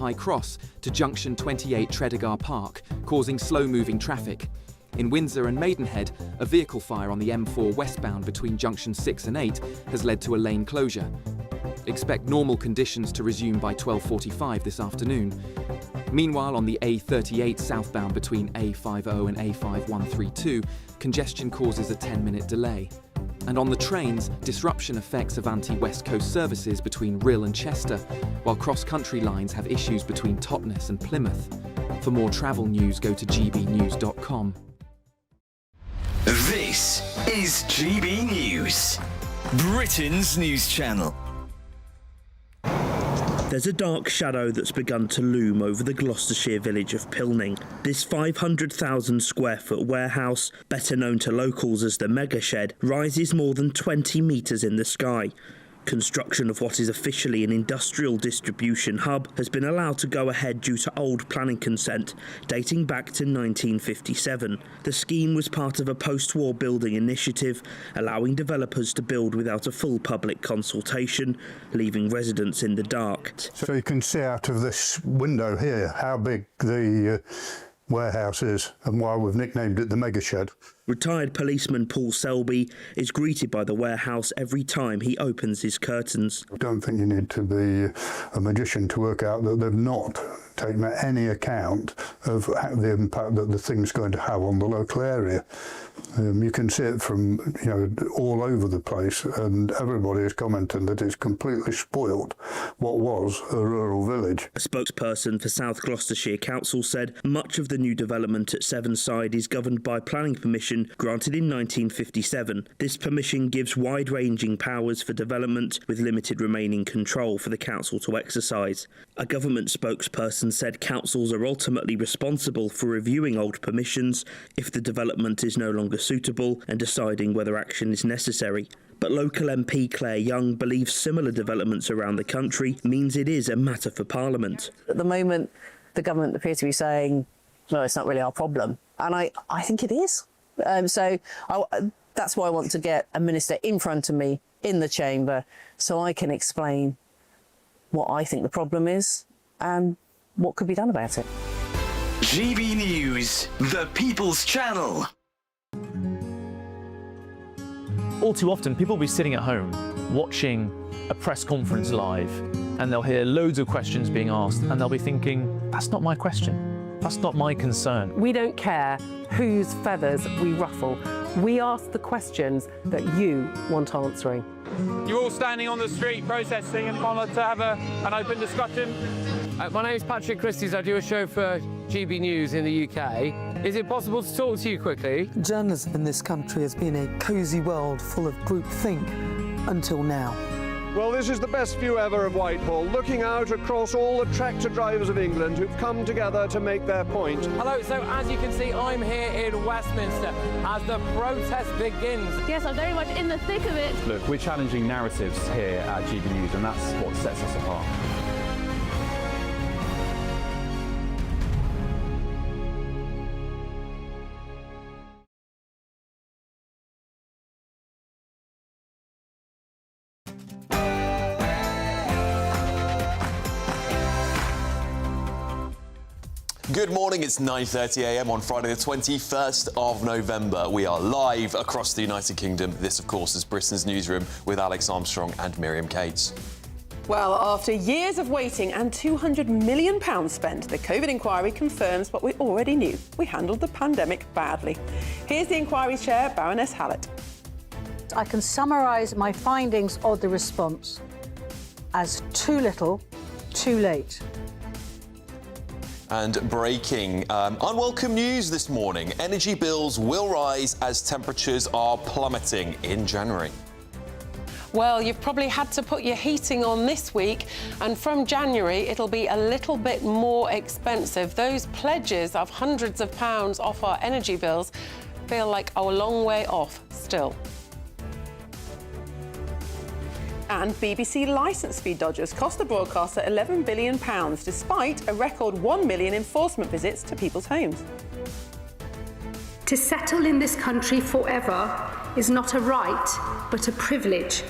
High Cross to junction 28 Tredegar Park, causing slow-moving traffic. In Windsor and Maidenhead, a vehicle fire on the M4 westbound between junctions 6 and 8 has led to a lane closure. Expect normal conditions to resume by 12:45 this afternoon. Meanwhile, on the A38 southbound between A50 and A5132, congestion causes a 10-minute delay. And on the trains, disruption affects Avanti West Coast services between Rhyl and Chester, while cross-country lines have issues between Totnes and Plymouth. For more travel news, go to gbnews.com. This is GB News, Britain's news channel. There's a dark shadow that's begun to loom over the Gloucestershire village of Pilning. This 500,000 square foot warehouse, better known to locals as the Mega Shed, rises more than 20 metres in the sky. Construction of what is officially an industrial distribution hub has been allowed to go ahead due to old planning consent dating back to 1957. The scheme was part of a post-war building initiative allowing developers to build without a full public consultation, leaving residents in the dark. So you can see out of this window here how big the warehouse is and why we've nicknamed it the Mega Shed. Retired policeman Paul Selby is greeted by the warehouse every time he opens his curtains. I don't think you need to be a magician to work out that they've not taken any account of the impact that the thing's going to have on the local area. You can see it from all over the place, and everybody is commenting that it's completely spoilt what was a rural village. A spokesperson for South Gloucestershire Council said much of the new development at Sevenside is governed by planning permission granted in 1957. This permission gives wide-ranging powers for development with limited remaining control for the council to exercise. A government spokesperson said councils are ultimately responsible for reviewing old permissions if the development is no longer suitable and deciding whether action is necessary. But local MP Claire Young believes similar developments around the country means it is a matter for Parliament. At the moment, the government appear to be saying, no, it's not really our problem. And I think it is. That's why I want to get a minister in front of me in the chamber so I can explain what I think the problem is and what could be done about it. GB News, the People's Channel. All too often, people will be sitting at home watching a press conference live and they'll hear loads of questions being asked and they'll be thinking, that's not my question, that's not my concern. We don't care whose feathers we ruffle. We ask the questions that you want answering. You're all standing on the street protesting and want to have an open discussion. My name is Patrick Christies. I do a show for GB News in the UK. Is it possible to talk to you quickly? Journalism in this country has been a cosy world full of groupthink until now. Well, this is the best view ever of Whitehall, looking out across all the tractor drivers of England who've come together to make their point. Hello, so as you can see, I'm here in Westminster as the protest begins. Yes, I'm very much in the thick of it. Look, we're challenging narratives here at GB News, and that's what sets us apart. Good morning, it's 9:30 a.m. on Friday the 21st of November. We are live across the United Kingdom. This, of course, is Britain's Newsroom with Alex Armstrong and Miriam Cates. Well, after years of waiting and £200 million spent, the COVID inquiry confirms what we already knew. We handled the pandemic badly. Here's the inquiry's chair, Baroness Hallett. I can summarise my findings of the response as too little, too late. And breaking, unwelcome news this morning. Energy bills will rise as temperatures are plummeting in January. Well, you've probably had to put your heating on this week, and from January it'll be a little bit more expensive. Those pledges of hundreds of pounds off our energy bills feel like a long way off still. And BBC licence fee dodgers cost the broadcaster £11 billion, despite a record 1 million enforcement visits to people's homes. To settle in this country forever is not a right, but a privilege.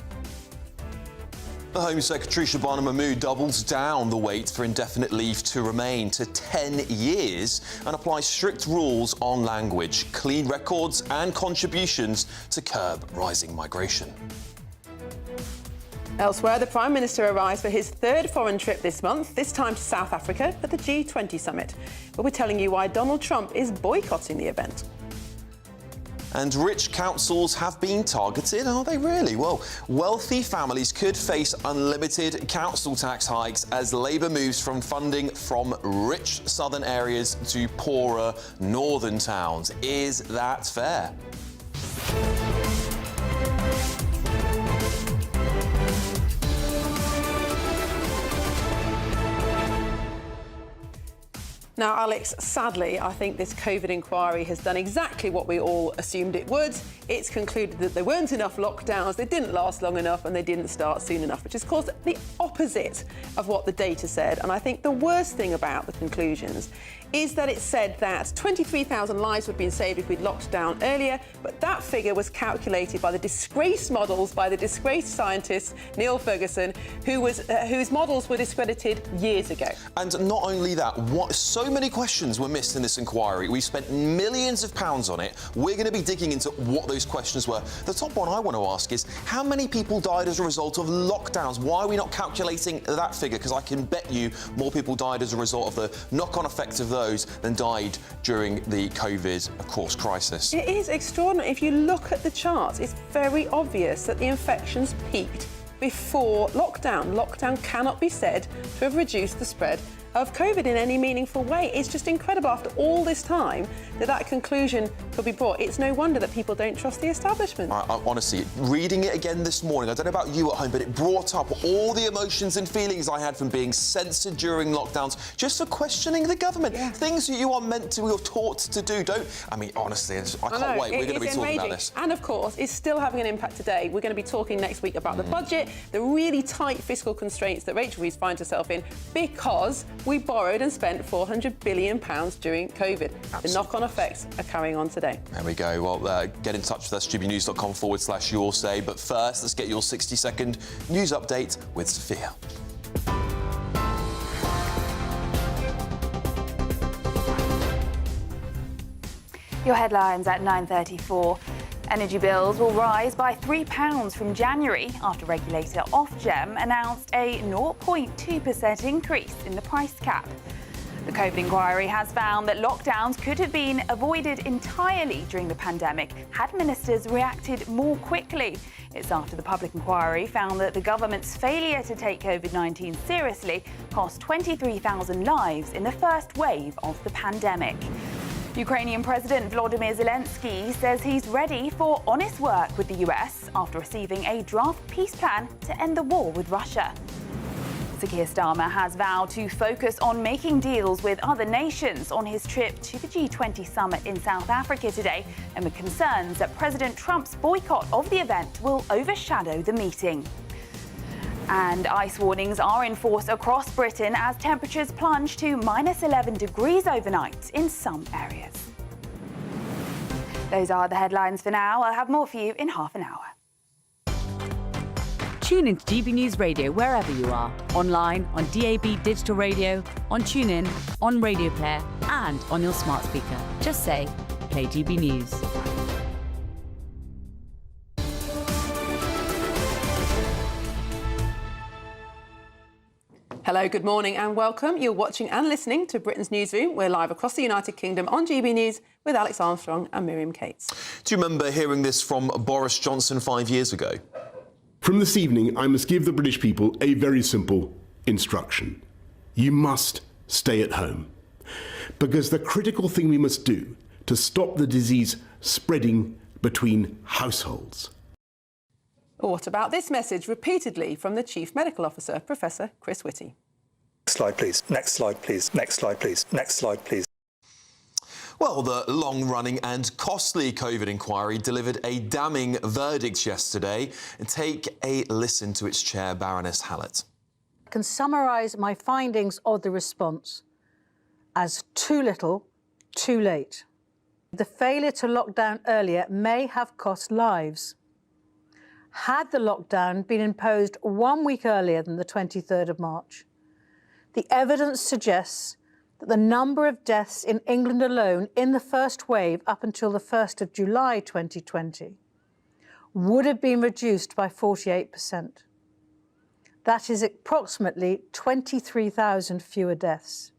The Home Secretary Shabana Mahmood doubles down the wait for indefinite leave to remain to 10 years and applies strict rules on language, clean records and contributions to curb rising migration. Elsewhere, the Prime Minister arrives for his third foreign trip this month, this time to South Africa for the G20 summit. But we're telling you why Donald Trump is boycotting the event. And rich councils have been targeted, are they really? Well, wealthy families could face unlimited council tax hikes as Labour moves from funding from rich southern areas to poorer northern towns. Is that fair? Now, Alex, sadly, I think this COVID inquiry has done exactly what we all assumed it would. It's concluded that there weren't enough lockdowns, they didn't last long enough, and they didn't start soon enough, which has caused the opposite of what the data said. And I think the worst thing about the conclusions is that it said that 23,000 lives would have been saved if we'd locked down earlier, but that figure was calculated by the disgraced models by the disgraced scientist Neil Ferguson, whose models were discredited years ago. And not only that, so many questions were missed in this inquiry. We spent millions of pounds on it. We're going to be digging into what those questions were. The top one I want to ask is, how many people died as a result of lockdowns? Why are we not calculating that figure? Because I can bet you more people died as a result of the knock-on effects of those than died during the COVID, of course, crisis. It is extraordinary. If you look at the charts, it's very obvious that the infections peaked before lockdown. Lockdown cannot be said to have reduced the spread of COVID in any meaningful way. It's just incredible after all this time that conclusion could be brought. It's no wonder that people don't trust the establishment. I honestly, reading it again this morning, I don't know about you at home, but it brought up all the emotions and feelings I had from being censored during lockdowns just for questioning the government. Yeah. Things that you are meant to, you're taught to do. Honestly, I can't wait. We're going to be talking about this. And of course, it's still having an impact today. We're going to be talking next week about the budget, the really tight fiscal constraints that Rachel Reeves finds herself in because we borrowed and spent £400 billion during COVID. Absolutely. The knock-on effects are carrying on today. There we go. Well, get in touch with us, gbnews.com/your say. But first, let's get your 60-second news update with Sophia. Your headlines at 9:34. Energy bills will rise by £3 from January after regulator Ofgem announced a 0.2% increase in the price cap. The COVID inquiry has found that lockdowns could have been avoided entirely during the pandemic had ministers reacted more quickly. It's after the public inquiry found that the government's failure to take COVID-19 seriously cost 23,000 lives in the first wave of the pandemic. Ukrainian President Volodymyr Zelensky says he's ready for honest work with the US after receiving a draft peace plan to end the war with Russia. Sir Keir Starmer has vowed to focus on making deals with other nations on his trip to the G20 summit in South Africa today, amid concerns that President Trump's boycott of the event will overshadow the meeting. And ice warnings are in force across Britain as temperatures plunge to -11 degrees overnight in some areas. Those are the headlines for now. I'll have more for you in half an hour. Tune into GB News Radio wherever you are, online, on DAB digital radio, on TuneIn, on Radio Player, and on your smart speaker. Just say, play GB News. Hello, good morning and welcome. You're watching and listening to Britain's Newsroom. We're live across the United Kingdom on GB News with Alex Armstrong and Miriam Cates. Do you remember hearing this from Boris Johnson 5 years ago? From this evening, I must give the British people a very simple instruction. You must stay at home. Because the critical thing we must do to stop the disease spreading between households. What about this message repeatedly from the Chief Medical Officer, Professor Chris Whitty? Next slide, please. Next slide, please. Next slide, please. Next slide, please. Well, the long-running and costly COVID inquiry delivered a damning verdict yesterday. Take a listen to its chair, Baroness Hallett. I can summarise my findings of the response as too little, too late. The failure to lock down earlier may have cost lives. had the lockdown been imposed 1 week earlier than the 23rd of March. The evidence suggests that the number of deaths in England alone in the first wave up until the 1st of July 2020 would have been reduced by 48%. That is approximately 23,000 fewer deaths.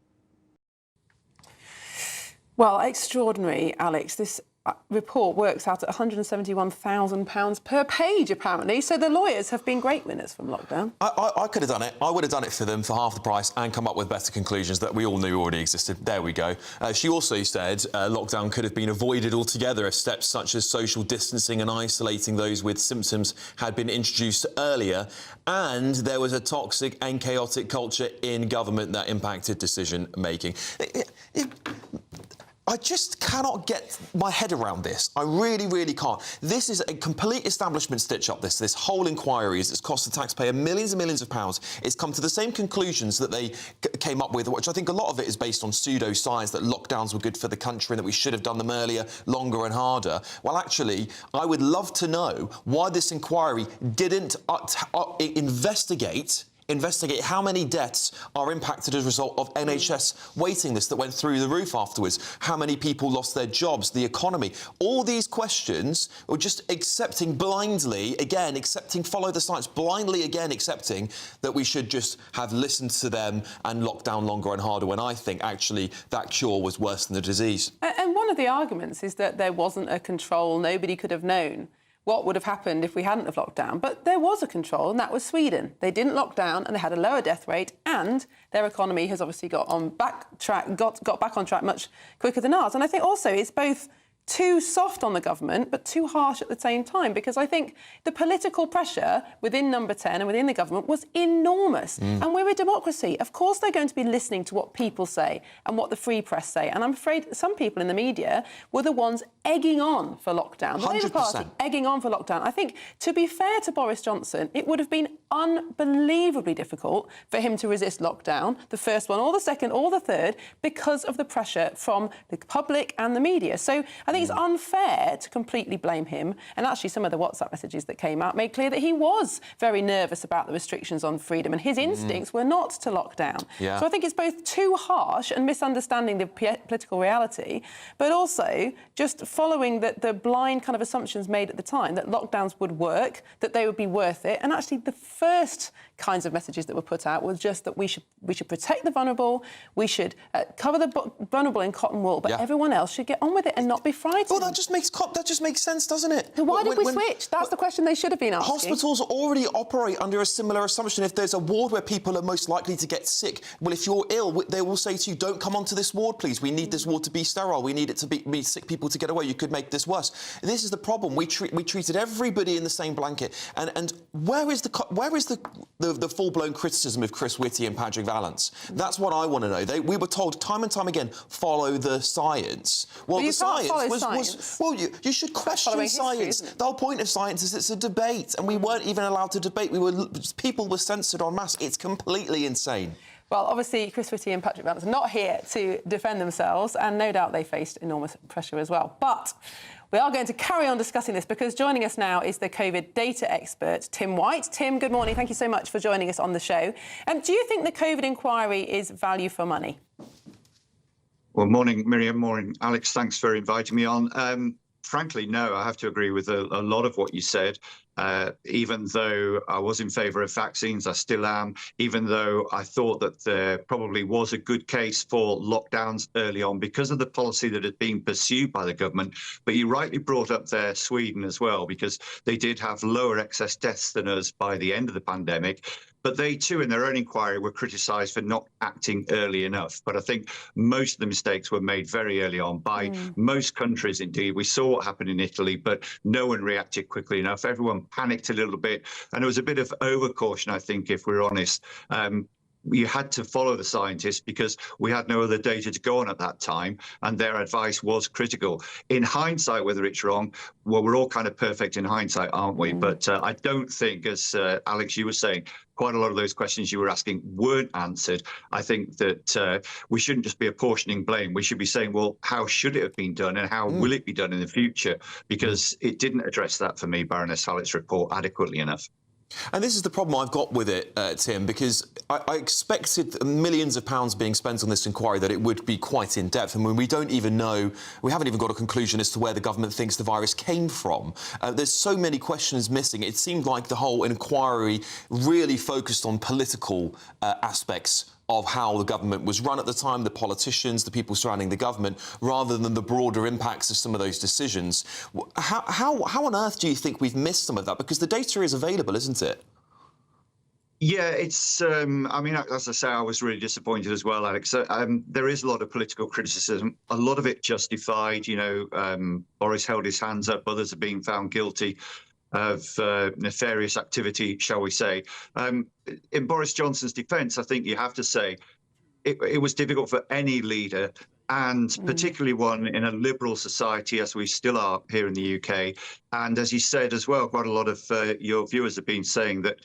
Well, extraordinary, Alex. This report works out at £171,000 per page, apparently. So the lawyers have been great winners from lockdown. I could have done it. I would have done it for them for half the price and come up with better conclusions that we all knew already existed. There we go. She also said lockdown could have been avoided altogether if steps such as social distancing and isolating those with symptoms had been introduced earlier, and there was a toxic and chaotic culture in government that impacted decision-making. I just cannot get my head around this. I really, really can't. This is a complete establishment stitch-up, this whole inquiry. It's cost the taxpayer millions and millions of pounds. It's come to the same conclusions that they came up with, which I think a lot of it is based on pseudo-science, that lockdowns were good for the country and that we should have done them earlier, longer and harder. Well, actually, I would love to know why this inquiry didn't investigate how many deaths are impacted as a result of NHS waiting lists that went through the roof afterwards, how many people lost their jobs, the economy. All these questions were just accepting blindly, again, follow the science, blindly again accepting that we should just have listened to them and locked down longer and harder, when I think actually that cure was worse than the disease. And one of the arguments is that there wasn't a control. Nobody could have known what would have happened if we hadn't have locked down. But there was a control, and that was Sweden. They didn't lock down, and they had a lower death rate, and their economy has obviously got back on track much quicker than ours. And I think also it's both too soft on the government, but too harsh at the same time, because I think the political pressure within Number 10 and within the government was enormous. And we're a democracy. Of course they're going to be listening to what people say and what the free press say. And I'm afraid some people in the media were the ones egging on for lockdown. The Labour Party egging on for lockdown. I think, to be fair to Boris Johnson, it would have been unbelievably difficult for him to resist lockdown, the first one or the second or the third, because of the pressure from the public and the media. So I think it's unfair to completely blame him. And actually, some of the WhatsApp messages that came out made clear that he was very nervous about the restrictions on freedom, and his instincts were not to lock down. Yeah. So I think it's both too harsh and misunderstanding the political reality, but also just following the blind kind of assumptions made at the time that lockdowns would work, that they would be worth it. And actually, the first kinds of messages that were put out was just that we should protect the vulnerable, we should cover the vulnerable in cotton wool, but everyone else should get on with it and not be frightened. Well, that just makes sense, doesn't it? So why did we switch? That's the question they should have been asking. Hospitals already operate under a similar assumption. If there's a ward where people are most likely to get sick, well, if you're ill, they will say to you, don't come onto this ward, please. We need this ward to be sterile. We need it to be sick people to get away. You could make this worse. This is the problem. We treated everybody in the same blanket. And where is the full-blown criticism of Chris Whitty and Patrick Vallance? That's what I want to know. We were told time and time again, follow the science. Well, the science was well, you should question science. The whole point of science is it's a debate, and we weren't even allowed to debate. People were censored en masse. It's completely insane. Well, obviously, Chris Whitty and Patrick Vallance are not here to defend themselves, and no doubt they faced enormous pressure as well. But we are going to carry on discussing this, because joining us now is the COVID data expert, Tim White. Tim, good morning. Thank you so much for joining us on the show. Do you think the COVID inquiry is value for money? Well, morning, Miriam. Morning, Alex. Thanks for inviting me on. Frankly, no, I have to agree with a lot of what you said. Even though I was in favour of vaccines, I still am, even though I thought that there probably was a good case for lockdowns early on because of the policy that had been pursued by the government. But you rightly brought up there Sweden as well, because they did have lower excess deaths than us by the end of the pandemic. But they, too, in their own inquiry, were criticised for not acting early enough. But I think most of the mistakes were made very early on by most countries, indeed. We saw what happened in Italy, but no one reacted quickly enough. Everyone panicked a little bit. And there was a bit of overcaution, I think, if we're honest. you had to follow the scientists because we had no other data to go on at that time, and their advice was critical. In hindsight, whether it's wrong, well, we're all kind of perfect in hindsight, aren't we? But I don't think, as Alex, you were saying, quite a lot of those questions you were asking weren't answered. I think that we shouldn't just be apportioning blame. We should be saying, well, how should it have been done and how will it be done in the future? Because it didn't address that for me, Baroness Hallett's report, adequately enough. And this is the problem I've got with it, Tim, because I expected millions of pounds being spent on this inquiry, that it would be quite in-depth. And when we don't even know, we haven't even got a conclusion as to where the government thinks the virus came from. There's so many questions missing. It seemed like the whole inquiry really focused on political aspects of how the government was run at the time, the politicians, the people surrounding the government, rather than the broader impacts of some of those decisions. How on earth do you think we've missed some of that? Because the data is available, isn't it? Yeah, it's, I mean, as I say, I was really disappointed as well, Alex. There is a lot of political criticism, a lot of it justified. You know, Boris held his hands up, others are being found guilty of nefarious activity, shall we say. In Boris Johnson's defence, I think you have to say it was difficult for any leader, and particularly one in a liberal society, as we still are here in the UK. And as you said as well, quite a lot of your viewers have been saying that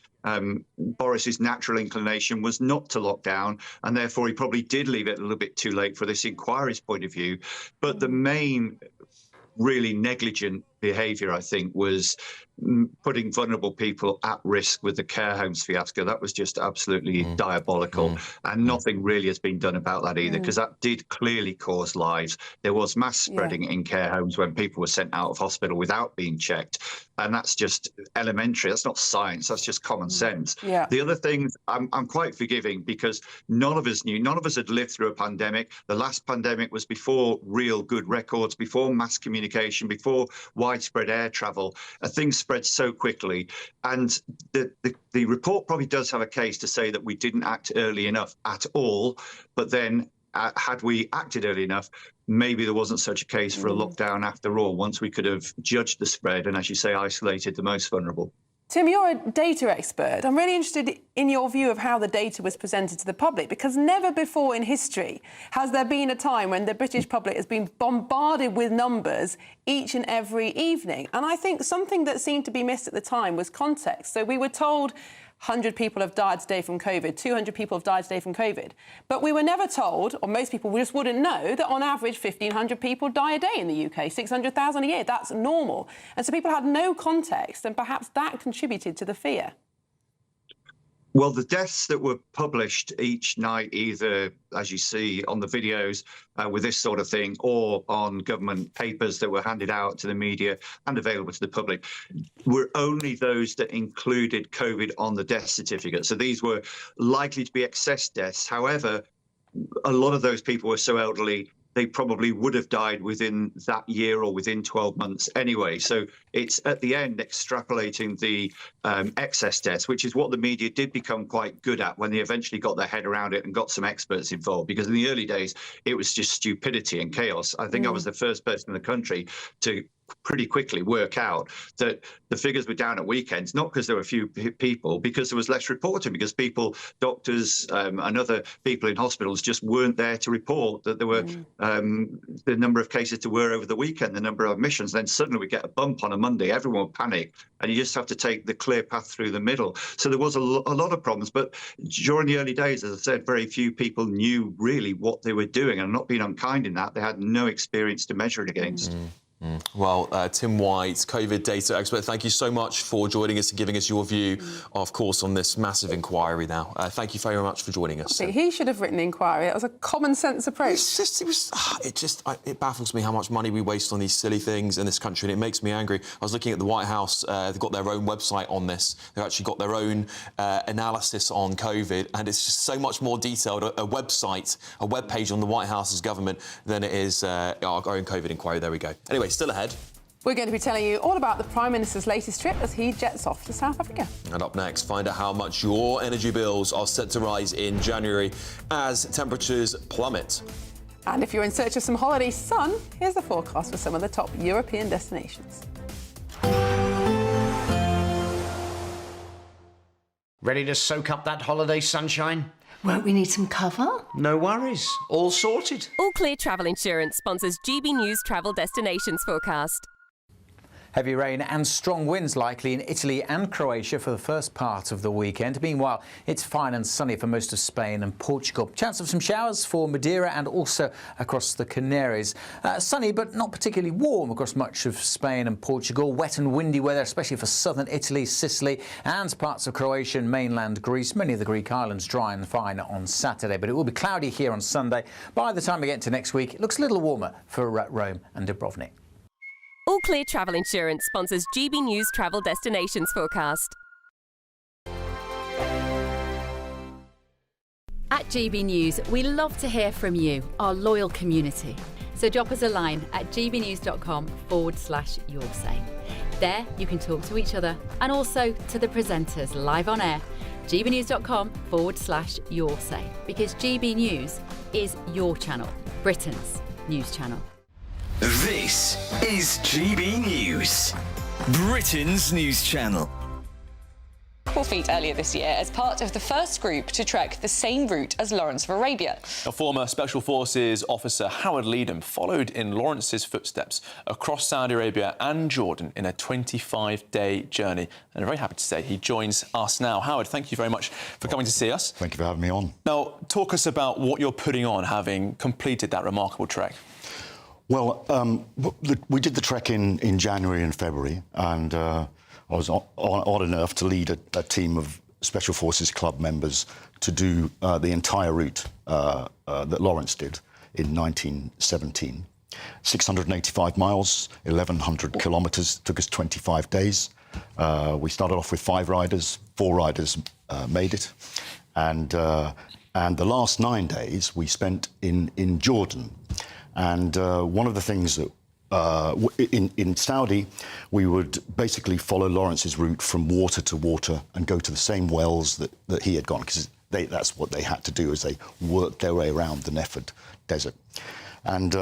Boris's natural inclination was not to lock down, and therefore he probably did leave it a little bit too late for this inquiry's point of view. But the main really negligent behaviour, I think, was putting vulnerable people at risk with the care homes fiasco. That was just absolutely diabolical, and nothing really has been done about that either, because that did clearly cause lives. There was mass spreading in care homes when people were sent out of hospital without being checked, and that's just elementary. That's not science, that's just common sense. The other thing, I'm quite forgiving, because none of us knew, none of us had lived through a pandemic. The last pandemic was before real good records, before mass communication, before widespread air travel. Things spread so quickly, and the report probably does have a case to say that we didn't act early enough at all. But then had we acted early enough, maybe there wasn't such a case for a lockdown after all, once we could have judged the spread and, as you say, isolated the most vulnerable. Tim, you're a data expert. I'm really interested in your view of how the data was presented to the public, because never before in history has there been a time when the British public has been bombarded with numbers each and every evening. And I think something that seemed to be missed at the time was context. So we were told 100 people have died today from COVID, 200 people have died today from COVID. But we were never told, or most people just wouldn't know, that on average 1,500 people die a day in the UK, 600,000 a year. That's normal. And so people had no context, and perhaps that contributed to the fear. Well, the deaths that were published each night, either, as you see on the videos with this sort of thing, or on government papers that were handed out to the media and available to the public, were only those that included COVID on the death certificate. So these were likely to be excess deaths. However, a lot of those people were so elderly, they probably would have died within that year or within 12 months anyway. So it's at the end extrapolating the excess deaths, which is what the media did become quite good at when they eventually got their head around it and got some experts involved. Because in the early days, it was just stupidity and chaos. I think I was the first person in the country to pretty quickly work out that the figures were down at weekends, not because there were few people, because there was less reporting, because people, doctors and other people in hospitals just weren't there to report that there were the number of cases there were over the weekend, the number of admissions. Then suddenly we get a bump on a Monday, everyone would panic, and you just have to take the clear path through the middle. So there was a lot of problems, but during the early days, as I said, very few people knew really what they were doing, and I'm not being unkind in that. They had no experience to measure it against. Well, Tim White, COVID data expert, thank you so much for joining us and giving us your view, of course, on this massive inquiry now. Thank you very much for joining us. He should have written the inquiry. It was a common sense approach. It baffles me how much money we waste on these silly things in this country, and it makes me angry. I was looking at the White House. They've got their own website on this. They've actually got their own analysis on COVID, and it's just so much more detailed, a website, a web page on the White House's government than it is our own COVID inquiry. There we go. Anyway, still ahead. We're going to be telling you all about the Prime Minister's latest trip as he jets off to South Africa. And up next, find out how much your energy bills are set to rise in January as temperatures plummet. And if you're in search of some holiday sun, here's the forecast for some of the top European destinations. Ready to soak up that holiday sunshine? Won't we need some cover? No worries, all sorted. All Clear Travel Insurance sponsors GB News Travel Destinations Forecast. Heavy rain and strong winds likely in Italy and Croatia for the first part of the weekend. Meanwhile, it's fine and sunny for most of Spain and Portugal. Chance of some showers for Madeira and also across the Canaries. Sunny but not particularly warm across much of Spain and Portugal. Wet and windy weather, especially for southern Italy, Sicily and parts of Croatia and mainland Greece. Many of the Greek islands dry and fine on Saturday, but it will be cloudy here on Sunday. By the time we get into next week, it looks a little warmer for Rome and Dubrovnik. All Clear Travel Insurance sponsors GB News Travel Destinations Forecast. At GB News, we love to hear from you, our loyal community. So drop us a line at gbnews.com/yoursay. There you can talk to each other and also to the presenters live on air. gbnews.com/yoursay, because GB News is your channel, Britain's news channel. This is GB News, Britain's news channel. Feet earlier this year as part of the first group to trek the same route as Lawrence of Arabia. A former Special Forces officer, Howard Leedham, followed in Lawrence's footsteps across Saudi Arabia and Jordan in a 25-day journey. And I'm very happy to say he joins us now. Howard, thank you very much for coming to see us. Thank you for having me on. Now, talk us about what you're putting on, having completed that remarkable trek. Well, we did the trek in January and February, and I was odd enough to lead a team of Special Forces Club members to do the entire route that Lawrence did in 1917. 685 miles, 1,100 kilometres, took us 25 days. We started off with 5 riders, 4 riders made it, and the last 9 days we spent in Jordan. And one of the things that in Saudi, we would basically follow Lawrence's route from water to water and go to the same wells that he had gone, because that's what they had to do, as they worked their way around the Nefed Desert. And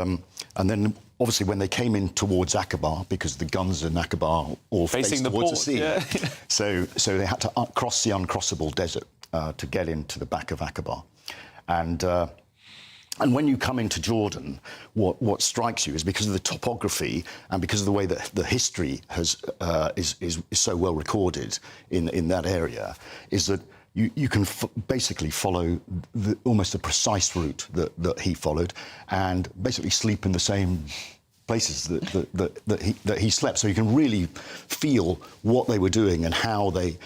then, obviously, when they came in towards Aqaba, because the guns in Aqaba all faced towards the sea, yeah. so they had to cross the uncrossable desert to get into the back of Aqaba. And when you come into Jordan, what strikes you is, because of the topography and because of the way that the history is so well recorded in that area, is that you can basically follow almost a precise route that he followed, and basically sleep in the same places that he slept. So you can really feel what they were doing and how they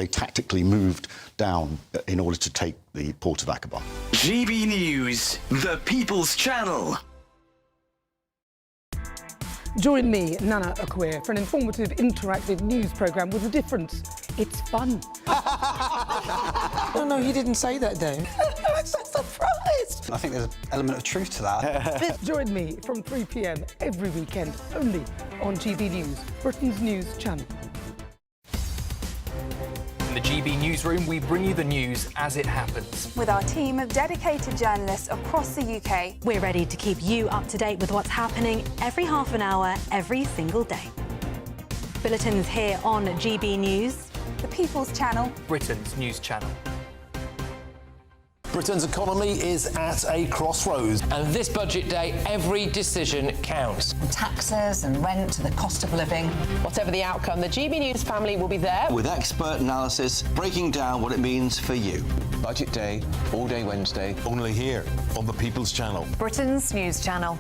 tactically moved down in order to take the port of Aqaba. GB News, the People's Channel. Join me, Nana Okoye, for an informative, interactive news programme with a difference. It's fun. No, he didn't say that, though. I'm so surprised. I think there's an element of truth to that. Join me from 3 p.m. every weekend, only on GB News, Britain's news channel. In the GB Newsroom, we bring you the news as it happens. With our team of dedicated journalists across the UK. We're ready to keep you up to date with what's happening every half an hour, every single day. Bulletins here on GB News, the People's Channel, Britain's news channel. Britain's economy is at a crossroads. And this budget day, every decision counts. From taxes and rent to the cost of living. Whatever the outcome, the GB News family will be there with expert analysis breaking down what it means for you. Budget day, all day Wednesday. Only here on the People's Channel. Britain's news channel.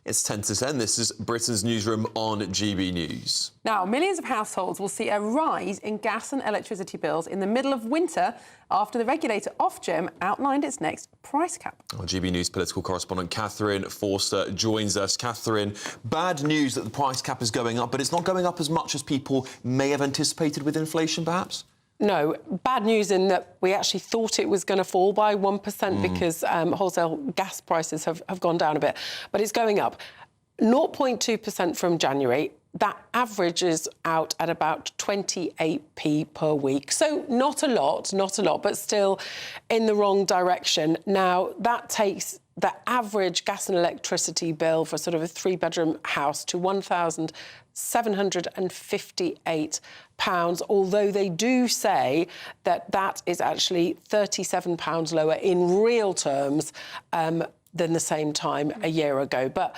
It's 10 to 10. This is Britain's Newsroom on GB News. Now, millions of households will see a rise in gas and electricity bills in the middle of winter after the regulator Ofgem outlined its next price cap. Well, GB News political correspondent Catherine Forster joins us. Catherine, bad news that the price cap is going up, but it's not going up as much as people may have anticipated with inflation, perhaps? No, bad news in that we actually thought it was going to fall by 1% because wholesale gas prices have gone down a bit. But it's going up 0.2% from January. That averages out at about 28p per week. So not a lot, but still in the wrong direction. Now, that takes the average gas and electricity bill for sort of a 3-bedroom house to £1,758, although they do say that that is actually £37 lower in real terms than the same time a year ago. But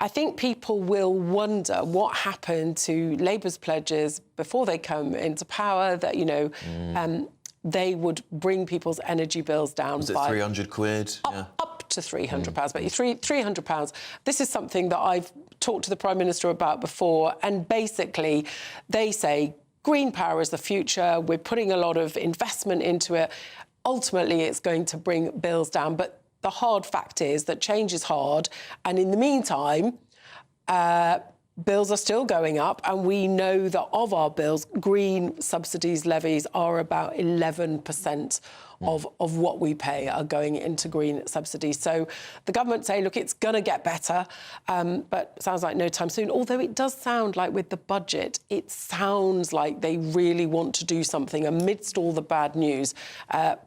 I think people will wonder what happened to Labour's pledges before they come into power, that, you know, they would bring people's energy bills down Was it by 300 quid? up to £300, but £300. This is something that I've talked to the Prime Minister about before, and basically they say green power is the future, we're putting a lot of investment into it. Ultimately, it's going to bring bills down, but the hard fact is that change is hard, and in the meantime, bills are still going up, and we know that of our bills, green subsidies levies are about 11% of what we pay are going into green subsidies. So the government say, look, it's going to get better, but sounds like no time soon. Although it does sound like with the budget, it sounds like they really want to do something amidst all the bad news,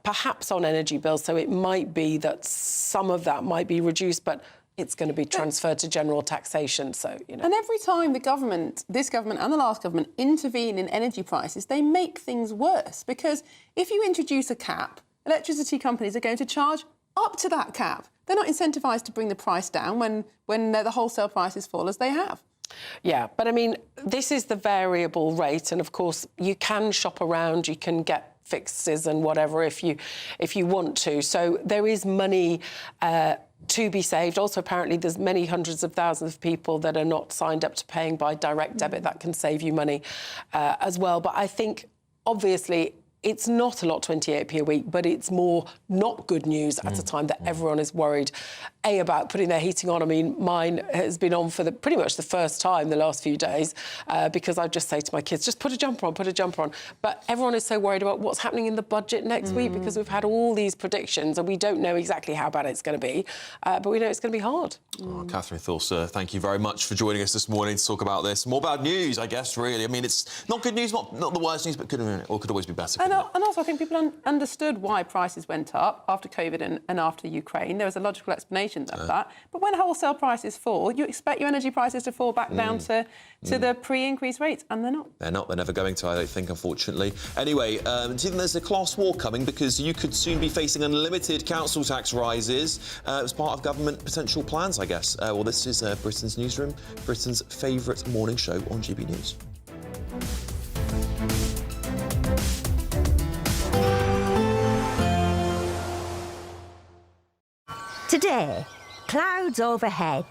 perhaps on energy bills. So it might be that some of that might be reduced, but it's going to be transferred to general taxation. So, you know. And every time the government, this government and the last government, intervene in energy prices, they make things worse. Because if you introduce a cap, electricity companies are going to charge up to that cap. They're not incentivised to bring the price down when the wholesale prices fall as they have. Yeah, but I mean, this is the variable rate, and of course you can shop around, you can get fixes and whatever if you want to. So there is money to be saved. Also, apparently, there's many hundreds of thousands of people that are not signed up to paying by direct debit. That can save you money as well. But I think, obviously, it's not a lot, 28p a week, but it's more not good news at a time that everyone is worried, about putting their heating on. I mean, mine has been on for pretty much the first time the last few days because I just say to my kids, just put a jumper on, put a jumper on. But everyone is so worried about what's happening in the budget next week because we've had all these predictions and we don't know exactly how bad it's going to be, but we know it's going to be hard. Oh, Catherine Thulsa, thank you very much for joining us this morning to talk about this. More bad news, I guess, really. I mean, it's not good news, not the worst news, but could always be better. And also, I think people understood why prices went up after COVID and after Ukraine. There was a logical explanation of that. But when wholesale prices fall, you expect your energy prices to fall back down to the pre-increase rates, and they're not. They're not. They're never going to, I don't think, unfortunately. Anyway, do you think there's a class war coming? Because you could soon be facing unlimited council tax rises as part of government potential plans, I guess. Well, this is Britain's Newsroom, Britain's favourite morning show on GB News. Today, clouds overhead,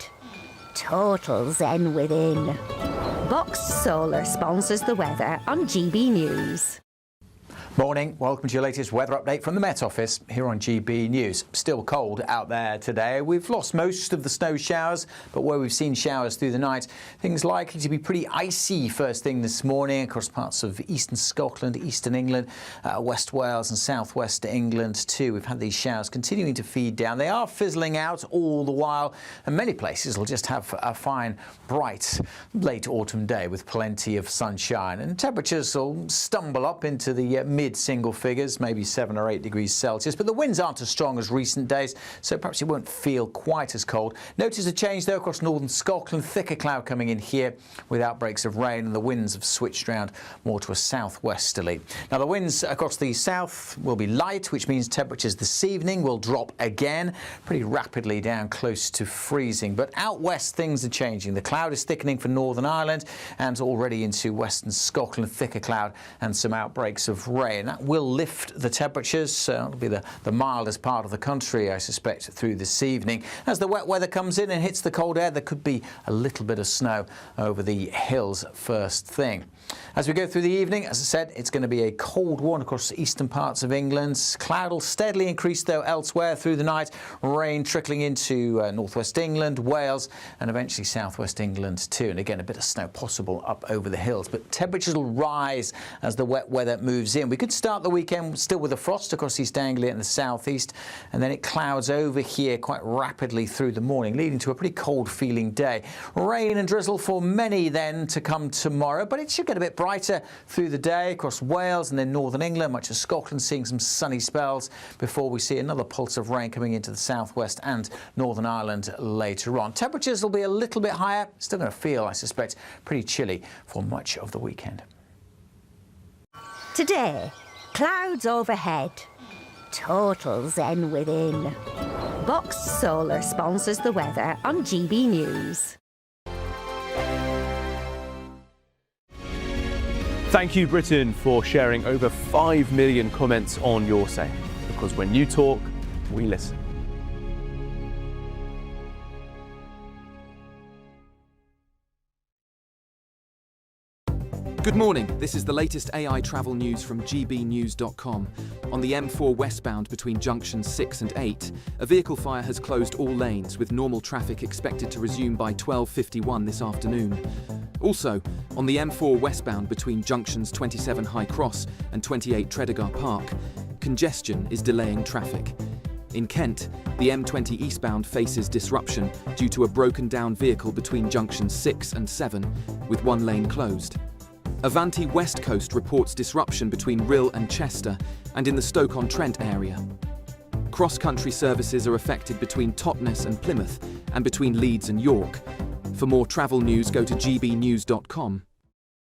total zen within. Boxed Solar sponsors the weather on GB News. Morning, welcome to your latest weather update from the Met Office here on GB News. Still cold out there today. We've lost most of the snow showers, but where we've seen showers through the night, things likely to be pretty icy first thing this morning across parts of eastern Scotland, eastern England, West Wales and southwest England too. We've had these showers continuing to feed down. They are fizzling out all the while, and many places will just have a fine, bright late autumn day with plenty of sunshine, and temperatures will stumble up into the mid-single figures, maybe 7 or 8 degrees Celsius, but the winds aren't as strong as recent days, so perhaps it won't feel quite as cold. Notice a change though across northern Scotland, thicker cloud coming in here with outbreaks of rain, and the winds have switched round more to a southwesterly. Now the winds across the south will be light, which means temperatures this evening will drop again pretty rapidly down close to freezing, but out west things are changing. The cloud is thickening for Northern Ireland and already into western Scotland, thicker cloud and some outbreaks of rain. That will lift the temperatures. It'll be the mildest part of the country, I suspect, through this evening. As the wet weather comes in and hits the cold air, there could be a little bit of snow over the hills first thing. As we go through the evening, as I said, it's going to be a cold one across the eastern parts of England. Cloud will steadily increase, though, elsewhere through the night. Rain trickling into northwest England, Wales, and eventually southwest England too. And again, a bit of snow possible up over the hills. But temperatures will rise as the wet weather moves in. We could start the weekend still with a frost across East Anglia and the southeast, and then it clouds over here quite rapidly through the morning, leading to a pretty cold feeling day. Rain and drizzle for many then to come tomorrow, but it should get get a bit brighter through the day across Wales and then northern England, much of Scotland seeing some sunny spells before we see another pulse of rain coming into the southwest and Northern Ireland later on. Temperatures will be a little bit higher, still going to feel, I suspect, pretty chilly for much of the weekend. Today, clouds overhead. Total zen within. Box Solar sponsors the weather on GB News. Thank you, Britain, for sharing over 5 million comments on your say. Because when you talk, we listen. Good morning. This is the latest AI travel news from GBNews.com. On the M4 westbound between junctions 6 and 8, a vehicle fire has closed all lanes, with normal traffic expected to resume by 12:51 this afternoon. Also, on the M4 westbound between junctions 27 High Cross and 28 Tredegar Park, congestion is delaying traffic. In Kent, the M20 eastbound faces disruption due to a broken down vehicle between junctions 6 and 7, with one lane closed. Avanti West Coast reports disruption between Rhyl and Chester and in the Stoke-on-Trent area. Cross-country services are affected between Totnes and Plymouth and between Leeds and York. For more travel news, go to gbnews.com.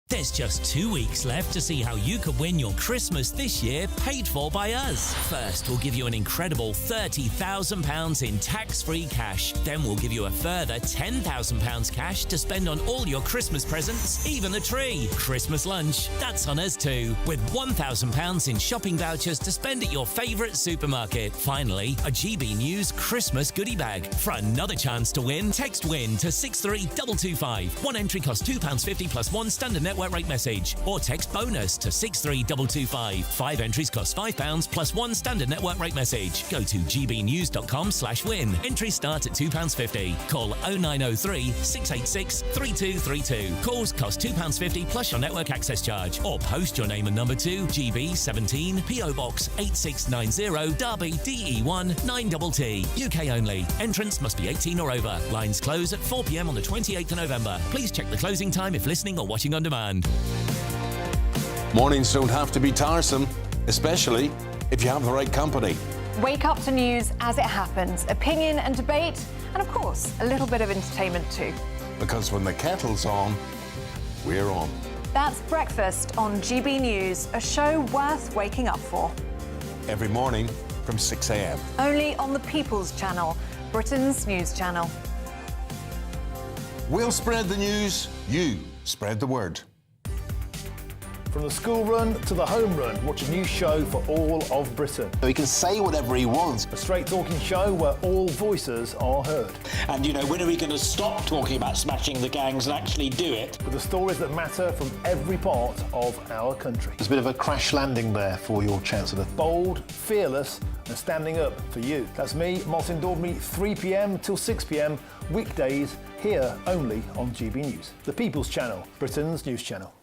There's just 2 weeks left to see how you could win your Christmas this year paid for by us. First, we'll give you an incredible £30,000 in tax-free cash. Then we'll give you a further £10,000 cash to spend on all your Christmas presents, even a tree. Christmas lunch, that's on us too, with £1,000 in shopping vouchers to spend at your favourite supermarket. Finally, a GB News Christmas goodie bag. For another chance to win, text WIN to 63225. One entry costs £2.50 plus one standard network rate message, or text BONUS to 63225. 5 entries cost £5 plus one standard network rate message. Go to gbnews.com/win. Entries start at £2.50. Call 0903 686 3232. Calls cost £2.50 plus your network access charge, or post your name and number to GB17 PO Box 8690 Derby DE1 9TT. UK only. Entrance must be 18 or over. Lines close at 4 p.m. on the 28th of November. Please check the closing time if listening or watching on demand. Mornings don't have to be tiresome, especially if you have the right company. Wake up to news as it happens, opinion and debate, and of course, a little bit of entertainment too. Because when the kettle's on, we're on. That's Breakfast on GB News, a show worth waking up for. Every morning from 6 a.m. Only on the People's Channel, Britain's news channel. We'll spread the news, you spread the word. From the school run to the home run, watch a new show for all of Britain. He can say whatever he wants. A straight-talking show where all voices are heard. And, you know, when are we going to stop talking about smashing the gangs and actually do it? With the stories that matter from every part of our country. There's a bit of a crash landing there for your Chancellor. Bold, fearless and standing up for you. That's me, Martin Daubney, 3 p.m. till 6 p.m, weekdays, here only on GB News. The People's Channel, Britain's news channel.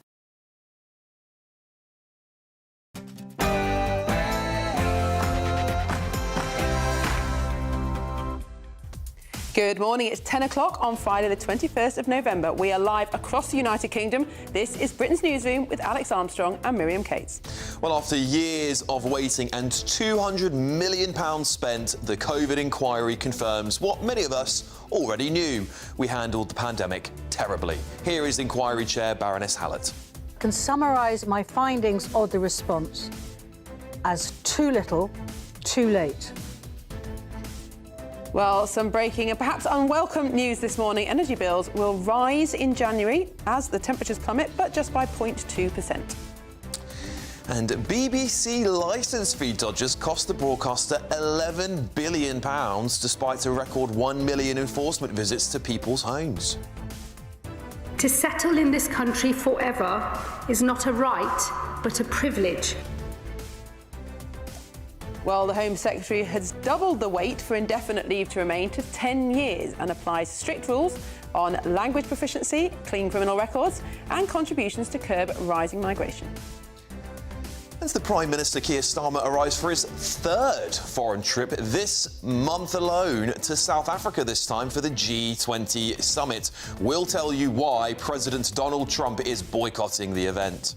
Good morning, it's 10 o'clock on Friday the 21st of November. We are live across the United Kingdom. This is Britain's Newsroom with Alex Armstrong and Miriam Cates. Well, after years of waiting and £200 million spent, the COVID inquiry confirms what many of us already knew. We handled the pandemic terribly. Here is Inquiry Chair Baroness Hallett. I can summarise my findings of the response as too little, too late. Well, some breaking and perhaps unwelcome news this morning. Energy bills will rise in January as the temperatures plummet, but just by 0.2%. And BBC licence fee dodgers cost the broadcaster £11 billion, despite a record 1 million enforcement visits to people's homes. To settle in this country forever is not a right, but a privilege. Well, the Home Secretary has doubled the wait for indefinite leave to remain to 10 years and applies strict rules on language proficiency, clean criminal records and contributions to curb rising migration. As the Prime Minister Keir Starmer arrives for his third foreign trip this month alone to South Africa, this time for the G20 summit. We'll tell you why President Donald Trump is boycotting the event.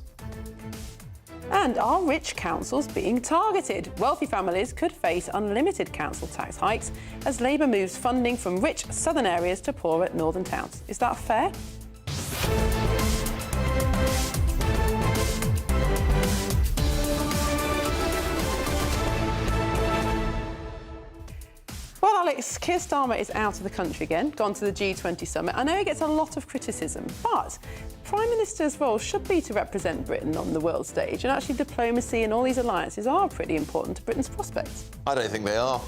And are rich councils being targeted? Wealthy families could face unlimited council tax hikes as Labour moves funding from rich southern areas to poorer northern towns. Is that fair? Well, Alex, Keir Starmer is out of the country again, gone to the G20 summit. I know he gets a lot of criticism, but Prime Minister's role should be to represent Britain on the world stage, and actually diplomacy and all these alliances are pretty important to Britain's prospects. I don't think they are.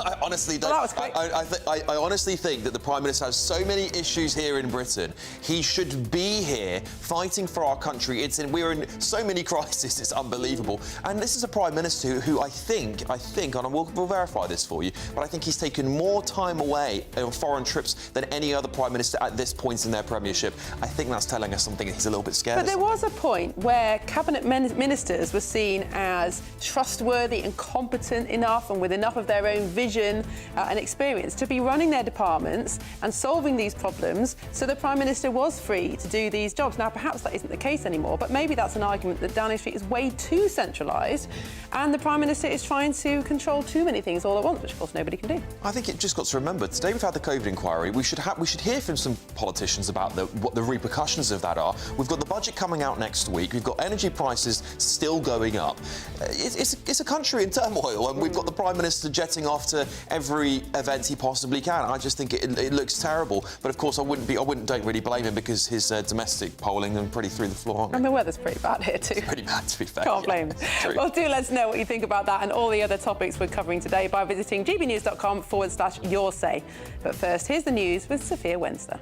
I honestly don't. Well, that was quick. I honestly think that the Prime Minister has so many issues here in Britain. He should be here fighting for our country. We're in so many crises, it's unbelievable. And this is a Prime Minister who I think, and we'll verify this for you, but I think he's taken more time away on foreign trips than any other Prime Minister at this point in their premiership. I think that's telling us something. He's a little bit scared. But there was a point where cabinet ministers were seen as trustworthy and competent enough and with enough of their own vision and experience to be running their departments and solving these problems, so the Prime Minister was free to do these jobs. Now, perhaps that isn't the case anymore, but maybe that's an argument that Downing Street is way too centralised and the Prime Minister is trying to control too many things all at once, which of course nobody can do. I think it just got to remember, today we've had the COVID inquiry. We should hear from some politicians about what the repercussions of that are. We've got the budget coming out next week. We've got energy prices still going up. It's a country in turmoil, and we've got the Prime Minister jetting off to every event he possibly can. I just think it looks terrible. But of course, don't really blame him because his domestic polling is pretty through the floor. And the weather's pretty bad here too. It's pretty bad, to be fair. Can't blame him. Well, do let us know what you think about that and all the other topics we're covering today by visiting gbnews.com/your say. But first, here's the news with Sophia Wenster.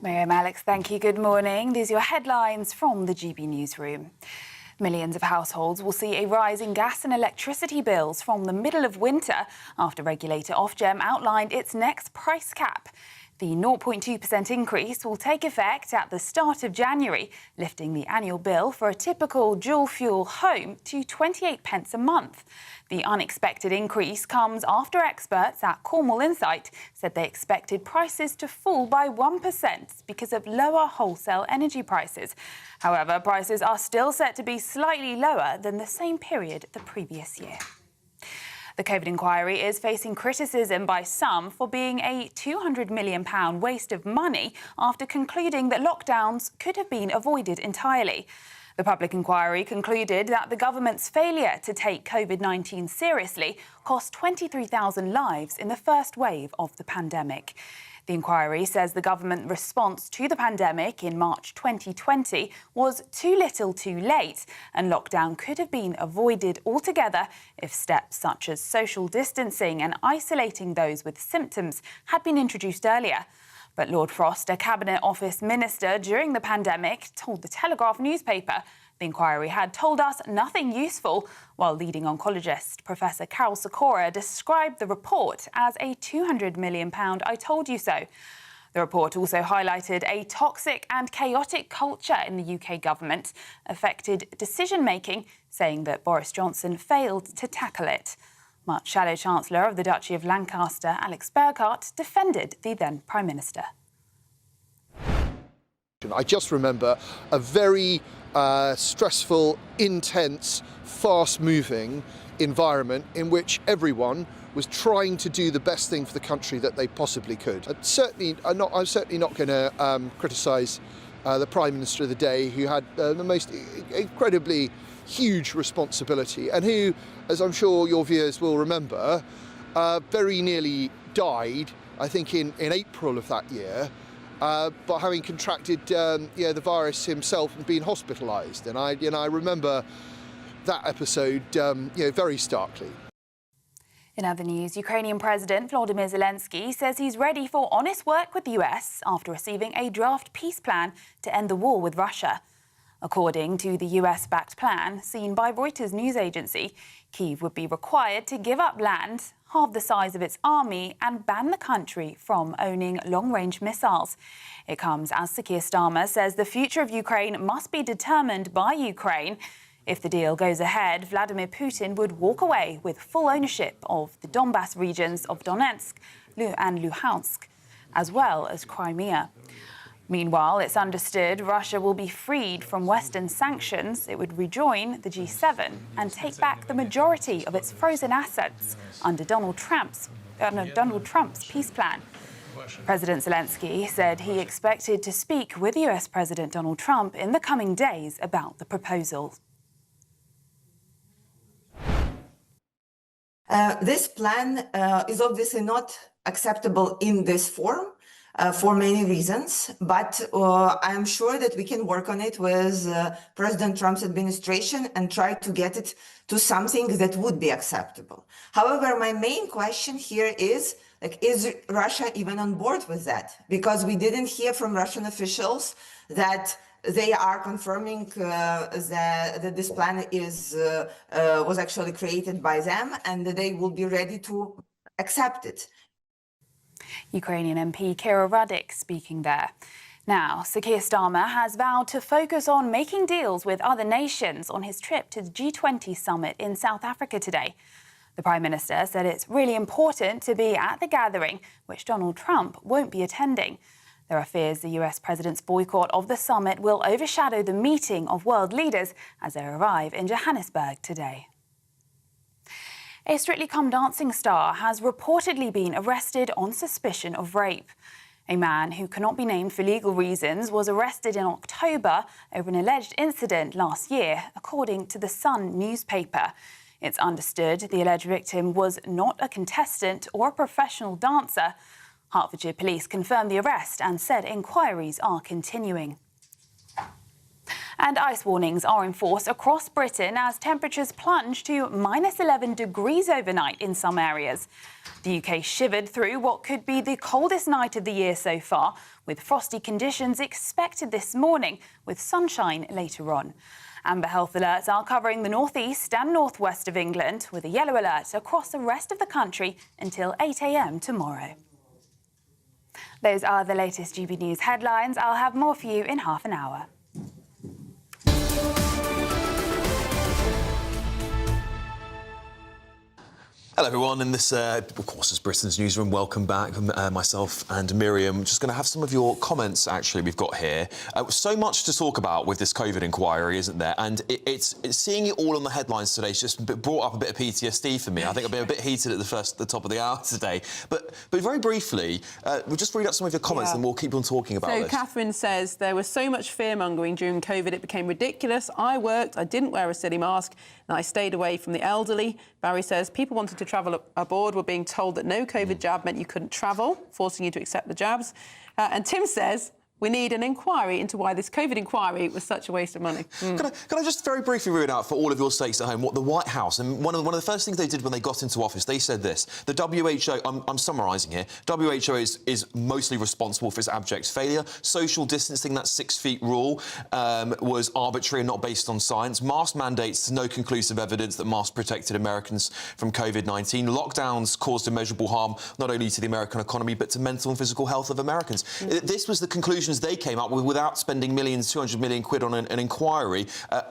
Miriam, Alex, thank you. Good morning. These are your headlines from the GB Newsroom. Millions of households will see a rise in gas and electricity bills from the middle of winter after regulator Ofgem outlined its next price cap. The 0.2% increase will take effect at the start of January, lifting the annual bill for a typical dual-fuel home to 28 pence a month. The unexpected increase comes after experts at Cornwall Insight said they expected prices to fall by 1% because of lower wholesale energy prices. However, prices are still set to be slightly lower than the same period the previous year. The COVID inquiry is facing criticism by some for being a £200 million waste of money after concluding that lockdowns could have been avoided entirely. The public inquiry concluded that the government's failure to take COVID-19 seriously cost 23,000 lives in the first wave of the pandemic. The inquiry says the government response to the pandemic in March 2020 was too little too late, and lockdown could have been avoided altogether if steps such as social distancing and isolating those with symptoms had been introduced earlier. But Lord Frost, a Cabinet Office minister during the pandemic, told the Telegraph newspaper the inquiry had told us nothing useful, while leading oncologist Professor Carol Sikora described the report as a £200 million I told you so. The report also highlighted a toxic and chaotic culture in the UK government affected decision-making, saying that Boris Johnson failed to tackle it. March Shadow Chancellor of the Duchy of Lancaster, Alex Burkhardt, defended the then Prime Minister. I just remember a very stressful, intense, fast-moving environment in which everyone was trying to do the best thing for the country that they possibly could. I'm certainly not going to criticise the Prime Minister of the day, who had the most incredibly huge responsibility and who, as I'm sure your viewers will remember, very nearly died, I think, in April of that year. But having contracted the virus himself and been hospitalised. And I remember that episode very starkly. In other news, Ukrainian President Volodymyr Zelensky says he's ready for honest work with the US after receiving a draft peace plan to end the war with Russia. According to the US-backed plan seen by Reuters news agency, Kyiv would be required to give up land, halve the size of its army and ban the country from owning long-range missiles. It comes as Sir Keir Starmer says the future of Ukraine must be determined by Ukraine. If the deal goes ahead, Vladimir Putin would walk away with full ownership of the Donbas regions of Donetsk and Luhansk, as well as Crimea. Meanwhile, it's understood Russia will be freed from Western sanctions. It would rejoin the G7 and take back the majority of its frozen assets under Donald Trump's peace plan. President Zelensky said he expected to speak with US President Donald Trump in the coming days about the proposal. This plan is obviously not acceptable in this form for many reasons, but I'm sure that we can work on it with President Trump's administration and try to get it to something that would be acceptable. However, my main question here is Russia even on board with that? Because we didn't hear from Russian officials that they are confirming that this plan was actually created by them and that they will be ready to accept it. Ukrainian MP Kira Rudik speaking there. Now, Sir Keir Starmer has vowed to focus on making deals with other nations on his trip to the G20 summit in South Africa today. The Prime Minister said it's really important to be at the gathering, which Donald Trump won't be attending. There are fears the US president's boycott of the summit will overshadow the meeting of world leaders as they arrive in Johannesburg today. A Strictly Come Dancing star has reportedly been arrested on suspicion of rape. A man who cannot be named for legal reasons was arrested in October over an alleged incident last year, according to the Sun newspaper. It's understood the alleged victim was not a contestant or a professional dancer. Hertfordshire Police confirmed the arrest and said inquiries are continuing. And ice warnings are in force across Britain as temperatures plunge to -11 degrees overnight in some areas. The UK shivered through what could be the coldest night of the year so far, with frosty conditions expected this morning, with sunshine later on. Amber health alerts are covering the northeast and northwest of England, with a yellow alert across the rest of the country until 8 a.m. tomorrow. Those are the latest GB News headlines. I'll have more for you in half an hour. Hello everyone, and this, of course, is Britain's Newsroom. Welcome back. Myself and Miriam. Just going to have some of your comments, actually, we've got here. So much to talk about with this COVID inquiry, isn't there? And it's seeing it all on the headlines today has just brought up a bit of PTSD for me. I think I've been a bit heated at the top of the hour today. But very briefly, we'll just read out some of your comments and we'll keep on talking about this. So Catherine says, there was so much fear-mongering during COVID, it became ridiculous. I worked, I didn't wear a silly mask, and I stayed away from the elderly. Barry says, people wanted to travel abroad were being told that no COVID jab meant you couldn't travel, forcing you to accept the jabs. And Tim says, we need an inquiry into why this COVID inquiry was such a waste of money. Can I just very briefly read out for all of your sakes at home what the White House, and one of the first things they did when they got into office, they said this: the WHO, I'm summarising here, WHO is mostly responsible for its abject failure. Social distancing, that 6 feet rule, was arbitrary and not based on science. Mask mandates, no conclusive evidence that masks protected Americans from COVID-19. Lockdowns caused immeasurable harm not only to the American economy but to mental and physical health of Americans. This was the conclusion they came up with without spending millions, 200 million quid on an inquiry,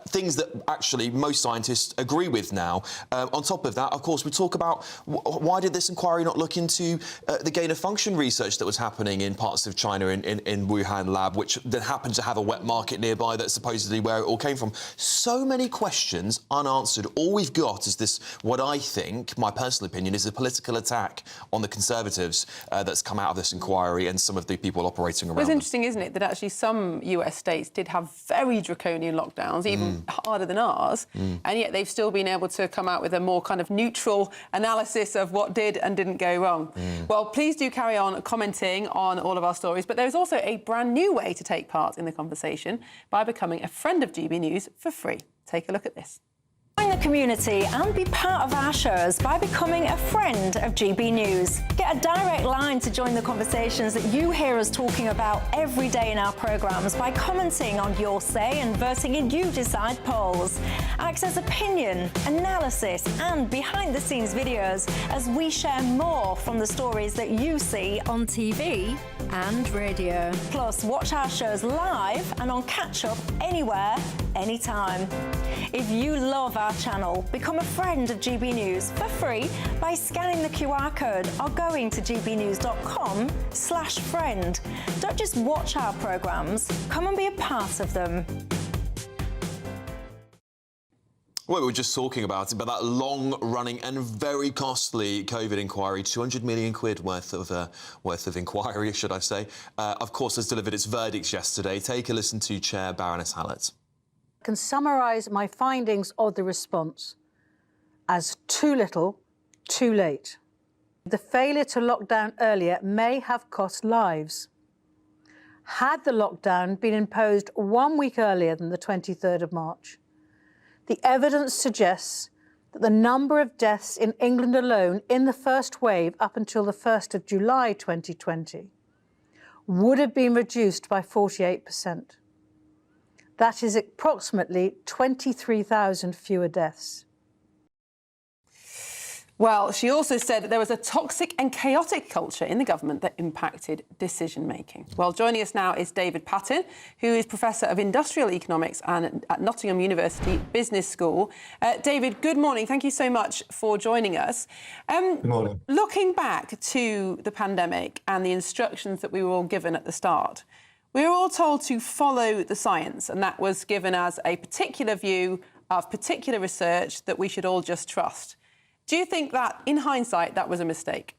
things that actually most scientists agree with now. On top of that, of course, we talk about why did this inquiry not look into the gain-of-function research that was happening in parts of China in Wuhan lab, which that happened to have a wet market nearby, that's supposedly where it all came from. So many questions unanswered. All we've got is this, what I think, my personal opinion, is a political attack on the Conservatives that's come out of this inquiry and some of the people operating around them. It's interesting, isn't it, that actually some US states did have very draconian lockdowns, even harder than ours, and yet they've still been able to come out with a more kind of neutral analysis of what did and didn't go wrong. Well, please do carry on commenting on all of our stories, but there's also a brand new way to take part in the conversation by becoming a friend of GB News for free. Take a look at this. Hi Join the community and be part of our shows by becoming a friend of GB News. Get a direct line to join the conversations that you hear us talking about every day in our programmes by commenting on Your Say and voting in You Decide polls. Access opinion, analysis and behind-the-scenes videos as we share more from the stories that you see on TV and radio. Plus, watch our shows live and on catch-up anywhere, anytime. If you love our channel, become a friend of GB News for free by scanning the QR code or going to gbnews.com/friend. Don't just watch our programmes, come and be a part of them. Well, we were just talking about that long-running and very costly COVID inquiry, 200 million quid worth of inquiry, should I say. Of course, has delivered its verdicts yesterday. Take a listen to Chair Baroness Hallett. I can summarise my findings of the response as too little, too late. The failure to lock down earlier may have cost lives. Had the lockdown been imposed 1 week earlier than the 23rd of March, the evidence suggests that the number of deaths in England alone in the first wave up until the 1st of July 2020 would have been reduced by 48%. That is approximately 23,000 fewer deaths. Well, she also said that there was a toxic and chaotic culture in the government that impacted decision-making. Well, joining us now is David Patton, who is Professor of Industrial Economics at Nottingham University Business School. David, good morning. Thank you so much for joining us. Good morning. Looking back to the pandemic and the instructions that we were all given at the start, we were all told to follow the science, and that was given as a particular view of particular research that we should all just trust. Do you think that, in hindsight, that was a mistake?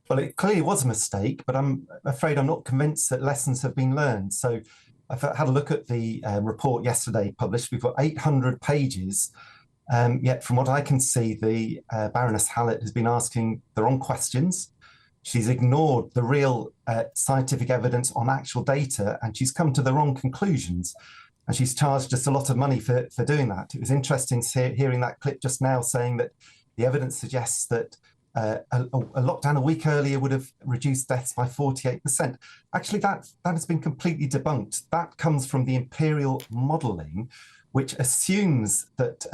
Well, it clearly was a mistake, but I'm afraid I'm not convinced that lessons have been learned. So I've had a look at the report yesterday published. We've got 800 pages, yet from what I can see, the Baroness Hallett has been asking the wrong questions. She's ignored the real scientific evidence on actual data, and she's come to the wrong conclusions. And she's charged us a lot of money for doing that. It was interesting hearing that clip just now saying that the evidence suggests that a lockdown a week earlier would have reduced deaths by 48%. Actually, that has been completely debunked. That comes from the imperial modelling, which assumes that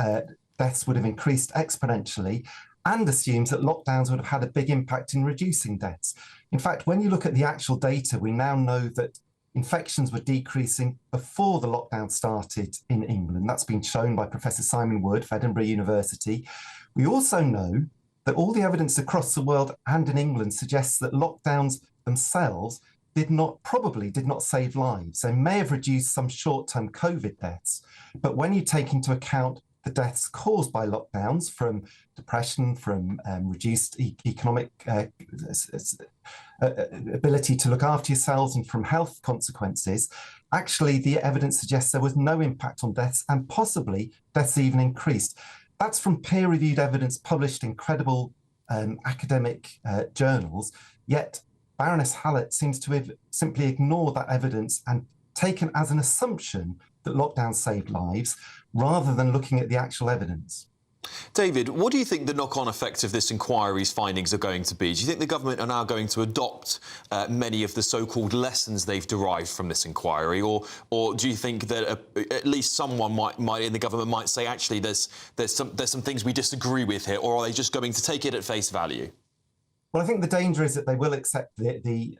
deaths would have increased exponentially and assumes that lockdowns would have had a big impact in reducing deaths. In fact, when you look at the actual data, we now know that infections were decreasing before the lockdown started in England. That's been shown by Professor Simon Wood of Edinburgh University. We also know that all the evidence across the world and in England suggests that lockdowns themselves probably did not save lives. They may have reduced some short-term COVID deaths, but when you take into account the deaths caused by lockdowns from depression, from reduced economic ability to look after yourselves and from health consequences, actually the evidence suggests there was no impact on deaths and possibly deaths even increased. That's from peer-reviewed evidence published in credible academic journals, yet Baroness Hallett seems to have simply ignored that evidence and taken as an assumption that lockdown saved lives rather than looking at the actual evidence. David, what do you think the knock-on effect of this inquiry's findings are going to be? Do you think the government are now going to adopt many of the so-called lessons they've derived from this inquiry, or do you think that at least someone might in the government might say, actually, there's some things we disagree with here, or are they just going to take it at face value? Well, I think the danger is that they will accept the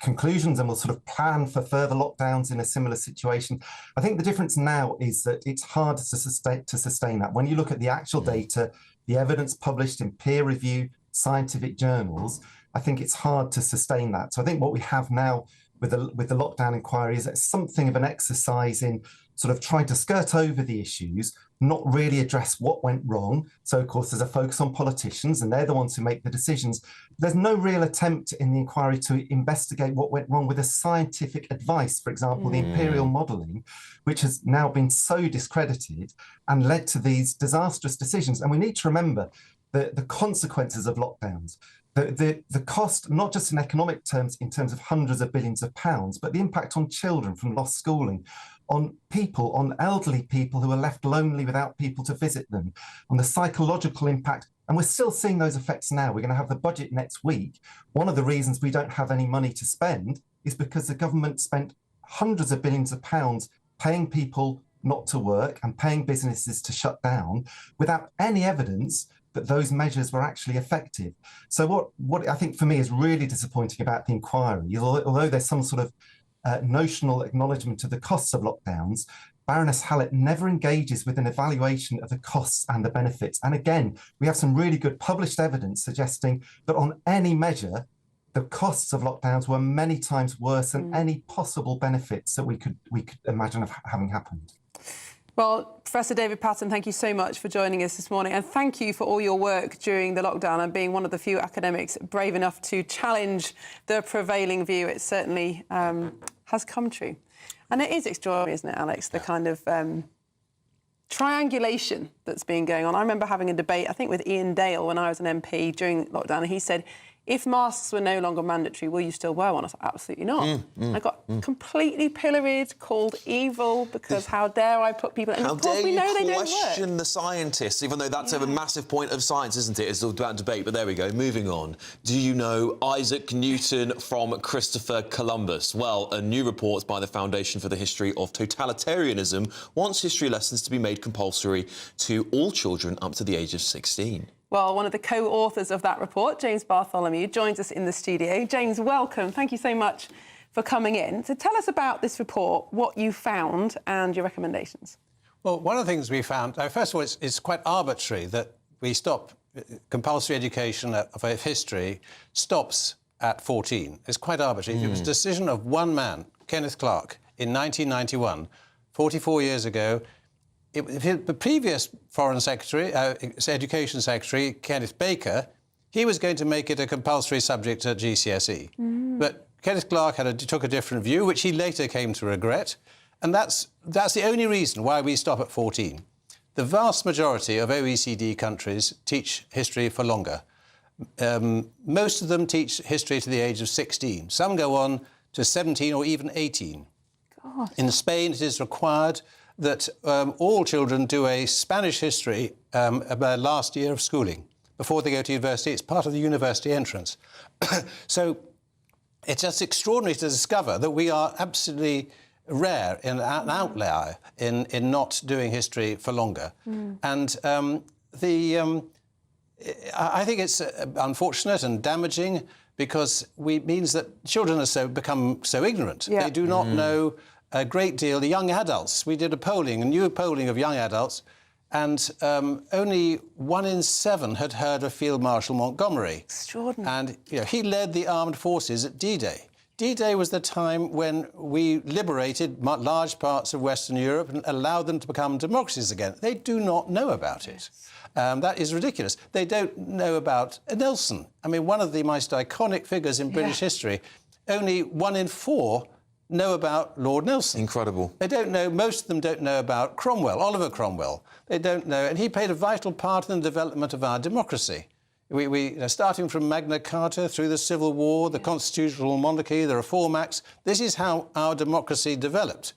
conclusions and will sort of plan for further lockdowns in a similar situation. I think the difference now is that it's hard to sustain that. When you look at the actual data, the evidence published in peer-reviewed scientific journals, I think it's hard to sustain that. So I think what we have now with the lockdown inquiry is something of an exercise in sort of trying to skirt over the issues, not really address what went wrong. So, of course, there's a focus on politicians, and they're the ones who make the decisions. There's no real attempt in the inquiry to investigate what went wrong with the scientific advice, for example, the imperial modelling, which has now been so discredited and led to these disastrous decisions. And we need to remember the consequences of lockdowns. the cost, not just in economic terms, in terms of hundreds of billions of pounds, but the impact on children from lost schooling, on people, on elderly people who are left lonely without people to visit them, on the psychological impact. And we're still seeing those effects now. We're going to have the budget next week. One of the reasons we don't have any money to spend is because the government spent hundreds of billions of pounds paying people not to work and paying businesses to shut down without any evidence that those measures were actually effective. So what I think for me is really disappointing about the inquiry, although there's some sort of notional acknowledgement of the costs of lockdowns, Baroness Hallett never engages with an evaluation of the costs and the benefits. And again, we have some really good published evidence suggesting that on any measure, the costs of lockdowns were many times worse than any possible benefits that we could imagine of having happened. Well, Professor David Patton, thank you so much for joining us this morning, and thank you for all your work during the lockdown and being one of the few academics brave enough to challenge the prevailing view. It certainly has come true. And it is extraordinary, isn't it, Alex, the kind of triangulation that's been going on. I remember having a debate, I think, with Ian Dale when I was an MP during lockdown, and he said, if masks were no longer mandatory, will you still wear one? I was like, absolutely not. I got completely pilloried, called evil, because how dare I put people... And how of course dare we know they you don't work. question the scientists, even though that's a massive point of science, isn't it? It's all about debate, but there we go. Moving on. Do you know Isaac Newton from Christopher Columbus? Well, a new report by the Foundation for the History of Totalitarianism wants history lessons to be made compulsory to all children up to the age of 16. Well, one of the co-authors of that report, James Bartholomew, joins us in the studio. James, welcome. Thank you so much for coming in. So tell us about this report, what you found and your recommendations. Well, one of the things we found, first of all, it's quite arbitrary that we stop compulsory education of history stops at 14. It's quite arbitrary. It was a decision of one man, Kenneth Clarke, in 1991, 44 years ago. The previous Foreign Secretary, Education Secretary, Kenneth Baker, he was going to make it a compulsory subject at GCSE. But Kenneth Clarke took a different view, which he later came to regret. And that's the only reason why we stop at 14. The vast majority of OECD countries teach history for longer. Most of them teach history to the age of 16. Some go on to 17 or even 18. God. In Spain, it is required that all children do a Spanish history last year of schooling before they go to university. It's part of the university entrance. So it's just extraordinary to discover that we are absolutely rare, an outlier in not doing history for longer. And I think it's unfortunate and damaging because it means that children become so ignorant. They do not know a great deal. The young adults, we did a new polling of young adults, and only 1 in 7 had heard of Field Marshal Montgomery. Extraordinary. And he led the armed forces at D-Day. D-Day was the time when we liberated large parts of Western Europe and allowed them to become democracies again. They do not know about it. That is ridiculous. They don't know about Nelson. I mean, one of the most iconic figures in British history. Only 1 in 4 know about Lord Nelson. Incredible. They don't know, most of them don't know about Cromwell, Oliver Cromwell. They don't know, and he played a vital part in the development of our democracy. Starting from Magna Carta through the Civil War, the constitutional monarchy, the Reform Acts, this is how our democracy developed.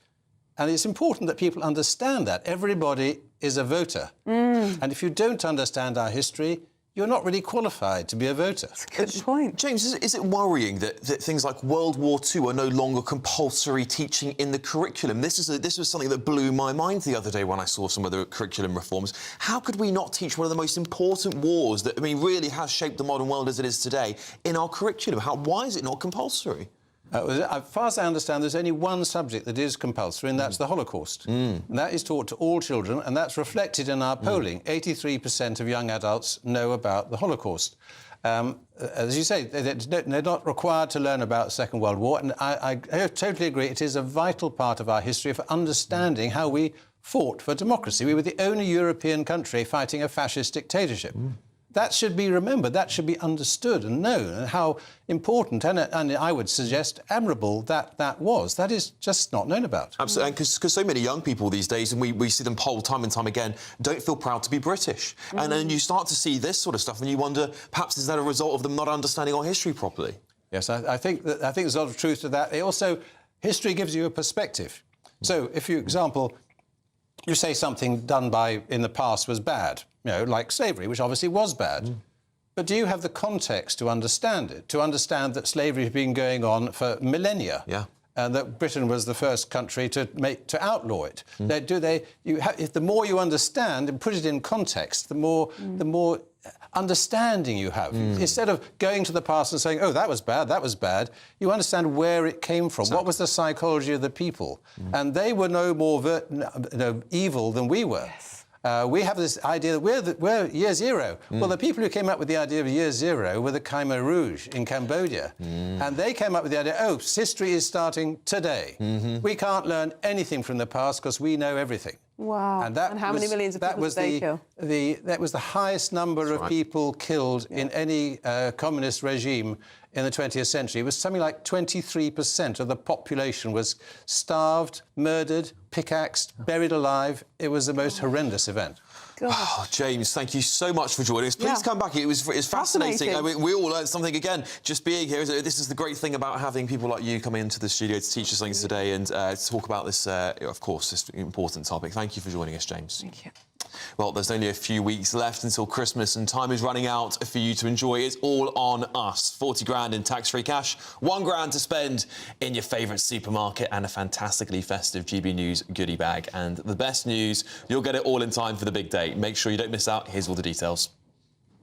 And it's important that people understand that. Everybody is a voter. And if you don't understand our history, you're not really qualified to be a voter. That's a good point. James, is it worrying that things like World War II are no longer compulsory teaching in the curriculum? This was something that blew my mind the other day when I saw some of the curriculum reforms. How could we not teach one of the most important wars that, really has shaped the modern world as it is today in our curriculum? Why is it not compulsory? As far as I understand, there's only one subject that is compulsory, and that's the Holocaust. And that is taught to all children, and that's reflected in our polling. 83% of young adults know about the Holocaust. As you say, they're not required to learn about the Second World War, and I totally agree. It is a vital part of our history for understanding how we fought for democracy. We were the only European country fighting a fascist dictatorship. That should be remembered. That should be understood and known, and how important and I would suggest admirable that was. That is just not known about. Absolutely, and because so many young people these days, and we see them polled time and time again, don't feel proud to be British. And then you start to see this sort of stuff, and you wonder, perhaps is that a result of them not understanding our history properly? Yes, I think there's a lot of truth to that. History gives you a perspective. So, if you, example, you say something done in the past was bad, like slavery, which obviously was bad. But do you have the context to understand it? To understand that slavery has been going on for millennia? Yeah. And that Britain was the first country to outlaw it. The more you understand and put it in context, the more understanding you have. Instead of going to the past and saying, oh, that was bad, you understand where it came from. Exactly. What was the psychology of the people? And they were no more evil than we were. Yes. We have this idea that we're year zero. Well, the people who came up with the idea of year zero were the Khmer Rouge in Cambodia. And they came up with the idea, history is starting today. We can't learn anything from the past because we know everything. Wow. And how many millions of people did they kill? That was the highest number of people killed in any communist regime in the 20th century. It was something like 23% of the population was starved, murdered, pickaxed, buried alive. It was the most horrendous event. Oh, James, thank you so much for joining us. Please come back. It was fascinating. I mean, we all learned something again just being here. This is the great thing about having people like you come into the studio to teach us things today and talk about this, of course, this important topic. Thank you for joining us, James. Thank you. Well, there's only a few weeks left until Christmas and time is running out for you to enjoy. It's all on us. 40 grand in tax-free cash, 1 grand to spend in your favourite supermarket and a fantastically festive GB News goodie bag. And the best news, you'll get it all in time for the big day. Make sure you don't miss out. Here's all the details.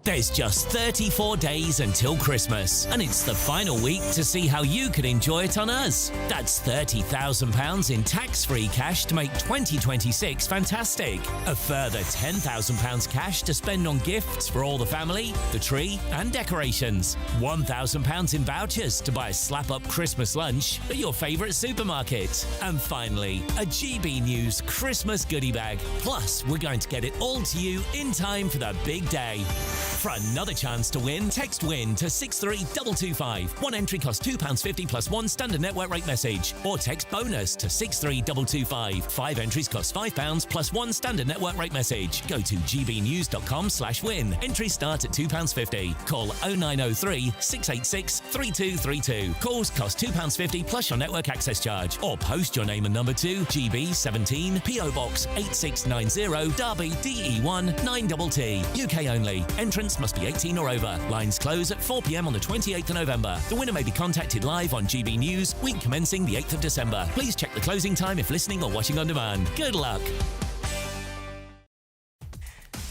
There's just 34 days until Christmas, and it's the final week to see how you can enjoy it on us. That's £30,000 in tax-free cash to make 2026 fantastic. A further £10,000 cash to spend on gifts for all the family, the tree and decorations. £1,000 in vouchers to buy a slap-up Christmas lunch at your favourite supermarket. And finally, a GB News Christmas goodie bag. Plus, we're going to get it all to you in time for the big day. For another chance to win, text WIN to 63225. One entry costs £2.50 plus one standard network rate message. Or text BONUS to 63225. 5 entries cost £5 plus one standard network rate message. Go to gbnews.com/win. Entries start at £2.50. Call 0903 686 3232. Calls cost £2.50 plus your network access charge. Or post your name and number to GB17 PO Box 8690 Derby DE1 9TT. UK only. Entrance must be 18 or over. Lines close at 4 p.m. on the 28th of November. The winner may be contacted live on GB News, week commencing the 8th of December. Please check the closing time if listening or watching on demand. Good luck.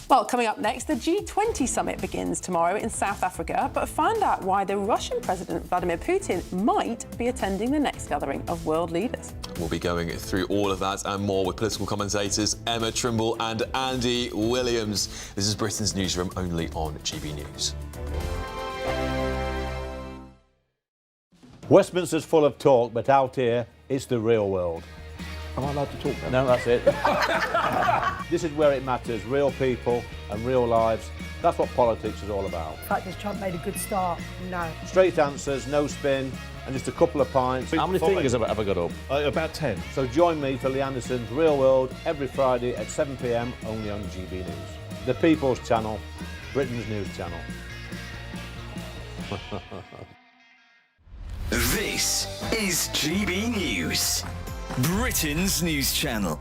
Well, coming up next, the G20 summit begins tomorrow in South Africa, but find out why the Russian President Vladimir Putin might be attending the next gathering of world leaders. We'll be going through all of that and more with political commentators Emma Trimble and Andy Williams. This is Britain's Newsroom, only on GB News. Westminster's full of talk, but out here, it's the real world. Am I allowed to talk then? No, that's it. This is where it matters, real people and real lives. That's what politics is all about. The fact has Trump made a good start? No. Straight answers, no spin, and just a couple of pints. How many fingers have I got up? About 10. So join me for Lee Anderson's Real World every Friday at 7 p.m, only on GB News. The People's Channel, Britain's news channel. This is GB News, Britain's news channel.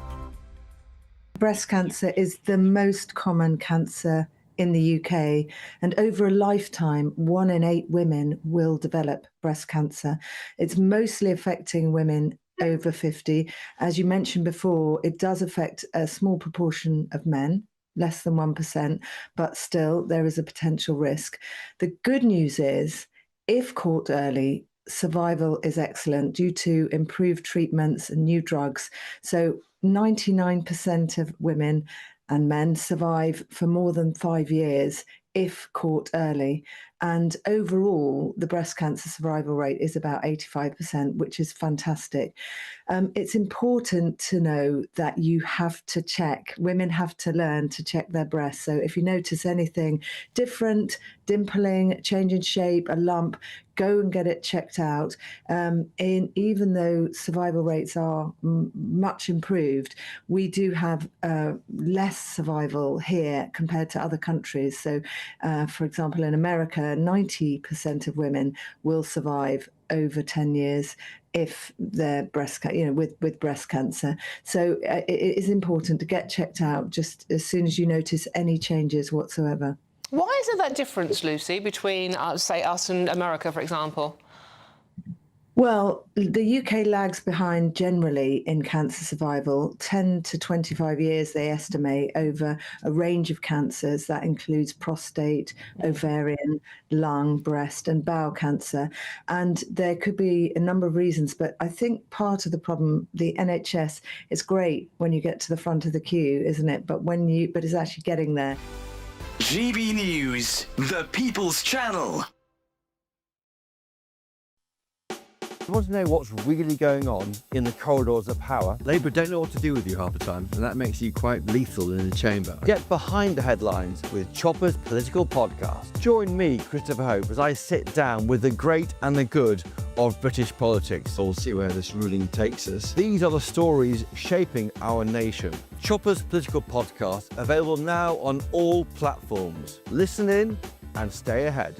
Breast cancer is the most common cancer in the UK, and over a lifetime, 1 in 8 women will develop breast cancer. It's mostly affecting women over 50. As you mentioned before, it does affect a small proportion of men, less than 1%, but still there is a potential risk. The good news is, if caught early, survival is excellent due to improved treatments and new drugs. So 99% of women and men survive for more than 5 years if caught early. And overall, the breast cancer survival rate is about 85%, which is fantastic. It's important to know that you have to check. Women have to learn to check their breasts. So if you notice anything different, dimpling, change in shape, a lump, go and get it checked out. Even though survival rates are much improved, we do have less survival here compared to other countries. So, for example, in America, 90% of women will survive over 10 years if they're with breast cancer. So it is important to get checked out just as soon as you notice any changes whatsoever. Why is there that difference, Lucy, between, say, us and America, for example? Well, the UK lags behind generally in cancer survival, 10 to 25 years, they estimate, over a range of cancers. That includes prostate, ovarian, lung, breast, and bowel cancer. And there could be a number of reasons, but I think part of the problem, the NHS, is great when you get to the front of the queue, isn't it? But it's actually getting there. GB News, the People's Channel. You want to know what's really going on in the corridors of power? Labour don't know what to do with you half the time, and that makes you quite lethal in the chamber. Get behind the headlines with Chopper's Political Podcast. Join me, Christopher Hope, as I sit down with the great and the good of British politics. We'll see where this ruling takes us. These are the stories shaping our nation. Chopper's Political Podcast, available now on all platforms. Listen in and stay ahead.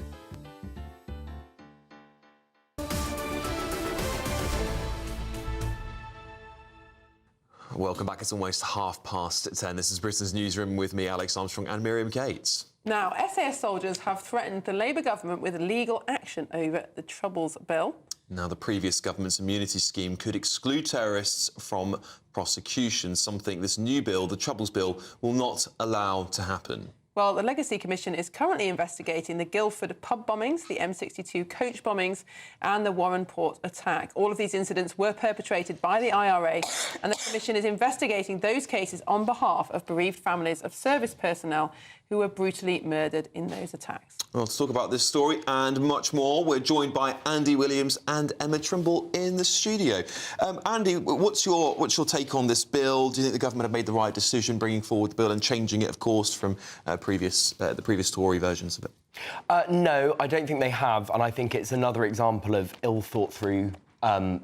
Welcome back. It's almost 10:30. This is Britain's Newsroom with me, Alex Armstrong, and Miriam Gates. Now, SAS soldiers have threatened the Labour government with legal action over the Troubles Bill. Now, the previous government's immunity scheme could exclude terrorists from prosecution, something this new bill, the Troubles Bill, will not allow to happen. Well, the Legacy Commission is currently investigating the Guildford pub bombings, the M62 coach bombings and the Warren Port attack. All of these incidents were perpetrated by the IRA, and the Commission is investigating those cases on behalf of bereaved families of service personnel who were brutally murdered in those attacks. Well, to talk about this story and much more, we're joined by Andy Williams and Emma Trimble in the studio. Andy, what's your take on this bill? Do you think the government have made the right decision bringing forward the bill and changing it, of course, from the previous Tory versions of it? No, I don't think they have, and I think it's another example of ill-thought-through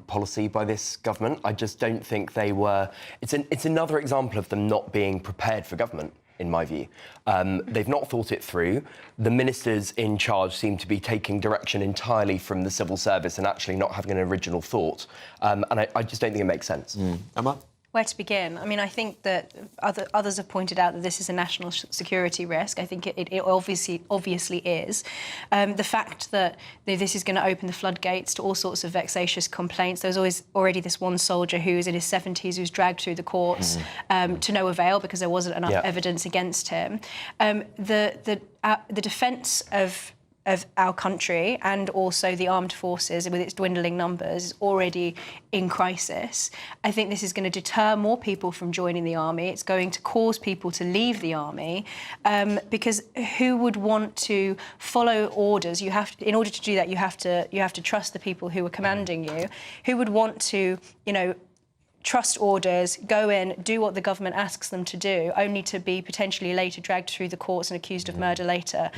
policy by this government. I just don't think they were... It's another example of them not being prepared for government, in my view. They've not thought it through. The ministers in charge seem to be taking direction entirely from the civil service and actually not having an original thought. And I just don't think it makes sense. Emma? Where to begin? I mean, I think that others have pointed out that this is a national security risk. I think it obviously is. The fact that this is going to open the floodgates to all sorts of vexatious complaints. There was already this one soldier who was in his 70s who was dragged through the courts to no avail because there wasn't enough evidence against him. The defence of our country and also the armed forces with its dwindling numbers is already in crisis. I think this is going to deter more people from joining the army. It's going to cause people to leave the army because who would want to follow orders? In order to do that, you have to trust the people who are commanding you. Who would want to, trust orders, go in, do what the government asks them to do, only to be potentially later dragged through the courts and accused of murder later?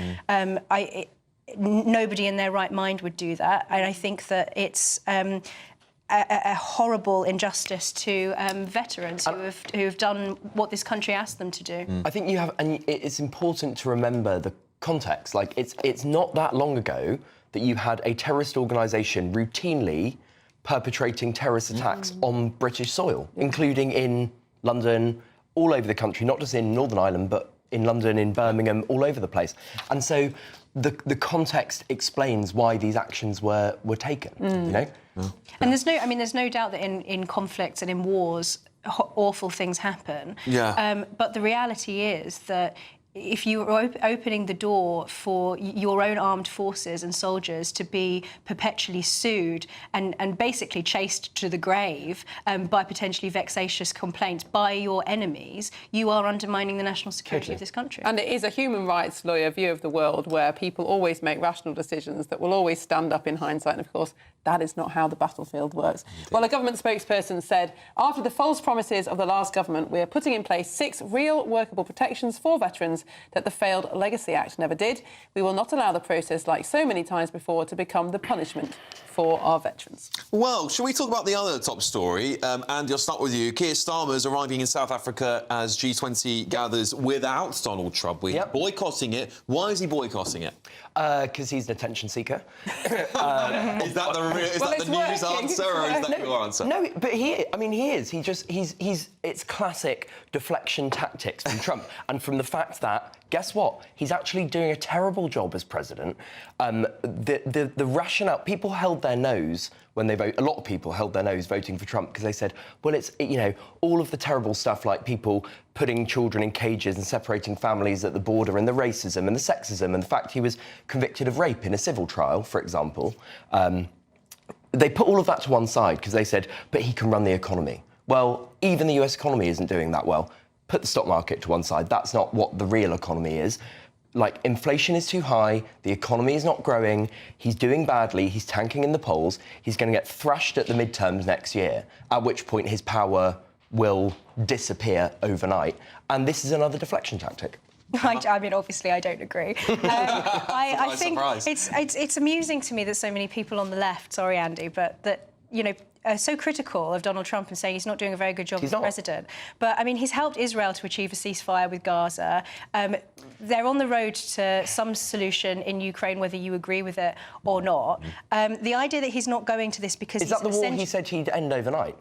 Nobody in their right mind would do that, and I think that it's a horrible injustice to veterans who have done what this country asked them to do. I think and it's important to remember the context. Like, it's not that long ago that you had a terrorist organisation routinely perpetrating terrorist attacks on British soil, including in London, all over the country, not just in Northern Ireland, but in London, in Birmingham, all over the place. And so the context explains why these actions were taken, And there's no doubt that in conflicts and in wars, awful things happen. Yeah. But the reality is that if you are opening the door for your own armed forces and soldiers to be perpetually sued and basically chased to the grave by potentially vexatious complaints by your enemies, you are undermining the national security of this country. And it is a human rights lawyer view of the world where people always make rational decisions that will always stand up in hindsight. And of course, that is not how the battlefield works. Well, a government spokesperson said, after the false promises of the last government, we are putting in place 6 real workable protections for veterans that the failed Legacy Act never did. We will not allow the process, like so many times before, to become the punishment for our veterans. Well, shall we talk about the other top story? Andy, I'll start with you. Keir Starmer is arriving in South Africa as G20 gathers without Donald Trump. We're boycotting it. Why is he boycotting it? Because he's an attention seeker. Is that the news answer, or is that your answer? No, but he is. It's classic deflection tactics from Trump, and from the fact that, guess what? He's actually doing a terrible job as president. The rationale, people held their nose when they vote. A lot of people held their nose voting for Trump because they said, well, it's, all of the terrible stuff like people putting children in cages and separating families at the border, and the racism and the sexism and the fact he was convicted of rape in a civil trial, for example. They put all of that to one side because they said, but he can run the economy. Well, even the US economy isn't doing that well. Put the stock market to one side. That's not what the real economy is. Like, inflation is too high, the economy is not growing, he's doing badly, he's tanking in the polls, he's going to get thrashed at the midterms next year, at which point his power will disappear overnight. And this is another deflection tactic. I mean, obviously, I don't agree. I think it's amusing to me that so many people on the left, sorry, Andy, but that, are so critical of Donald Trump and saying he's not doing a very good job as president. But, I mean, he's helped Israel to achieve a ceasefire with Gaza. They're on the road to some solution in Ukraine, whether you agree with it or not. The idea that he's not going to this because Is that the war he said he'd end overnight?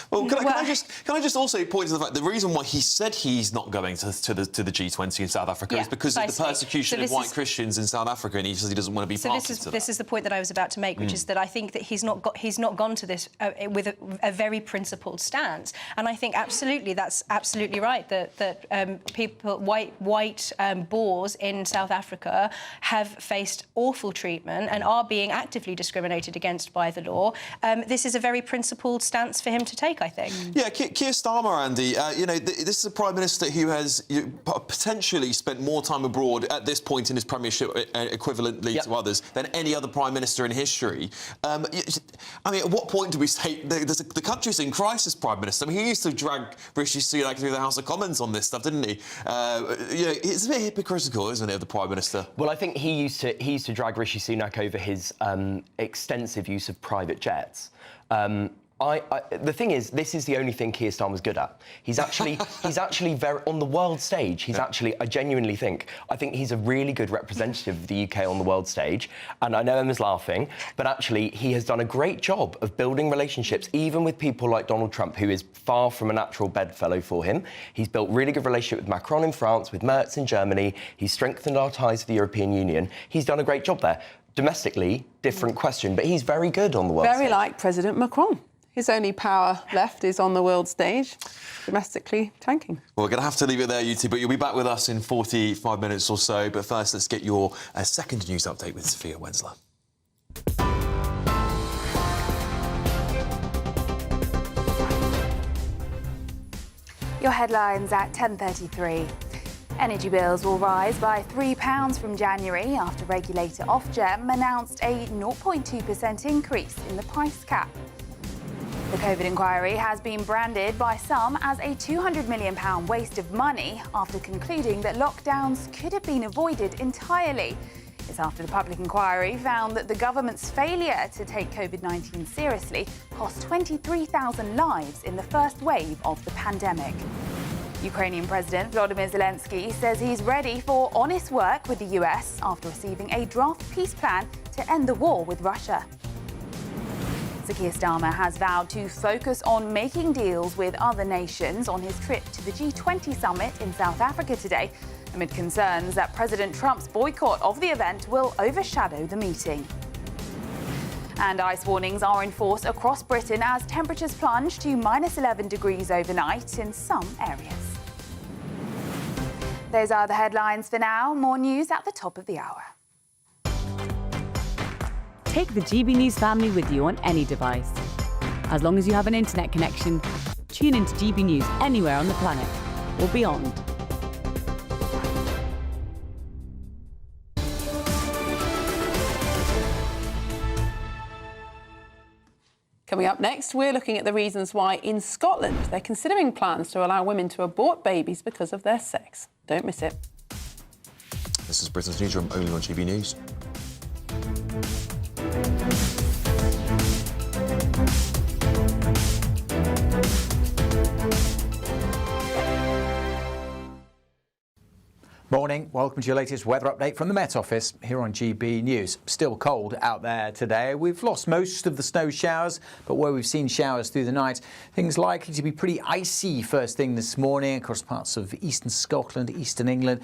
Well, can I just also point to the fact the reason why he said he's not going to the G20 in South Africa is because of the persecution of white Christians in South Africa, and he says he doesn't want to be part of that. This is the point that I was about to make, which is that I think that he's not gone to this with a very principled stance, and I think absolutely that's absolutely right that people white Boers in South Africa have faced awful treatment and are being actively discriminated against by the law. This is a very principled stance for him to take, I think. Yeah, Keir Starmer, Andy, this is a Prime Minister who has potentially spent more time abroad at this point in his premiership, equivalently to others, than any other Prime Minister in history. I mean, at what point do we say the country's in crisis, Prime Minister? I mean, he used to drag Rishi Sunak through the House of Commons on this stuff, didn't he? It's a bit hypocritical, isn't it, of the Prime Minister? Well, I think he used to drag Rishi Sunak over his extensive use of private jets. The thing is, this is the only thing Keir Starmer's good at. He's actually very on the world stage. He's actually, I genuinely think he's a really good representative of the UK on the world stage. And I know Emma's laughing, but actually he has done a great job of building relationships, even with people like Donald Trump, who is far from a natural bedfellow for him. He's built really good relationship with Macron in France, with Merz in Germany. He's strengthened our ties with the European Union. He's done a great job there. Domestically, different question, but he's very good on the world stage. Very like President Macron. His only power left is on the world stage, domestically tanking. Well, we're going to have to leave it there, you two, but you'll be back with us in 45 minutes or so. But first, let's get your second news update with Sophia Wensler. Your headlines at 10:33. Energy bills will rise by £3 from January after regulator Ofgem announced a 0.2% increase in the price cap. The COVID inquiry has been branded by some as a £200 million waste of money after concluding that lockdowns could have been avoided entirely. It's after the public inquiry found that the government's failure to take COVID-19 seriously cost 23,000 lives in the first wave of the pandemic. Ukrainian President Volodymyr Zelensky says he's ready for honest work with the US after receiving a draft peace plan to end the war with Russia. Keir Starmer has vowed to focus on making deals with other nations on his trip to the G20 summit in South Africa today, amid concerns that President Trump's boycott of the event will overshadow the meeting. And ice warnings are in force across Britain as temperatures plunge to -11 degrees overnight in some areas. Those are the headlines for now. More news at the top of the hour. Take the GB News family with you on any device. As long as you have an internet connection, tune into GB News anywhere on the planet or beyond. Coming up next, we're looking at the reasons why in Scotland they're considering plans to allow women to abort babies because of their sex. Don't miss it. This is Britain's Newsroom, only on GB News. Morning, welcome to your latest weather update from the Met Office here on GB News. Still cold out there today. We've lost most of the snow showers, but where we've seen showers through the night, things likely to be pretty icy first thing this morning across parts of eastern Scotland, eastern England,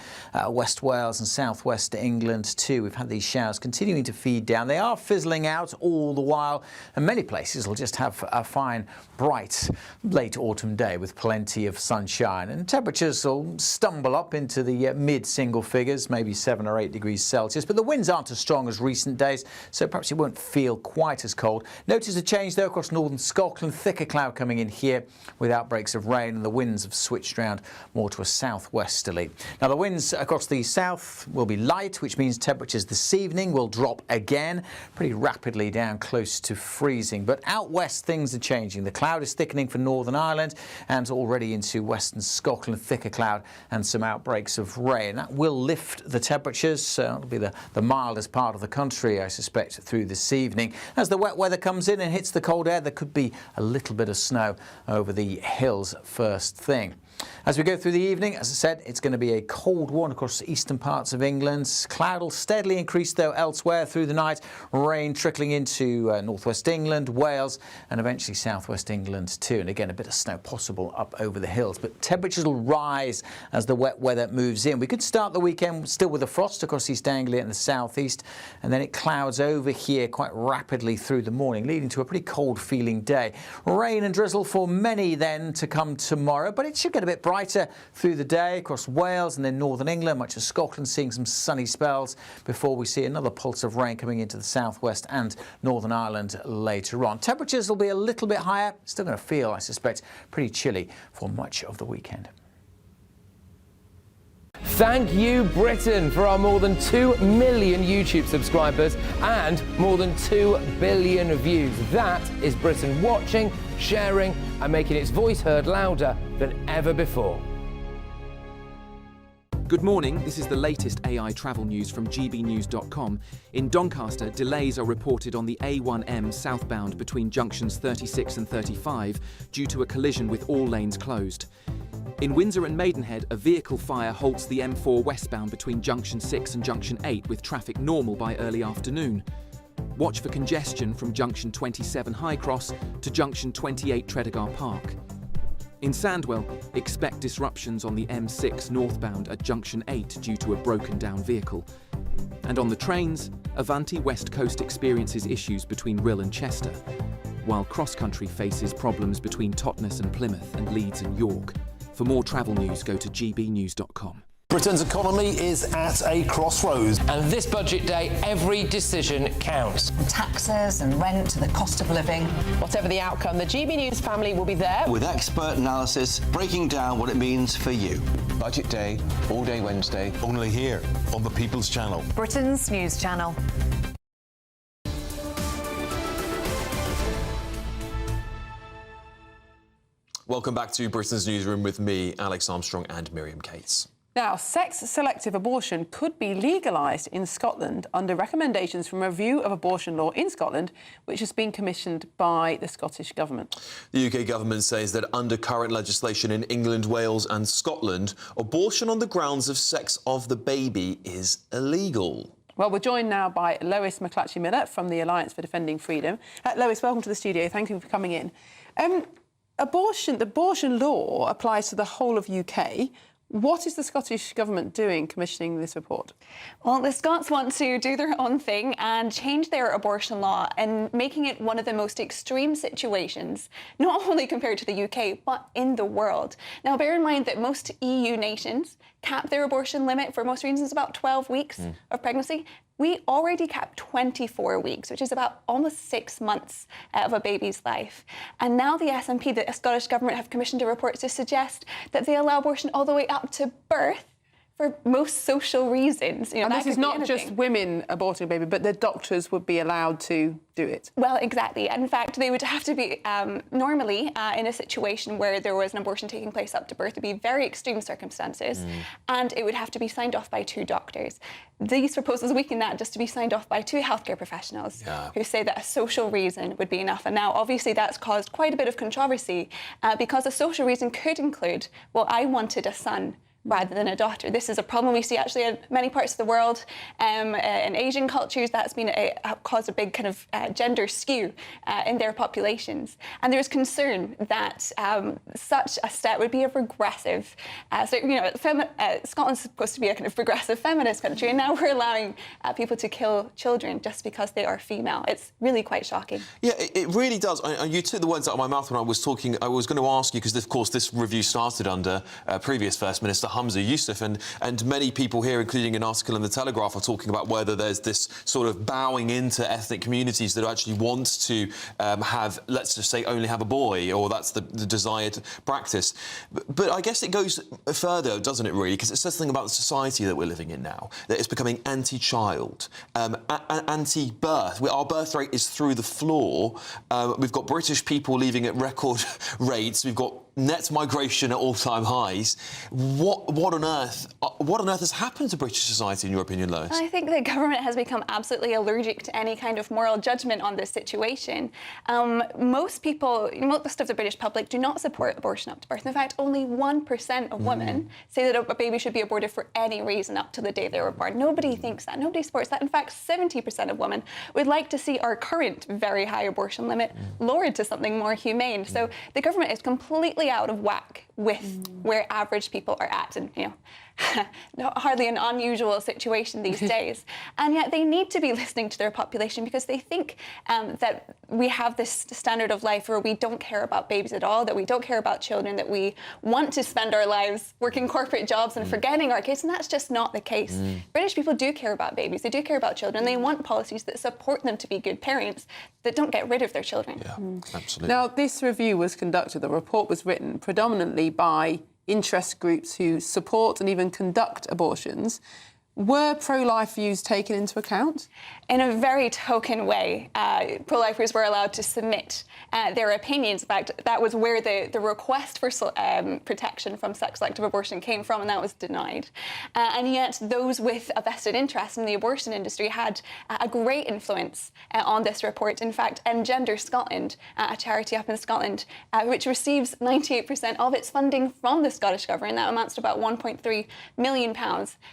West Wales and southwest England too. We've had these showers continuing to feed down. They are fizzling out all the while, and many places will just have a fine, bright late autumn day with plenty of sunshine, and temperatures will stumble up into the mid-single figures, maybe 7 or 8 degrees Celsius, but the winds aren't as strong as recent days, so perhaps it won't feel quite as cold. Notice a change though across northern Scotland, thicker cloud coming in here with outbreaks of rain, and the winds have switched round more to a southwesterly. Now the winds across the south will be light, which means temperatures this evening will drop again pretty rapidly down close to freezing, but out west things are changing. The cloud is thickening for Northern Ireland and already into western Scotland, thicker cloud and some outbreaks of rain. That will lift the temperatures. It'll be the mildest part of the country, I suspect, through this evening. As the wet weather comes in and hits the cold air, there could be a little bit of snow over the hills first thing. As we go through the evening, as I said, it's going to be a cold one across the eastern parts of England. Cloud will steadily increase, though, elsewhere through the night. Rain trickling into northwest England, Wales, and eventually southwest England too. And again, a bit of snow possible up over the hills. But temperatures will rise as the wet weather moves in. We could start the weekend still with a frost across East Anglia and the southeast, and then it clouds over here quite rapidly through the morning, leading to a pretty cold-feeling day. Rain and drizzle for many then to come tomorrow, but it should get a bit brighter through the day across Wales and then northern England, much of Scotland seeing some sunny spells before we see another pulse of rain coming into the southwest and Northern Ireland later on. Temperatures will be a little bit higher, still going to feel, I suspect, pretty chilly for much of the weekend. Thank you, Britain, for our more than 2 million YouTube subscribers and more than 2 billion views. That is Britain watching, sharing and making its voice heard louder than ever before. Good morning, this is the latest AI travel news from GBnews.com. In Doncaster, delays are reported on the A1M southbound between junctions 36 and 35 due to a collision with all lanes closed. In Windsor and Maidenhead, a vehicle fire halts the M4 westbound between junction 6 and junction 8 with traffic normal by early afternoon. Watch for congestion from junction 27 High Cross to junction 28 Tredegar Park. In Sandwell, expect disruptions on the M6 northbound at junction 8 due to a broken down vehicle. And on the trains, Avanti West Coast experiences issues between Rhyl and Chester, while Cross Country faces problems between Totnes and Plymouth and Leeds and York. For more travel news, go to gbnews.com. Britain's economy is at a crossroads. And this budget day, every decision counts. From taxes and rent to the cost of living. Whatever the outcome, the GB News family will be there with expert analysis breaking down what it means for you. Budget day, all day Wednesday, only here on the People's Channel. Britain's news channel. Welcome back to Britain's Newsroom with me, Alex Armstrong, and Miriam Cates. Now, sex-selective abortion could be legalised in Scotland under recommendations from a review of abortion law in Scotland, which has been commissioned by the Scottish Government. The UK Government says that under current legislation in England, Wales and Scotland, abortion on the grounds of sex of the baby is illegal. Well, we're joined now by Lois McClatchy-Miller from the Alliance for Defending Freedom. Lois, welcome to the studio. Thank you for coming in. The abortion law applies to the whole of UK. What is the Scottish Government doing commissioning this report? Well, the Scots want to do their own thing and change their abortion law and making it one of the most extreme situations, not only compared to the UK, but in the world. Now, bear in mind that most EU nations cap their abortion limit for most reasons about 12 weeks of pregnancy. We already cap 24 weeks, which is about almost 6 months of a baby's life. And now the SNP, the Scottish Government, have commissioned a report to suggest that they allow abortion all the way up to birth for most social reasons. And this is not just women aborting a baby, but the doctors would be allowed to do it. Well, exactly. In fact, they would have to be normally in a situation where there was an abortion taking place up to birth. It would be very extreme circumstances, and it would have to be signed off by 2 doctors. These proposals weaken that just to be signed off by 2 healthcare professionals who say that a social reason would be enough. And now, obviously, that's caused quite a bit of controversy because a social reason could include, well, I wanted a son rather than a daughter. This is a problem we see actually in many parts of the world. In Asian cultures, that's been caused a big kind of gender skew in their populations. And there's concern that such a step would be a regressive. Scotland's supposed to be a kind of progressive feminist country, and now we're allowing people to kill children just because they are female. It's really quite shocking. Yeah, it really does. You took the words out of my mouth when I was talking. I was going to ask you, because of course this review started under previous First Minister Hamza Yusuf, and many people here, including an article in The Telegraph, are talking about whether there's this sort of bowing into ethnic communities that actually want to have, let's just say, only have a boy, or that's the desired practice. But I guess it goes further, doesn't it, really? Because it says something about the society that we're living in now, that it's becoming anti-child, anti-birth. Our birth rate is through the floor. We've got British people leaving at record rates. We've got net migration at all-time highs. What on earth has happened to British society, in your opinion, Lois? I think the government has become absolutely allergic to any kind of moral judgment on this situation. Most people, most of the British public, do not support abortion up to birth. In fact, only 1% of women say that a baby should be aborted for any reason up to the day they were born. Nobody thinks that. Nobody supports that. In fact, 70% of women would like to see our current very high abortion limit lowered to something more humane. So the government is completely out of whack with where average people are at, and hardly an unusual situation these days. And yet they need to be listening to their population, because they think that we have this standard of life where we don't care about babies at all, that we don't care about children, that we want to spend our lives working corporate jobs and forgetting our kids, and that's just not the case. British people do care about babies, they do care about children, they want policies that support them to be good parents, that don't get rid of their children. Yeah, absolutely. Now, this review was conducted, the report was written predominantly by interest groups who support and even conduct abortions. Were pro-life views taken into account? In a very token way, pro-lifers were allowed to submit their opinions. In fact, that was where the request for protection from sex-selective abortion came from, and that was denied. And yet those with a vested interest in the abortion industry had a great influence on this report. In fact, Engender Scotland, a charity up in Scotland, which receives 98% of its funding from the Scottish Government, that amounts to about £1.3 million,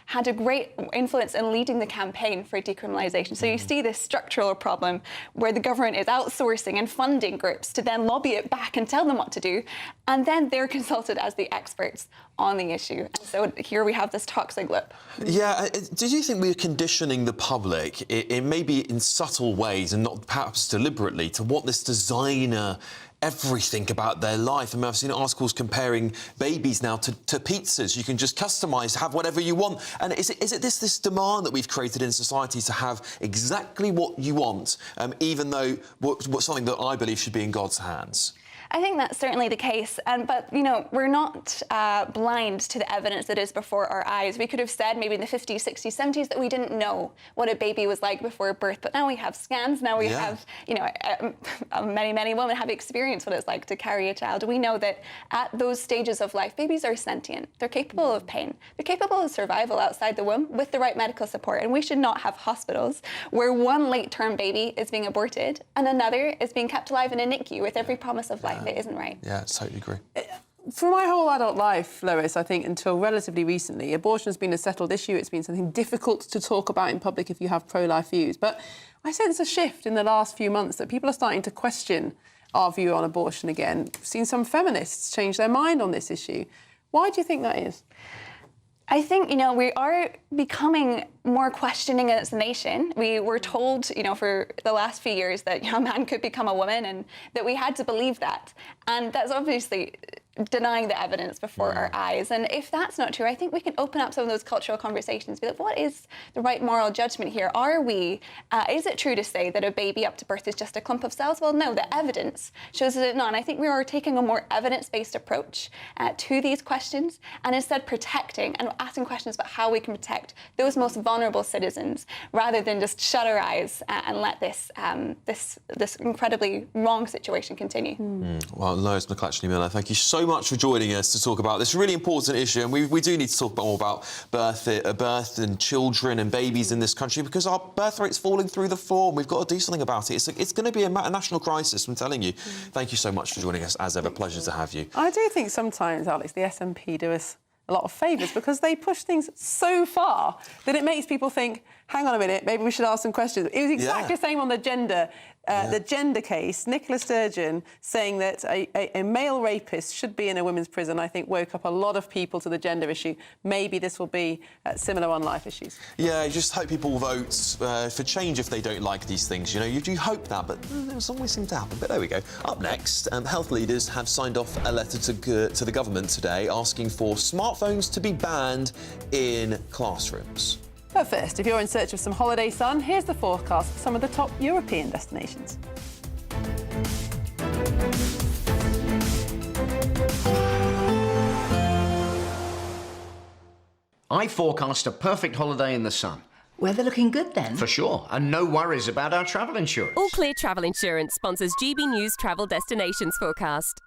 had a great influence in leading the campaign for decriminalisation. So you see this structural problem where the government is outsourcing and funding groups to then lobby it back and tell them what to do, and then they're consulted as the experts on the issue. And so here we have this toxic loop. Yeah, do you think we're conditioning the public, it may be in subtle ways and not perhaps deliberately, to want this designer everything about their life? I mean, I've seen articles comparing babies now to pizzas. You can just customise, have whatever you want. And is it this demand that we've created in society to have exactly what you want, even though what's something that I believe should be in God's hands? I think that's certainly the case, but we're not blind to the evidence that is before our eyes. We could have said maybe in the 50s, 60s, 70s that we didn't know what a baby was like before birth, but now we have scans, now we have, many women have experienced what it's like to carry a child. We know that at those stages of life, babies are sentient, they're capable of pain, they're capable of survival outside the womb with the right medical support, and we should not have hospitals where one late-term baby is being aborted and another is being kept alive in a NICU with every promise of life. It isn't right. Yeah, I totally agree. For my whole adult life, Lois, I think until relatively recently, abortion has been a settled issue. It's been something difficult to talk about in public if you have pro-life views. But I sense a shift in the last few months that people are starting to question our view on abortion again. We've seen some feminists change their mind on this issue. Why do you think that is? I think, we are becoming more questioning as a nation. We were told, for the last few years that a man could become a woman and that we had to believe that. And that's obviously denying the evidence before our eyes. And if that's not true, I think we can open up some of those cultural conversations, be like, what is the right moral judgment here? Is it true to say that a baby up to birth is just a clump of cells? Well, no, the evidence shows that it's not. And I think we are taking a more evidence-based approach to these questions, and instead protecting and asking questions about how we can protect those most vulnerable citizens, rather than just shut our eyes and let this incredibly wrong situation continue. Well, Lois McClatchley-Miller, thank you so much for joining us to talk about this really important issue, and we do need to talk more about birth and children and babies in this country, because our birth rate's falling through the floor. We've got to do something about it. It's going to be a national crisis, I'm telling you. Thank you so much for joining us, as ever. Pleasure to have you. I do think sometimes, Alex, the SNP do us a lot of favours, because they push things so far that it makes people think, hang on a minute, maybe we should ask some questions. It was exactly the same on the gender case. Nicola Sturgeon saying that a male rapist should be in a women's prison, I think, woke up a lot of people to the gender issue. Maybe this will be similar on life issues. Yeah, I just hope people vote for change if they don't like these things. You do hope that, but it doesn't always seem to happen. But there we go. Up next, health leaders have signed off a letter to the government today asking for smartphones to be banned in classrooms. But first, if you're in search of some holiday sun, here's the forecast for some of the top European destinations. I forecast a perfect holiday in the sun. Weather looking good then? For sure, and no worries about our travel insurance. All Clear Travel Insurance sponsors GB News Travel Destinations forecast.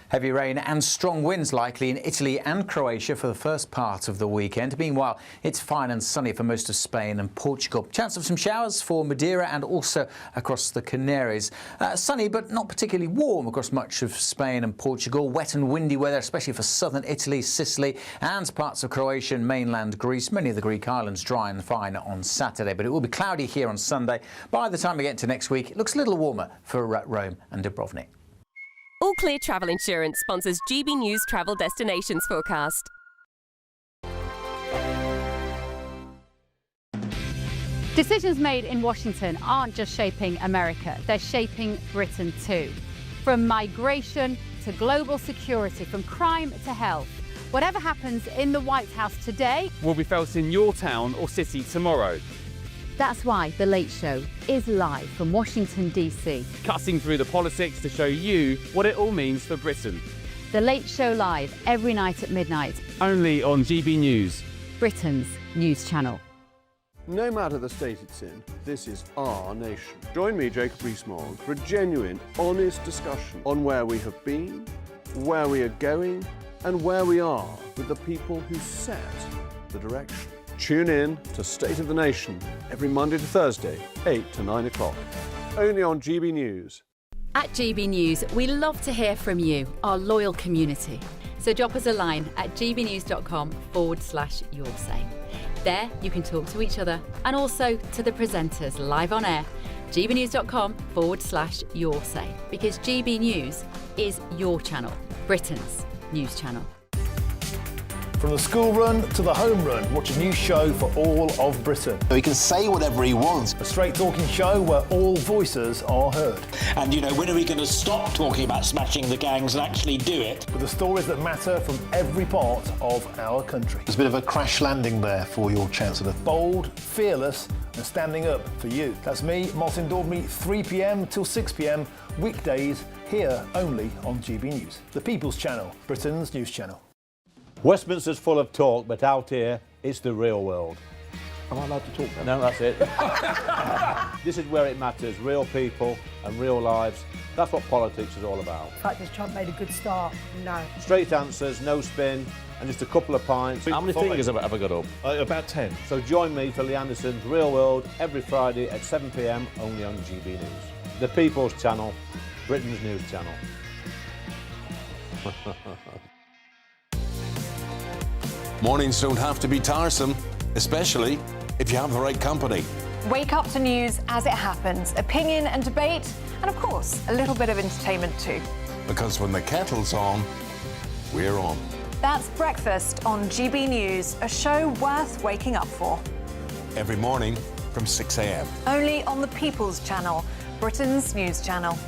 Heavy rain and strong winds likely in Italy and Croatia for the first part of the weekend. Meanwhile, it's fine and sunny for most of Spain and Portugal. Chance of some showers for Madeira and also across the Canaries. Sunny but not particularly warm across much of Spain and Portugal. Wet and windy weather, especially for southern Italy, Sicily and parts of Croatia and mainland Greece. Many of the Greek islands dry and fine on Saturday, but it will be cloudy here on Sunday. By the time we get into next week, it looks a little warmer for Rome and Dubrovnik. All Clear Travel Insurance sponsors GB News Travel Destinations forecast. Decisions made in Washington aren't just shaping America, they're shaping Britain too. From migration to global security, from crime to health. Whatever happens in the White House today will be felt in your town or city tomorrow. That's why The Late Show is live from Washington, D.C. Cutting through the politics to show you what it all means for Britain. The Late Show live every night at midnight. Only on GB News, Britain's news channel. No matter the state it's in, this is our nation. Join me, Jacob Rees-Mogg, for a genuine, honest discussion on where we have been, where we are going, and where we are with the people who set the direction. Tune in to State of the Nation every Monday to Thursday, 8 to 9 o'clock. Only on GB News. At GB News, we love to hear from you, our loyal community. So drop us a line at gbnews.com/yoursay. There you can talk to each other and also to the presenters live on air. gbnews.com/yoursay, because GB News is your channel, Britain's news channel. From the school run to the home run, watch a new show for all of Britain. So he can say whatever he wants. A straight talking show where all voices are heard. And when are we going to stop talking about smashing the gangs and actually do it? With the stories that matter from every part of our country. There's a bit of a crash landing there for your Chancellor. Bold, fearless and standing up for you. That's me, Martin Daubney, 3 p.m. till 6 p.m. weekdays, here only on GB News. The People's Channel, Britain's news channel. Westminster's full of talk, but out here, it's the real world. Am I allowed to talk then? No, that's it. This is where it matters. Real people and real lives. That's what politics is all about. The fact is Trump made a good start, no. Straight answers, no spin, and just a couple of pints. How many fingers have I got up? About 10. So join me for Lee Anderson's Real World every Friday at 7 p.m. only on GB News. The People's Channel, Britain's news channel. Mornings don't have to be tiresome, especially if you have the right company. Wake up to news as it happens, opinion and debate, and of course, a little bit of entertainment too. Because when the kettle's on, we're on. That's Breakfast on GB News, a show worth waking up for. Every morning from 6 a.m. Only on the People's Channel, Britain's news channel.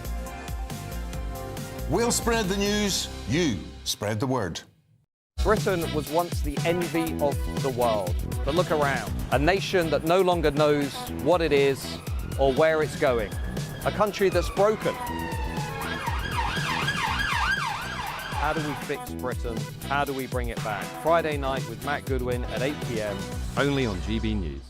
We'll spread the news, you spread the word. Britain was once the envy of the world. But look around. A nation that no longer knows what it is or where it's going. A country that's broken. How do we fix Britain? How do we bring it back? Friday night with Matt Goodwin at 8 p.m. only on GB News.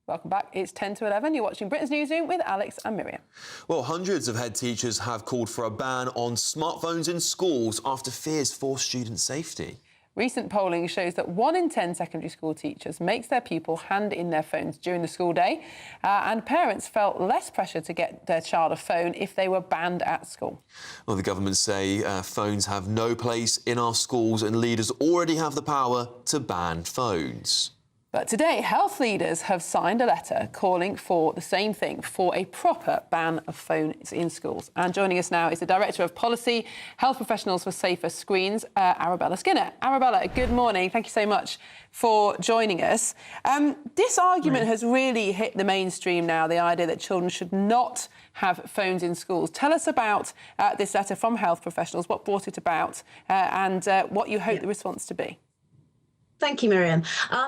Welcome back. It's 10 to 11. You're watching Britain's Newsroom with Alex and Miriam. Well, hundreds of head teachers have called for a ban on smartphones in schools after fears for student safety. Recent polling shows that 1 in 10 secondary school teachers makes their pupil hand in their phones during the school day, and parents felt less pressure to get their child a phone if they were banned at school. Well, the government say phones have no place in our schools and leaders already have the power to ban phones. But today, health leaders have signed a letter calling for the same thing, for a proper ban of phones in schools. And joining us now is the Director of Policy, Health Professionals for Safer Screens, Arabella Skinner. Arabella, good morning. Thank you so much for joining us. This argument has really hit the mainstream now, the idea that children should not have phones in schools. Tell us about this letter from health professionals, what brought it about, and what you hope the response to be. Thank you, Miriam.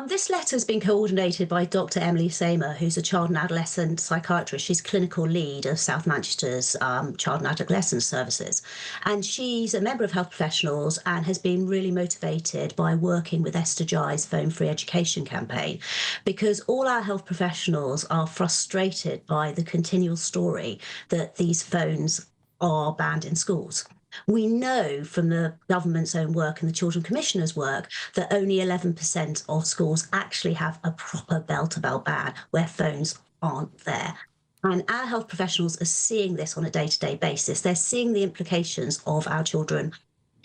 This letter has been coordinated by Dr. Emily Samer, who's a child and adolescent psychiatrist. She's clinical lead of South Manchester's child and adolescent services. And she's a member of health professionals and has been really motivated by working with Esther Jai's Phone Free Education campaign, because all our health professionals are frustrated by the continual story that these phones are banned in schools. We know from the government's own work and the Children Commissioner's work that only 11% of schools actually have a proper bell-to-bell ban where phones aren't there. And our health professionals are seeing this on a day-to-day basis. They're seeing the implications of our children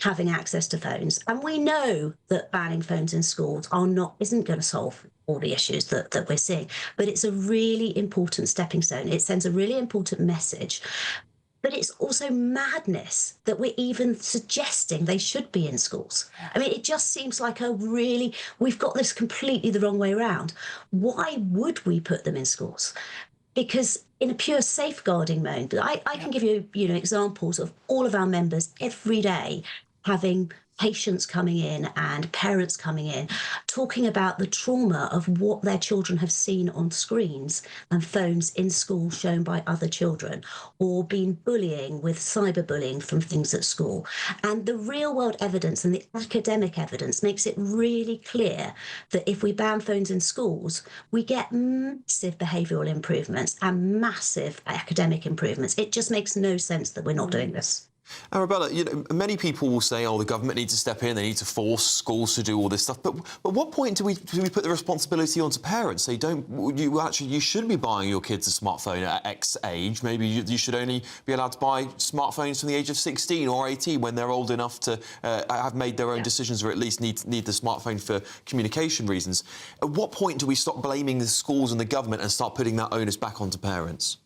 having access to phones. And we know that banning phones in schools isn't going to solve all the issues that we're seeing. But it's a really important stepping stone. It sends a really important message. But it's also madness that we're even suggesting they should be in schools. I mean, it just seems like we've got this completely the wrong way around. Why would we put them in schools? Because in a pure safeguarding mode, I can give you, examples of all of our members every day having patients coming in and parents coming in, talking about the trauma of what their children have seen on screens and phones in school shown by other children, or been bullying with cyberbullying from things at school. And the real world evidence and the academic evidence makes it really clear that if we ban phones in schools, we get massive behavioural improvements and massive academic improvements. It just makes no sense that we're not doing this. Arabella, many people will say, the government needs to step in, they need to force schools to do all this stuff. But at what point do we put the responsibility onto parents? Say, you should be buying your kids a smartphone at X age. Maybe you should only be allowed to buy smartphones from the age of 16 or 18 when they're old enough to have made their own decisions, or at least need the smartphone for communication reasons. At what point do we stop blaming the schools and the government and start putting that onus back onto parents?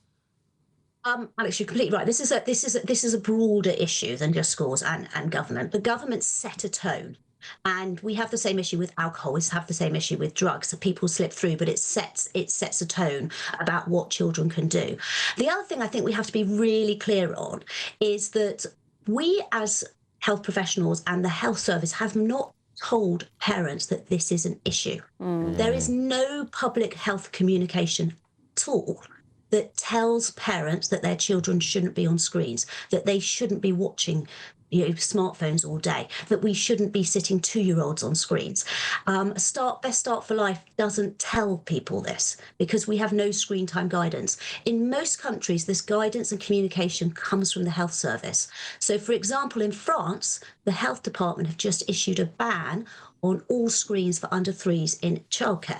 Alex, you're completely right. This is a broader issue than just schools and government. The government set a tone, and we have the same issue with alcohol. We have the same issue with drugs. So people slip through, but it sets a tone about what children can do. The other thing I think we have to be really clear on is that we, as health professionals and the health service, have not told parents that this is an issue. There is no public health communication at all that tells parents that their children shouldn't be on screens, that they shouldn't be watching smartphones all day, that we shouldn't be sitting 2-year-olds on screens. Best Start for Life doesn't tell people this because we have no screen time guidance. In most countries, this guidance and communication comes from the health service. So, for example, in France, the health department have just issued a ban on all screens for under 3s in childcare.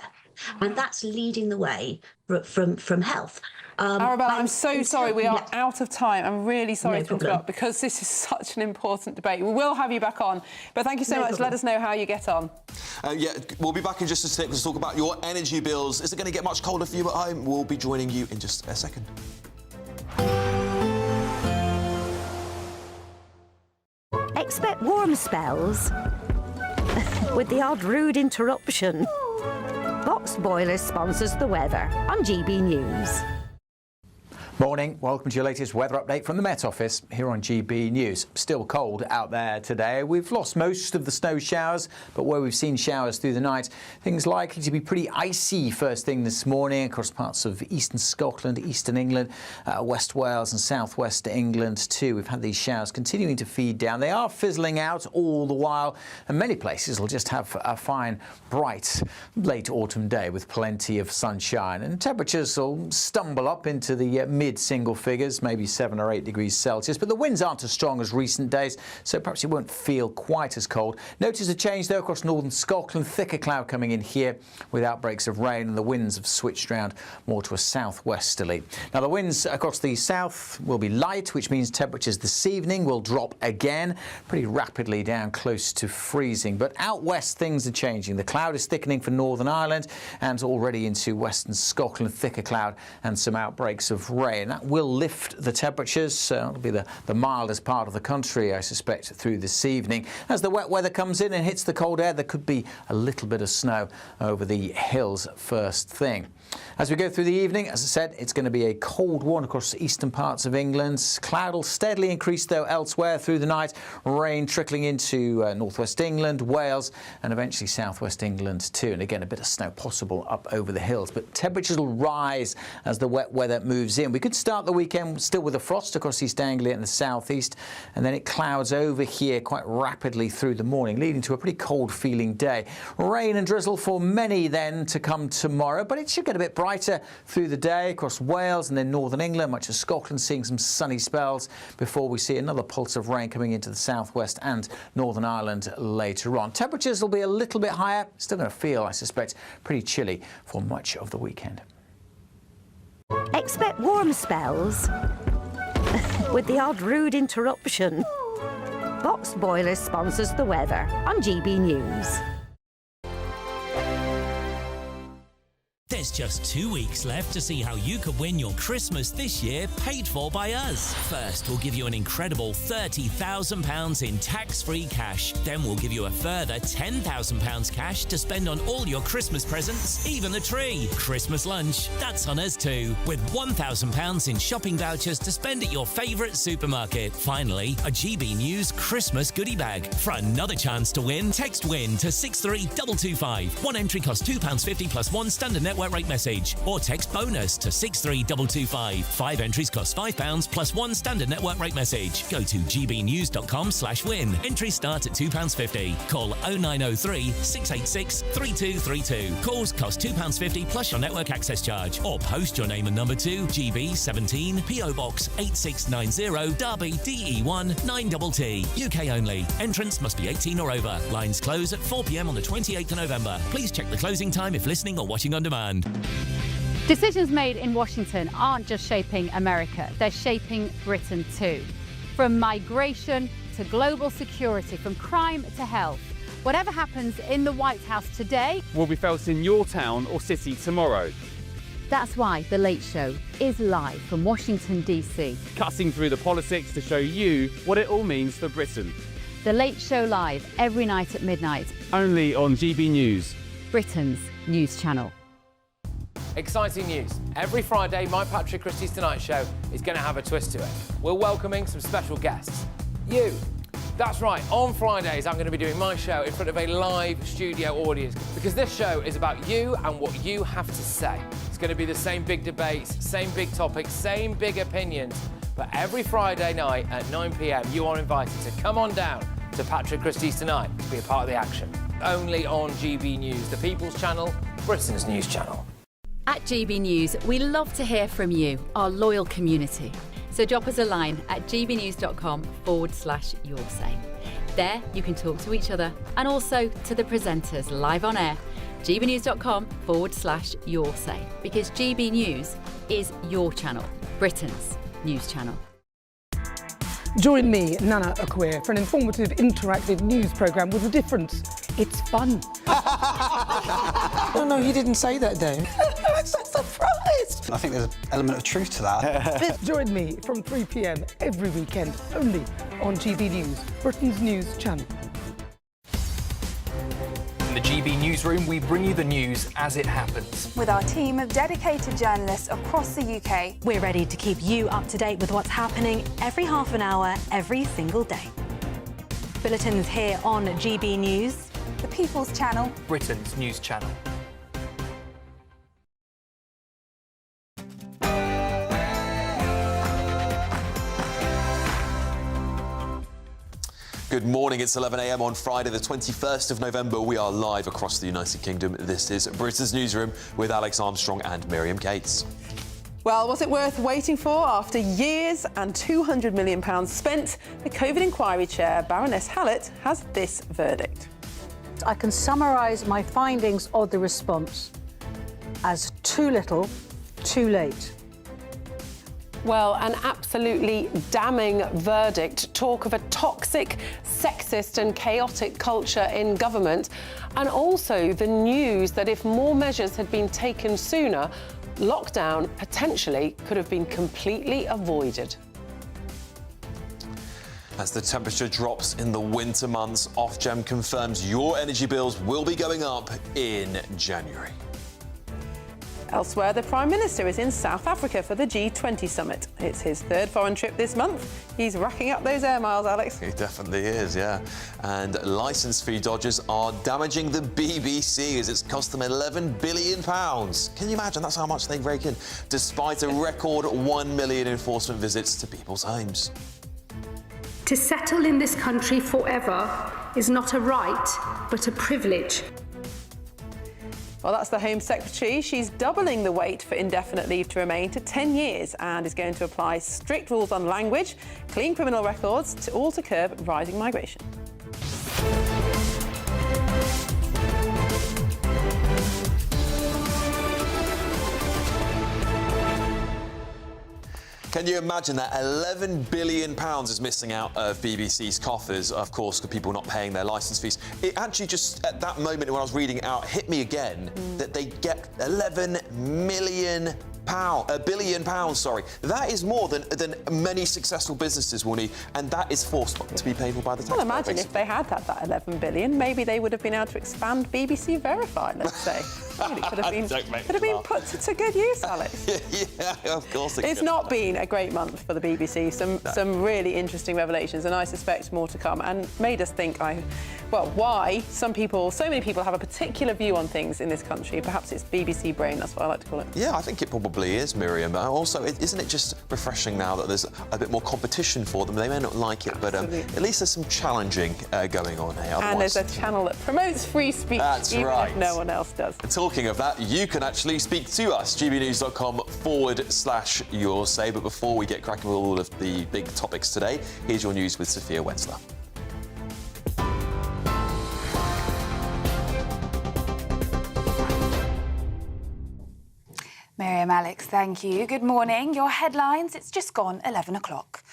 And that's leading the way from health. Arabella, I'm so sorry, we are out of time. I'm really sorry to interrupt because this is such an important debate. We will have you back on, but thank you so much. Let us know how you get on. We'll be back in just a sec to talk about your energy bills. Is it going to get much colder for you at home? We'll be joining you in just a second. Expect warm spells with the odd rude interruption. Box Boilers sponsors the weather on GB News. Morning, welcome to your latest weather update from the Met Office here on GB News. Still cold out there today. We've lost most of the snow showers, but where we've seen showers through the night, things likely to be pretty icy first thing this morning across parts of eastern Scotland, eastern England, West Wales and southwest England too. We've had these showers continuing to feed down. They are fizzling out all the while, and many places will just have a fine, bright late autumn day with plenty of sunshine, and temperatures will stumble up into the mid-single figures, maybe 7 or 8 degrees Celsius, but the winds aren't as strong as recent days, so perhaps you won't feel quite as cold. Notice a change though across northern Scotland, thicker cloud coming in here with outbreaks of rain, and the winds have switched round more to a southwesterly. Now the winds across the south will be light, which means temperatures this evening will drop again pretty rapidly down close to freezing, but out west things are changing. The cloud is thickening for Northern Ireland and already into western Scotland, thicker cloud and some outbreaks of rain. That will lift the temperatures. It'll be the mildest part of the country, I suspect, through this evening. As the wet weather comes in and hits the cold air, there could be a little bit of snow over the hills first thing. As we go through the evening, as I said, it's going to be a cold one across the eastern parts of England. Cloud will steadily increase, though, elsewhere through the night. Rain trickling into northwest England, Wales, and eventually southwest England too. And again, a bit of snow possible up over the hills. But temperatures will rise as the wet weather moves in. We could start the weekend still with a frost across East Anglia and the southeast, and then it clouds over here quite rapidly through the morning, leading to a pretty cold feeling day. Rain and drizzle for many then to come tomorrow, but it should get a bit brighter through the day across Wales and then northern England, much of Scotland seeing some sunny spells before we see another pulse of rain coming into the southwest and Northern Ireland later on. Temperatures will be a little bit higher, still going to feel, I suspect, pretty chilly for much of the weekend. Expect warm spells with the odd rude interruption. Box Boilers sponsors the weather on GB News. There's just 2 weeks left to see how you could win your Christmas this year paid for by us. First, we'll give you an incredible £30,000 in tax-free cash. Then we'll give you a further £10,000 cash to spend on all your Christmas presents, even the tree. Christmas lunch, that's on us too, with £1,000 in shopping vouchers to spend at your favourite supermarket. Finally, a GB News Christmas goodie bag. For another chance to win, text WIN to 63225. One entry costs £2.50 plus one standard network rate message, or text BONUS to 63225. 5 entries cost £5 plus one standard network rate message. Go to gbnews.com/win. Entries start at £2.50. Call 0903 686 3232. Calls cost £2.50 plus your network access charge, or post your name and number to GB17 PO Box 8690 Derby DE1 9TT. UK only. Entrance must be 18 or over. Lines close at 4 p.m. on the 28th of November. Please check the closing time if listening or watching on demand. Decisions made in Washington aren't just shaping America, they're shaping Britain too. From migration to global security, from crime to health. Whatever happens in the White House today will be felt in your town or city tomorrow. That's why The Late Show is live from Washington, D.C. Cutting through the politics to show you what it all means for Britain. The Late Show live every night at midnight. Only on GB News, Britain's news channel. Exciting news. Every Friday, my Patrick Christie's Tonight Show is going to have a twist to it. We're welcoming some special guests. You. That's right, on Fridays I'm going to be doing my show in front of a live studio audience, because this show is about you and what you have to say. It's going to be the same big debates, same big topics, same big opinions, but every Friday night at 9 p.m. you are invited to come on down to Patrick Christie's Tonight to be a part of the action. Only on GB News, the People's Channel, Britain's news channel. At GB News, we love to hear from you, our loyal community. So drop us a line at gbnews.com/yoursay. There you can talk to each other and also to the presenters live on air. gbnews.com/yoursay, because GB News is your channel, Britain's news channel. Join me, Nana Akwe, for an informative, interactive news programme with a difference. It's fun. No, he didn't say that, Dave. I'm so surprised. I think there's an element of truth to that. Join me from 3 p.m. every weekend, only on GB News, Britain's news channel. In the GB Newsroom, we bring you the news as it happens. With our team of dedicated journalists across the UK. We're ready to keep you up to date with what's happening every half an hour, every single day. Bulletins here on GB News, the People's Channel, Britain's news channel. Good morning, it's 11 a.m. on Friday the 21st of November. We are live across the United Kingdom. This is Britain's Newsroom with Alex Armstrong and Miriam Cates. Well, was it worth waiting for? After years and £200 million spent, the COVID inquiry chair, Baroness Hallett, has this verdict. I can summarise my findings of the response as too little, too late. Well, an absolutely damning verdict. Talk of a toxic, sexist and chaotic culture in government. And also the news that if more measures had been taken sooner, lockdown potentially could have been completely avoided. As the temperature drops in the winter months, Ofgem confirms your energy bills will be going up in January. Elsewhere, the Prime Minister is in South Africa for the G20 summit. It's his third foreign trip this month. He's racking up those air miles, Alex. He definitely is, yeah. And licence fee dodgers are damaging the BBC as it's cost them £11 billion. Can you imagine? That's how much they rake in, despite a record 1 million enforcement visits to people's homes. To settle in this country forever is not a right, but a privilege. Well, that's the Home Secretary. She's doubling the wait for indefinite leave to remain to 10 years and is going to apply strict rules on language, clean criminal records, to curb rising migration. Can you imagine that £11 billion is missing out of BBC's coffers, of course, for people not paying their licence fees? It actually just, at that moment when I was reading it out, hit me again that they get £11 billion pounds, sorry. That is more than many successful businesses will need, and that is forced to be paid for by the taxpayer. Well, imagine if they had that 11 billion, maybe they would have been able to expand BBC Verify, let's say. It could have been put to good use, Alex. Yeah, of course. It's not been a great month for the BBC. Some really interesting revelations, and I suspect more to come, and made us think, why so many people have a particular view on things in this country. Perhaps it's BBC brain, that's what I like to call it. Yeah, I think it probably is, Miriam. Also, isn't it just refreshing now that there's a bit more competition for them? They may not like it, but at least there's some challenging going on here. And there's a channel that promotes free speech, even if no one else does. Talking of that, you can actually speak to us, gbnews.com/your say. But before we get cracking with all of the big topics today, here's your news with Sophia Wetzler. Miriam, Alex, thank you. Good morning. Your headlines, it's just gone 11 o'clock.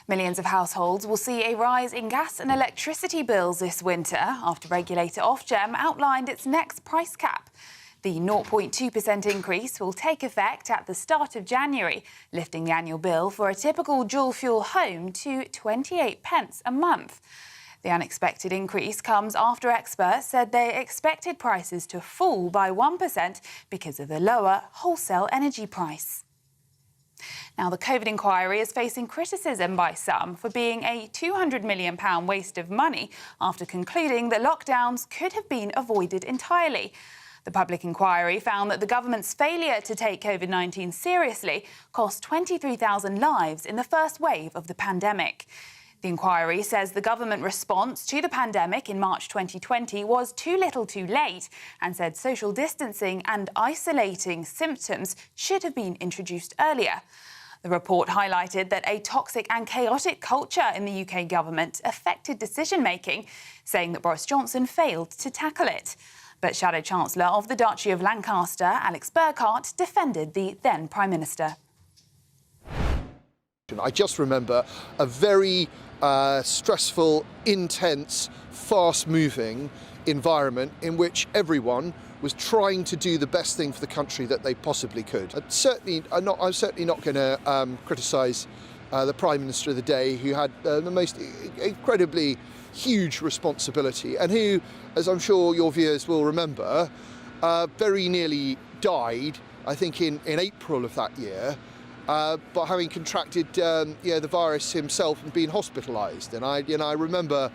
Millions of households will see a rise in gas and electricity bills this winter after regulator Ofgem outlined its next price cap. The 0.2% increase will take effect at the start of January, lifting the annual bill for a typical dual-fuel home to 28p a month. The unexpected increase comes after experts said they expected prices to fall by 1% because of the lower wholesale energy price. Now, the COVID inquiry is facing criticism by some for being a £200 million waste of money after concluding that lockdowns could have been avoided entirely. The public inquiry found that the government's failure to take COVID-19 seriously cost 23,000 lives in the first wave of the pandemic. The inquiry says the government response to the pandemic in March 2020 was too little too late and said social distancing and isolating symptoms should have been introduced earlier. The report highlighted that a toxic and chaotic culture in the UK government affected decision-making, saying that Boris Johnson failed to tackle it. But Shadow Chancellor of the Duchy of Lancaster, Alex Burkhardt, defended the then Prime Minister. I just remember a very stressful, intense, fast-moving environment in which everyone was trying to do the best thing for the country that they possibly could. I'm certainly not going to criticise the Prime Minister of the day, who had the most incredibly huge responsibility, and who, as I'm sure your viewers will remember, very nearly died, I think in April of that year, but having contracted the virus himself and been hospitalised. And I remember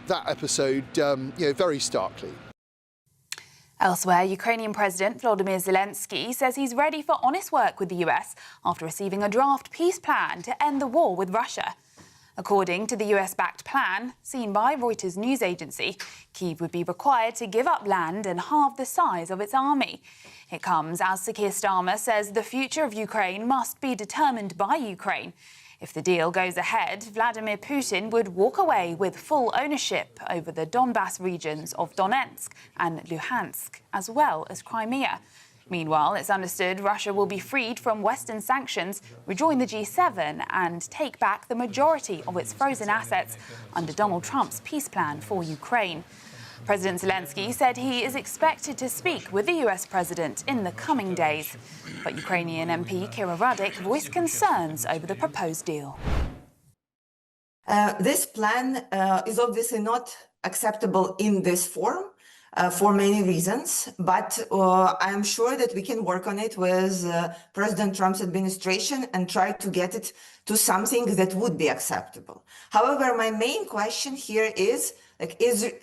that episode very starkly. Elsewhere, Ukrainian President Volodymyr Zelensky says he's ready for honest work with the US after receiving a draft peace plan to end the war with Russia. According to the US-backed plan, seen by Reuters news agency, Kyiv would be required to give up land and halve the size of its army. It comes as Sir Keir Starmer says the future of Ukraine must be determined by Ukraine. If the deal goes ahead, Vladimir Putin would walk away with full ownership over the Donbas regions of Donetsk and Luhansk, as well as Crimea. Meanwhile, it's understood Russia will be freed from Western sanctions, rejoin the G7 and take back the majority of its frozen assets under Donald Trump's peace plan for Ukraine. President Zelensky said he is expected to speak with the US president in the coming days. But Ukrainian MP Kira Rudik voiced concerns over the proposed deal. This plan is obviously not acceptable in this form for many reasons, but I'm sure that we can work on it with President Trump's administration and try to get it to something that would be acceptable. However, my main question here is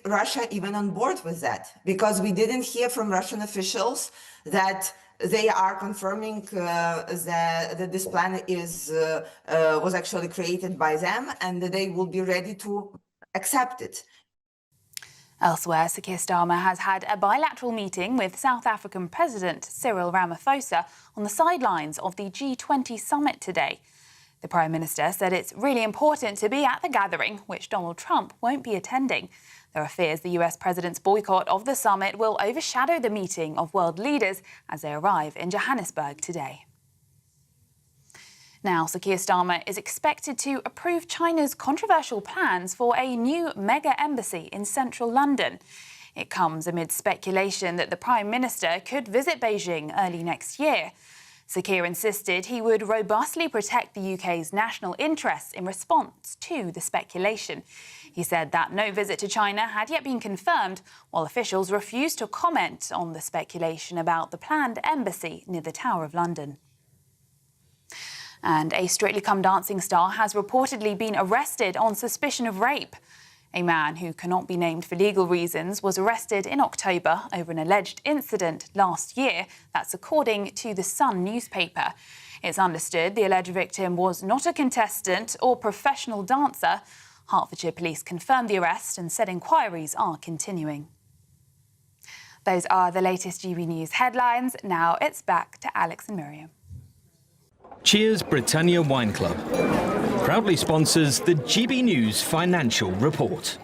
Russia even on board with that? Because we didn't hear from Russian officials that they are confirming that this plan was actually created by them and that they will be ready to accept it. Elsewhere, Sir Keir Starmer has had a bilateral meeting with South African President Cyril Ramaphosa on the sidelines of the G20 summit today. The Prime Minister said it's really important to be at the gathering, which Donald Trump won't be attending. There are fears the US president's boycott of the summit will overshadow the meeting of world leaders as they arrive in Johannesburg today. Now, Sir Keir Starmer is expected to approve China's controversial plans for a new mega embassy in central London. It comes amid speculation that the Prime Minister could visit Beijing early next year. Sir Keir insisted he would robustly protect the UK's national interests in response to the speculation. He said that no visit to China had yet been confirmed, while officials refused to comment on the speculation about the planned embassy near the Tower of London. And a Strictly Come Dancing star has reportedly been arrested on suspicion of rape. A man who cannot be named for legal reasons was arrested in October over an alleged incident last year. That's according to the Sun newspaper. It's understood the alleged victim was not a contestant or professional dancer. Hertfordshire Police confirmed the arrest and said inquiries are continuing. Those are the latest GB News headlines. Now it's back to Alex and Miriam. Cheers Britannia Wine Club proudly sponsors the GB News Financial Report.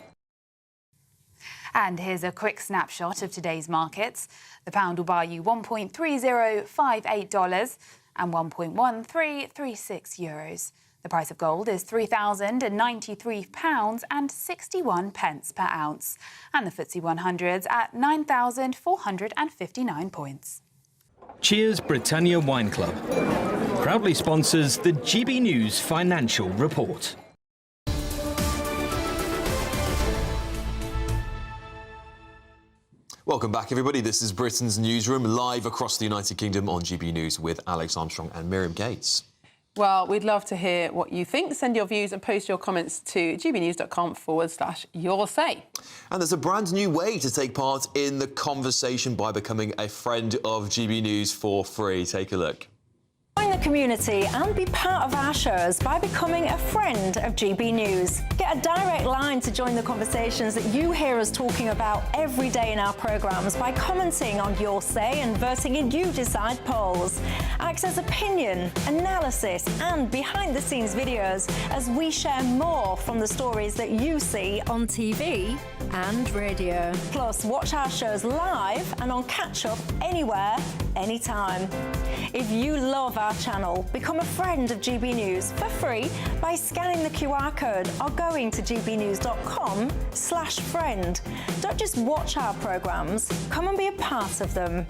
And here's a quick snapshot of today's markets. The pound will buy you $1.3058 and €1.1336. The price of gold is £3,093.61 per ounce. And the FTSE 100's at 9,459 points. Cheers Britannia Wine Club proudly sponsors the GB News Financial Report. Welcome back, everybody. This is Britain's Newsroom, live across the United Kingdom on GB News with Alex Armstrong and Miriam Gates. Well, we'd love to hear what you think. Send your views and post your comments to gbnews.com/yoursay. And there's a brand new way to take part in the conversation by becoming a friend of GB News for free. Take a look. Join the community and be part of our shows by becoming a friend of GB News. Get a direct line to join the conversations that you hear us talking about every day in our programmes by commenting on Your Say and voting in You Decide polls. Access opinion, analysis and behind-the-scenes videos as we share more from the stories that you see on TV and radio. Plus, watch our shows live and on catch-up anywhere, anytime. If you love our channel, become a friend of GB News for free by scanning the QR code or going to gbnews.com/friend. Don't just watch our programmes, come and be a part of them.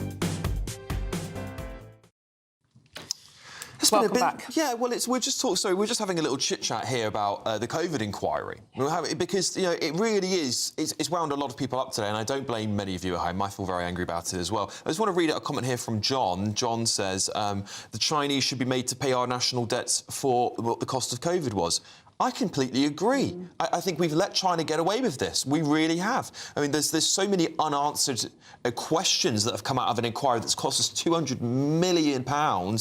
Welcome back. Yeah, well, we're just having a little chit chat here about the COVID inquiry. Because it really is. It's wound a lot of people up today, and I don't blame many of you at home. I feel very angry about it as well. I just want to read out a comment here from John. John says the Chinese should be made to pay our national debts for what the cost of COVID was. I completely agree. I think we've let China get away with this. We really have. I mean, there's so many unanswered questions that have come out of an inquiry that's cost us £200 million. I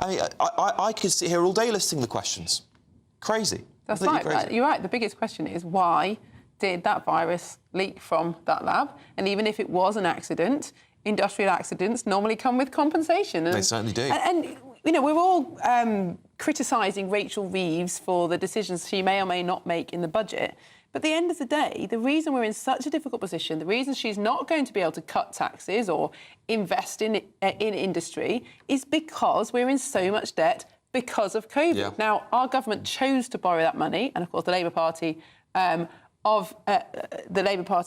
mean, I could sit here all day listing the questions. Crazy. That's Completely right. crazy. You're right. The biggest question is why did that virus leak from that lab? And even if it was an accident, industrial accidents normally come with compensation. They certainly do. And we're all criticising Rachel Reeves for the decisions she may or may not make in the budget. But at the end of the day, the reason we're in such a difficult position, the reason she's not going to be able to cut taxes or invest in industry is because we're in so much debt because of COVID. Yeah. Now, our government chose to borrow that money, and of course the Labour Party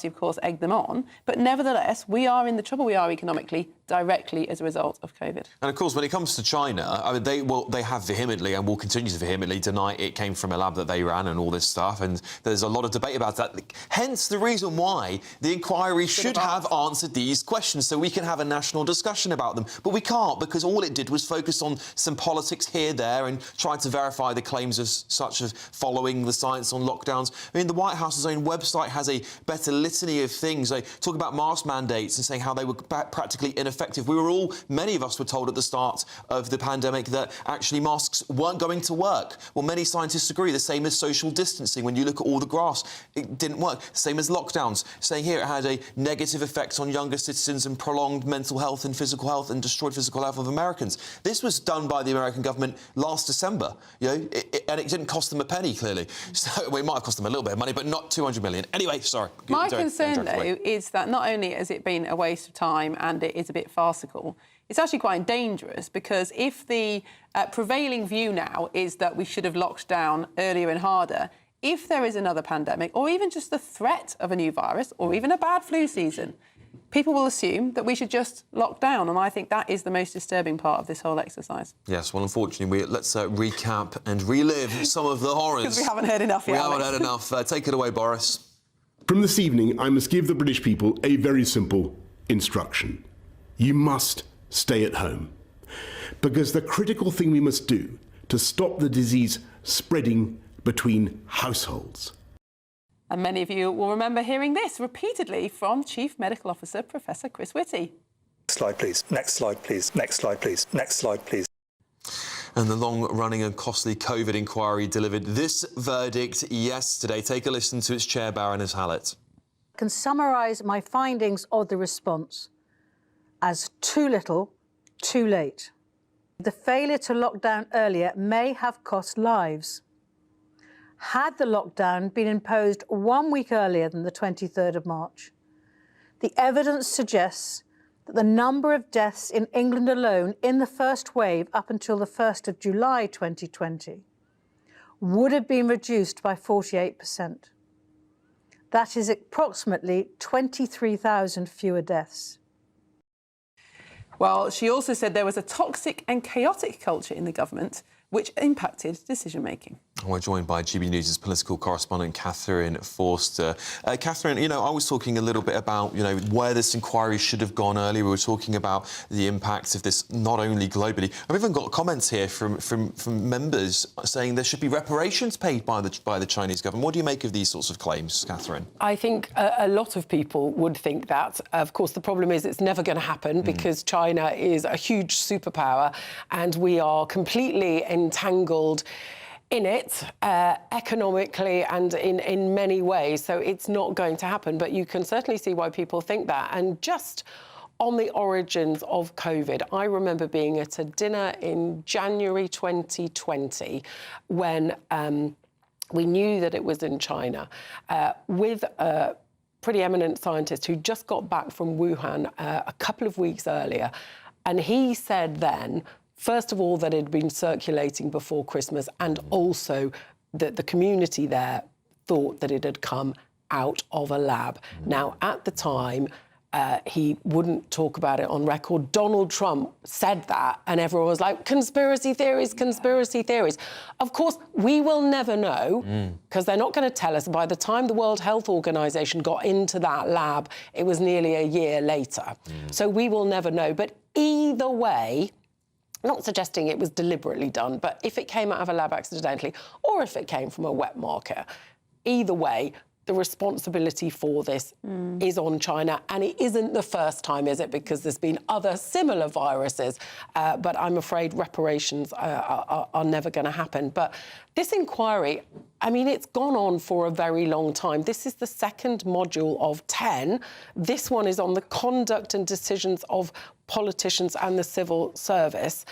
of course, egged them on. But nevertheless, we are in the trouble we are economically directly as a result of COVID. And of course, when it comes to China, I mean, they have vehemently and will continue to vehemently deny it came from a lab that they ran and all this stuff. And there's a lot of debate about that. Hence the reason why the inquiry should have answered these questions so we can have a national discussion about them. But we can't, because all it did was focus on some politics here, there, and try to verify the claims such as following the science on lockdowns. I mean, the White House's own website has a better litany of things. They talk about mask mandates and saying how they were practically ineffective. Many of us were told at the start of the pandemic that actually masks weren't going to work. Well, many scientists agree. The same as social distancing. When you look at all the graphs, it didn't work. Same as lockdowns. Saying here it had a negative effect on younger citizens and prolonged mental health and physical health and destroyed physical health of Americans. This was done by the American government last December, and it didn't cost them a penny, clearly. So it might have cost them a little bit of money, but not 200 million. Anyway, sorry. My concern, though, is that not only has it been a waste of time and it is a bit farcical, it's actually quite dangerous, because if the prevailing view now is that we should have locked down earlier and harder, if there is another pandemic or even just the threat of a new virus or even a bad flu season, people will assume that we should just lock down, and I think that is the most disturbing part of this whole exercise. Yes, well, unfortunately, let's recap and relive some of the horrors. Because we haven't heard enough yet. We haven't heard enough. Take it away, Boris. From this evening, I must give the British people a very simple instruction. You must stay at home, because the critical thing we must do to stop the disease spreading between households. And many of you will remember hearing this repeatedly from Chief Medical Officer Professor Chris Whitty. Next slide, please. Next slide, please. Next slide, please. Next slide, please. And the long-running and costly COVID inquiry delivered this verdict yesterday. Take a listen to its chair, Baroness Hallett. I can summarise my findings of the response as too little, too late. The failure to lock down earlier may have cost lives. Had the lockdown been imposed 1 week earlier than the 23rd of March, the evidence suggests that the number of deaths in England alone in the first wave up until the 1st of July 2020 would have been reduced by 48%. That is approximately 23,000 fewer deaths. Well, she also said there was a toxic and chaotic culture in the government which impacted decision-making. We're joined by GB News' political correspondent, Catherine Forster. Catherine, I was talking a little bit about, where this inquiry should have gone earlier. We were talking about the impact of this not only globally. I've even got comments here from members saying there should be reparations paid by the Chinese government. What do you make of these sorts of claims, Catherine? I think a lot of people would think that. Of course, the problem is it's never going to happen because China is a huge superpower and we are completely entangled in it, economically and in many ways. So it's not going to happen. But you can certainly see why people think that. And just on the origins of COVID, I remember being at a dinner in January 2020 when we knew that it was in China with a pretty eminent scientist who just got back from Wuhan a couple of weeks earlier. And he said then, first of all, that it had been circulating before Christmas, and also that the community there thought that it had come out of a lab. Now, at the time, he wouldn't talk about it on record. Donald Trump said that, and everyone was like, conspiracy theories, conspiracy theories. Of course, we will never know, because they're not going to tell us. By the time the World Health Organization got into that lab, it was nearly a year later. So we will never know. But either way, not suggesting it was deliberately done, but if it came out of a lab accidentally, or if it came from a wet market, either way, the responsibility for this is on China. And it isn't the first time, is it? Because there's been other similar viruses. But I'm afraid reparations are never going to happen. But this inquiry, I mean, it's gone on for a very long time. This is the second module of 10. This one is on the conduct and decisions of politicians and the civil service.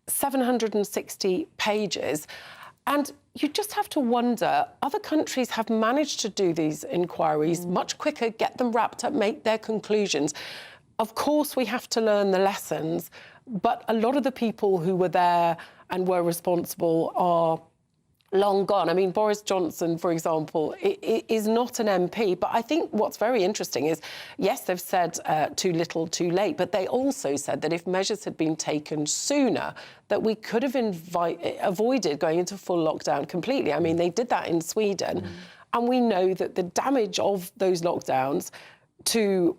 760 pages. And you just have to wonder, other countries have managed to do these inquiries much quicker, get them wrapped up, make their conclusions. Of course, we have to learn the lessons, but a lot of the people who were there and were responsible are long gone. I mean, Boris Johnson, for example, is not an MP, but I think what's very interesting is, yes, they've said too little, too late, but they also said that if measures had been taken sooner, that we could have avoided going into full lockdown completely. I mean, they did that in Sweden, and we know that the damage of those lockdowns to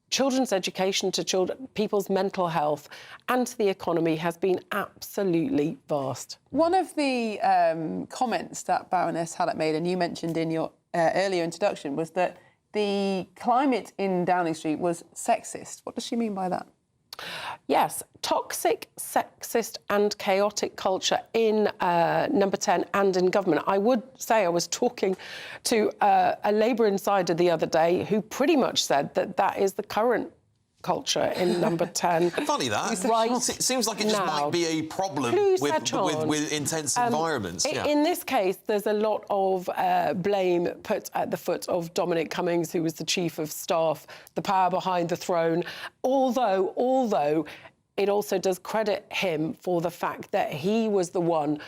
children's education, to people's mental health and to the economy has been absolutely vast. One of the comments that Baroness Hallett made, and you mentioned in your earlier introduction, was that the climate in Downing Street was sexist. What does she mean by that? Yes, toxic, sexist and chaotic culture in Number 10 and in government. I would say I was talking to a Labour insider the other day who pretty much said that that is the current culture in Number 10. Funny that. Right. It seems like it just might be a problem with intense environments. In this case, there's a lot of blame put at the foot of Dominic Cummings, who was the Chief of Staff, the power behind the throne, although it also does credit him for the fact that he was the one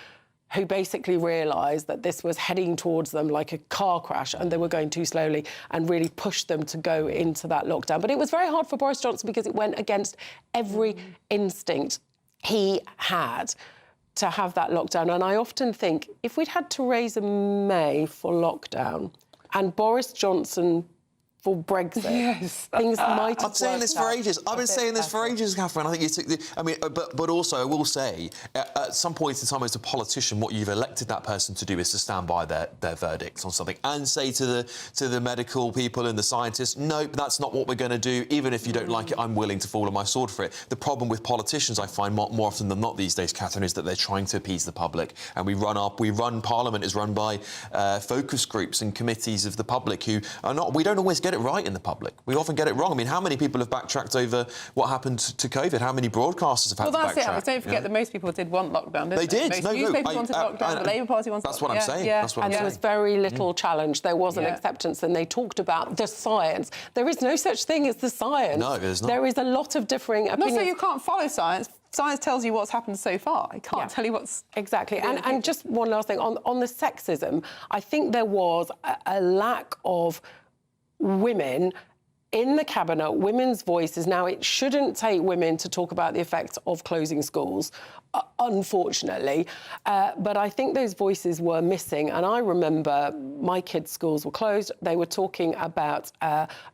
who basically realised that this was heading towards them like a car crash and they were going too slowly, and really pushed them to go into that lockdown. But it was very hard for Boris Johnson because it went against every instinct he had to have that lockdown. And I often think, if we'd had Theresa May for lockdown and Boris Johnson for Brexit, things might have I've been saying this for ages. I've been saying this for ages, Catherine. I think you took the... I mean, but also, I will say, at some point in time as a politician, what you've elected that person to do is to stand by their verdicts on something and say to the medical people and the scientists, nope, that's not what we're going to do. Even if you don't like it, I'm willing to fall on my sword for it. The problem with politicians, I find more often than not these days, Catherine, is that they're trying to appease the public. And Parliament is run by focus groups and committees of the public who are not... We don't always get it right in the public. We often get it wrong. I mean, how many people have backtracked over what happened to COVID? How many broadcasters have had to backtrack? Well, that's it. Don't forget that most people did want lockdown, didn't they? They did. Most newspapers wanted lockdown. The Labour Party wanted lockdown. That's what I'm saying. That's what I'm saying. There was very little challenge. There was an acceptance, and they talked about the science. There is no such thing as the science. No, there's not. There is a lot of differing opinions. Not so you can't follow science. Science tells you what's happened so far. It can't tell you what's... Exactly. And just one last thing. On the sexism, I think there was a lack of women in the cabinet, women's voices. Now, it shouldn't take women to talk about the effects of closing schools, unfortunately, but I think those voices were missing. And I remember my kids' schools were closed. They were talking about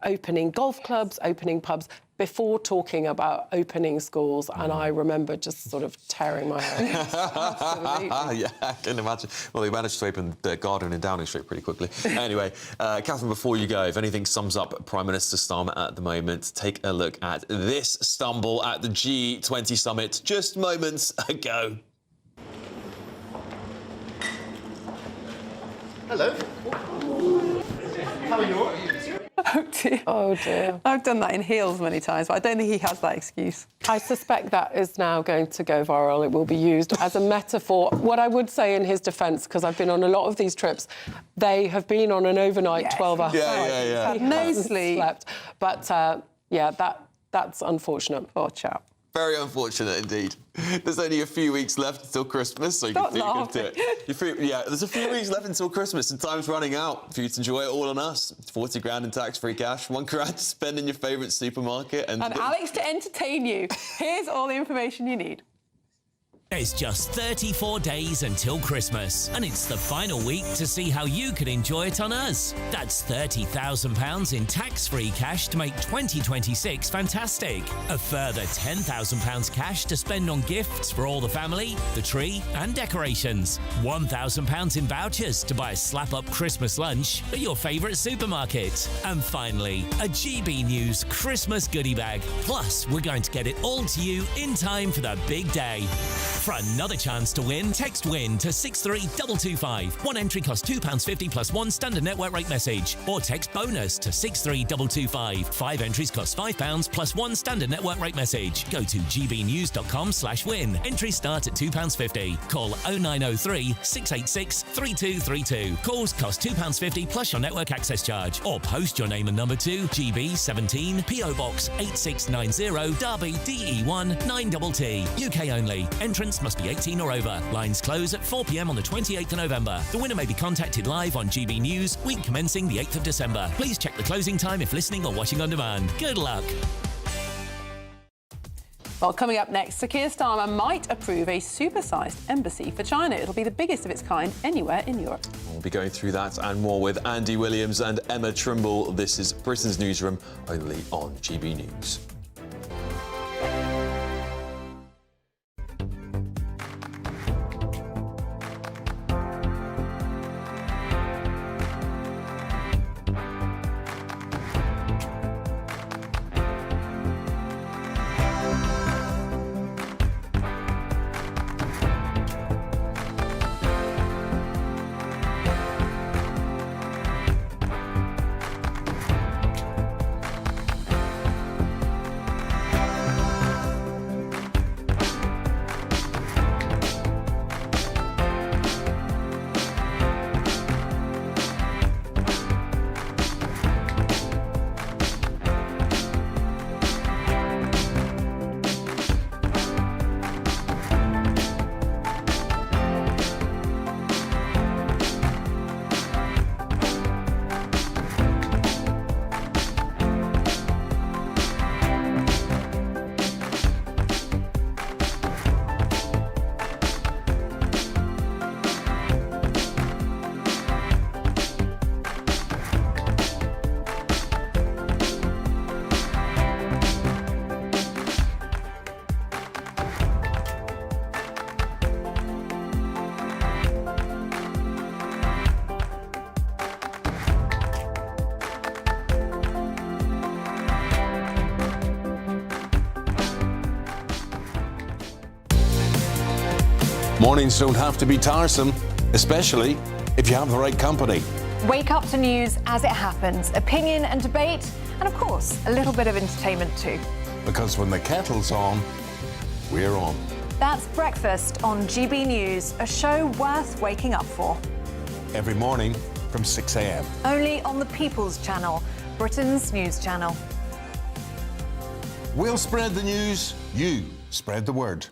opening golf clubs, opening pubs, before talking about opening schools, and I remember just sort of tearing my hair. Absolutely. Yeah, I can imagine. Well, they managed to open the garden in Downing Street pretty quickly. Anyway, Catherine, before you go, if anything sums up Prime Minister Starmer at the moment, take a look at this stumble at the G20 summit just moments ago. Hello. How are you? Oh, dear. Oh, dear. I've done that in heels many times, but I don't think he has that excuse. I suspect that is now going to go viral. It will be used as a metaphor. What I would say in his defence, because I've been on a lot of these trips, they have been on an overnight 12-hour flight. Yeah. No sleep. Slept. But, yeah, that's unfortunate. Poor chap. Very unfortunate indeed. There's only a few weeks left until Christmas, so you can do it. Yeah, there's a few weeks left until Christmas and time's running out for you to enjoy it all on us. 40 grand in tax-free cash, 1 grand to spend in your favourite supermarket. And Alex to entertain you. Here's all the information you need. There's just 34 days until Christmas, and it's the final week to see how you can enjoy it on us. That's £30,000 in tax-free cash to make 2026 fantastic. A further £10,000 cash to spend on gifts for all the family, the tree and decorations. £1,000 in vouchers to buy a slap-up Christmas lunch at your favourite supermarket. And finally, a GB News Christmas goodie bag. Plus, we're going to get it all to you in time for the big day. For another chance to win, text WIN to 63225. One entry costs £2.50 plus 1 standard network rate message. Or text BONUS to 63225. 5 entries cost £5 plus 1 standard network rate message. Go to gbnews.com/win. Entries start at £2.50. Call 0903 686 3232. Calls cost £2.50 plus your network access charge. Or post your name and number to GB17 PO Box 8690 Derby DE1 9TT. UK only. Entrance must be 18 or over. Lines close at 4 p.m. on the 28th of November. The winner may be contacted live on GB News, week commencing the 8th of December. Please check the closing time if listening or watching on demand. Good luck. Well, coming up next, Sir Keir Starmer might approve a supersized embassy for China. It'll be the biggest of its kind anywhere in Europe. We'll be going through that and more with Andy Williams and Emma Trimble. This is Britain's Newsroom, only on GB News. Mornings don't have to be tiresome, especially if you have the right company. Wake up to news as it happens, opinion and debate, and of course, a little bit of entertainment too. Because when the kettle's on, we're on. That's Breakfast on GB News, a show worth waking up for. Every morning from 6 a.m. Only on the People's Channel, Britain's news channel. We'll spread the news, you spread the word.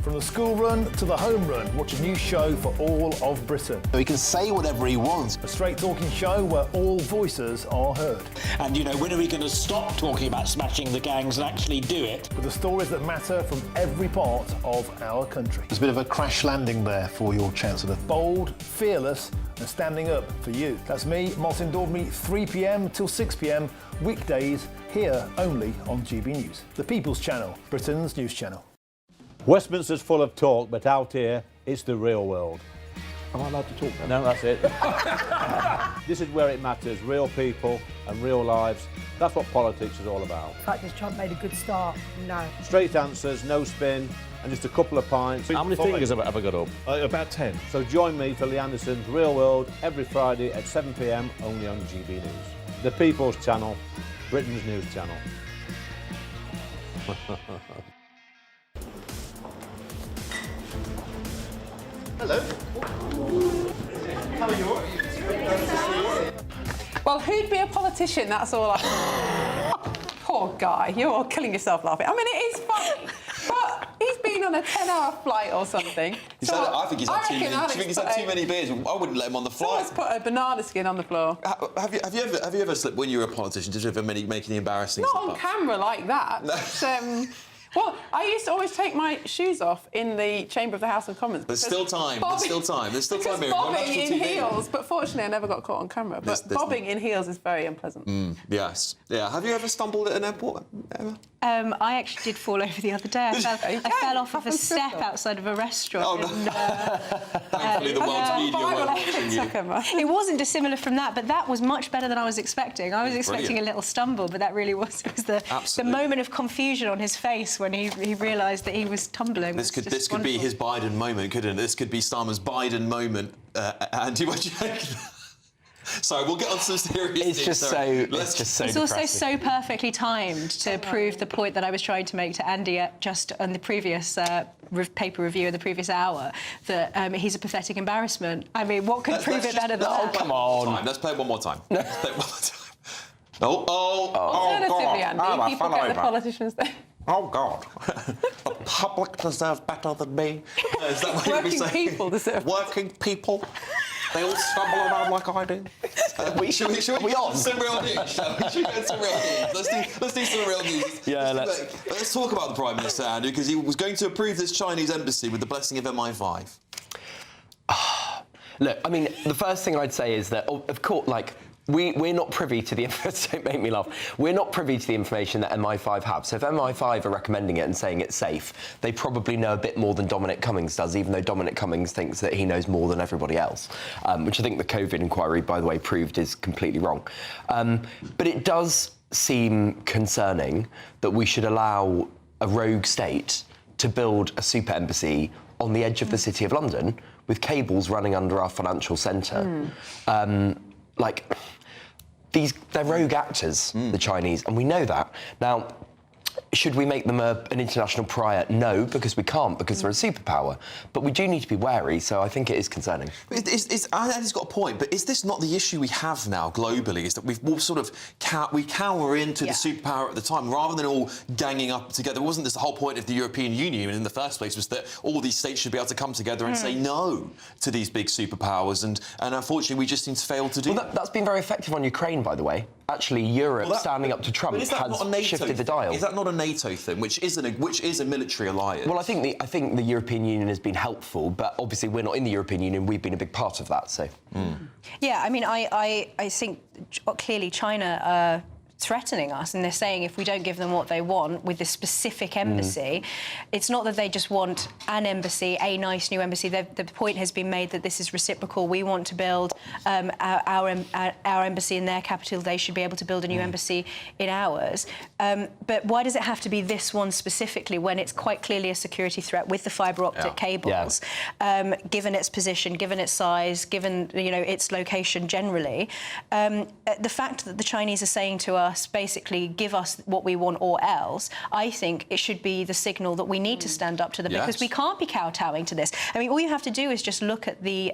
From the school run to the home run, watch a new show for all of Britain. He can say whatever he wants. A straight-talking show where all voices are heard. And, you know, when are we going to stop talking about smashing the gangs and actually do it? With the stories that matter from every part of our country. There's a bit of a crash landing there for your Chancellor. Bold, fearless and standing up for you. That's me, Martin Daubney, 3 p.m. till 6 p.m, weekdays, here only on GB News. The People's Channel, Britain's news channel. Westminster's full of talk, but out here, it's the real world. Am I allowed to talk No, now? that's it. This is where it matters, real people and real lives. That's what politics is all about. The fact is Trump made a good start, no. Straight answers, no spin, and just a couple of pints. How many fingers have I got up? About 10. So join me for Lee Anderson's Real World every Friday at 7 p.m, only on GB News. The People's Channel, Britain's news channel. Hello. How are you? Well, who'd be a politician? That's all I... poor guy. You're all killing yourself laughing. I mean, it is funny, but he's been on a 10-hour flight or something. I think he's had too many. Do you think he's had too many beers? I wouldn't let him on the flight. Someone's put a banana skin on the floor. Have you ever slipped when you were a politician? Did you ever make any embarrassing? Not on camera like that. No. But, well, I used to always take my shoes off in the chamber of the House of Commons. There's still time. There's still time. There's still time here. Bobbing in heels, but fortunately I never got caught on camera. But bobbing in heels is very unpleasant. Yes. Yeah. Have you ever stumbled at an airport? Ever? I actually did fall over the other day. I fell off of a step outside of a restaurant. Oh, no. Thankfully, the world's media weren't watching you. It wasn't dissimilar from that, but that was much better than I was expecting. I was expecting a little stumble, but that really was the moment of confusion on his face when he realised that he was tumbling. This could be his Biden moment, couldn't it? This could be Starmer's Biden moment. Andy, what do you think? Sorry, we'll get on some serious things. It's also so perfectly timed to prove the point that I was trying to make to Andy just on the previous paper review of the previous hour, that he's a pathetic embarrassment. I mean, what could prove it better than that? Oh, come on. Let's play it one more time. Let's play it one more time. Alternatively, Andy, people get the politicians there. Oh, God. The public deserves better than me. Is that what you're Working people deserve Working people. They all stumble around like I do. Should we on some real news, shall we? Should we get some real news? Let's do some real news. Yeah, let's talk about the Prime Minister, Andrew, because he was going to approve this Chinese embassy with the blessing of MI5. Look, I mean, the first thing I'd say is that, of course, like, we're not privy to the information. Don't make me laugh. We're not privy to the information that MI5 have. So if MI5 are recommending it and saying it's safe, they probably know a bit more than Dominic Cummings does, even though Dominic Cummings thinks that he knows more than everybody else, which I think the COVID inquiry, by the way, proved is completely wrong. But it does seem concerning that we should allow a rogue state to build a super embassy on the edge of the City of London with cables running under our financial centre. They're rogue actors, the Chinese, and we know that. Now, should we make them an international pariah? No, because we can't, because they're a superpower. But we do need to be wary, so I think it is concerning. Andy's got a point, but is this not the issue we have now globally, is that we've all sort of cower into the superpower at the time, rather than all ganging up together? Wasn't this the whole point of the European Union in the first place, was that all these states should be able to come together and say no to these big superpowers, and unfortunately we just seem to fail to do that. That's been very effective on Ukraine, by the way. Actually, Europe standing up to Trump has shifted the dial. Is that not a NATO thing, which is a military alliance? Well, I think the European Union has been helpful, but obviously we're not in the European Union. We've been a big part of that. So, yeah, I mean, I think clearly China are threatening us, and they're saying if we don't give them what they want with this specific embassy, it's not that they just want an embassy, a nice new embassy. The point has been made that this is reciprocal. We want to build our embassy in their capital. They should be able to build a new embassy in ours. But why does it have to be this one specifically when it's quite clearly a security threat with the fibre optic cables, given its position, given its size, given its location generally? The fact that the Chinese are saying to us, basically, give us what we want or else, I think it should be the signal that we need to stand up to them, because we can't be kowtowing to this. I mean, all you have to do is just look at the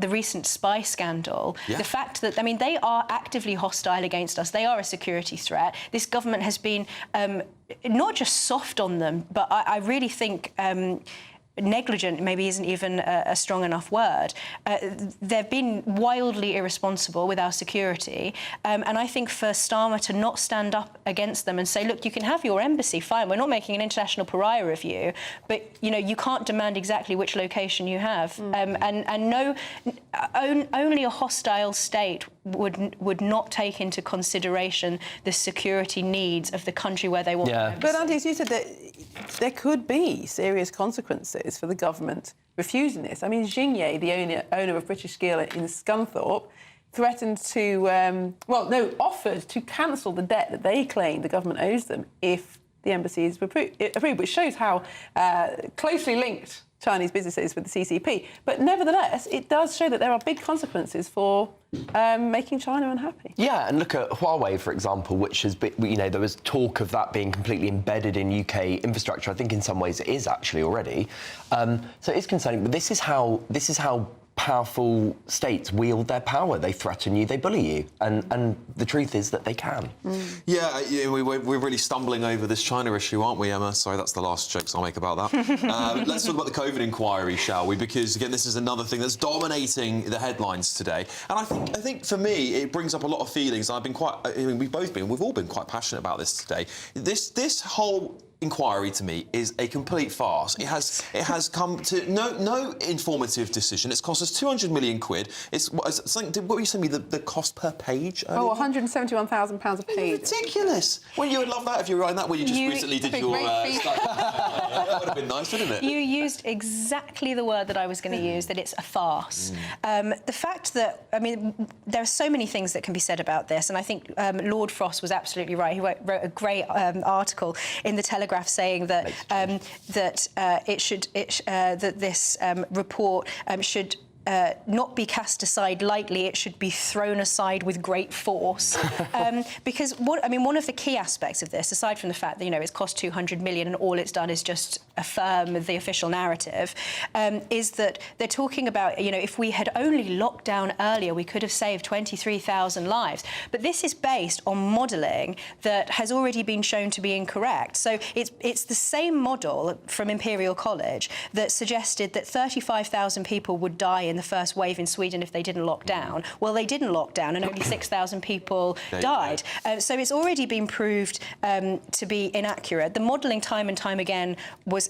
recent spy scandal. The fact that, I mean, they are actively hostile against us. They are a security threat. This government has been not just soft on them, but I really think negligent maybe isn't even a strong enough word. They've been wildly irresponsible with our security, and I think for Starmer to not stand up against them and say, look, you can have your embassy, fine, we're not making an international pariah of you, but you can't demand exactly which location you have. And no, only a hostile state would not take into consideration the security needs of the country where they want to. But Andy, as you said, that there could be serious consequences for the government refusing this. I mean, Xingye, the owner of British Steel in Scunthorpe, threatened to, offered to cancel the debt that they claim the government owes them if the embassy is approved, which shows how closely linked Chinese businesses with the CCP. But nevertheless, it does show that there are big consequences for making China unhappy. Yeah, and look at Huawei, for example, which has been, there was talk of that being completely embedded in UK infrastructure. I think in some ways it is actually already. So it is concerning, but this is how powerful states wield their power. They threaten you, they bully you, and the truth is that they can. Yeah, we're really stumbling over this China issue, aren't we, Emma? Sorry, that's the last jokes I'll make about that. Let's talk about the COVID inquiry, shall we? Because again, this is another thing that's dominating the headlines today. And I think for me, it brings up a lot of feelings. We've all been quite passionate about this today. This whole inquiry to me is a complete farce. It has come to no informative decision. It's cost us 200 million quid. What were you saying me the cost per page? Oh, £171,000 a page. Ridiculous. Well, you would love that if you were writing that when you just recently did your study. That would have been nice, wouldn't it? You used exactly the word that I was going to use, that it's a farce. The fact that, I mean, there are so many things that can be said about this, and I think Lord Frost was absolutely right. He wrote a great article in the Telegraph saying that this report should not be cast aside lightly. It should be thrown aside with great force, because one of the key aspects of this, aside from the fact that it's cost 200 million and all it's done is just affirm the official narrative, is that they're talking about if we had only locked down earlier, we could have saved 23,000 lives. But this is based on modelling that has already been shown to be incorrect. So it's the same model from Imperial College that suggested that 35,000 people would die in the first wave in Sweden if they didn't lock down. Well, they didn't lock down, and only 6,000 people died. So it's already been proved to be inaccurate. The modelling, time and time again, was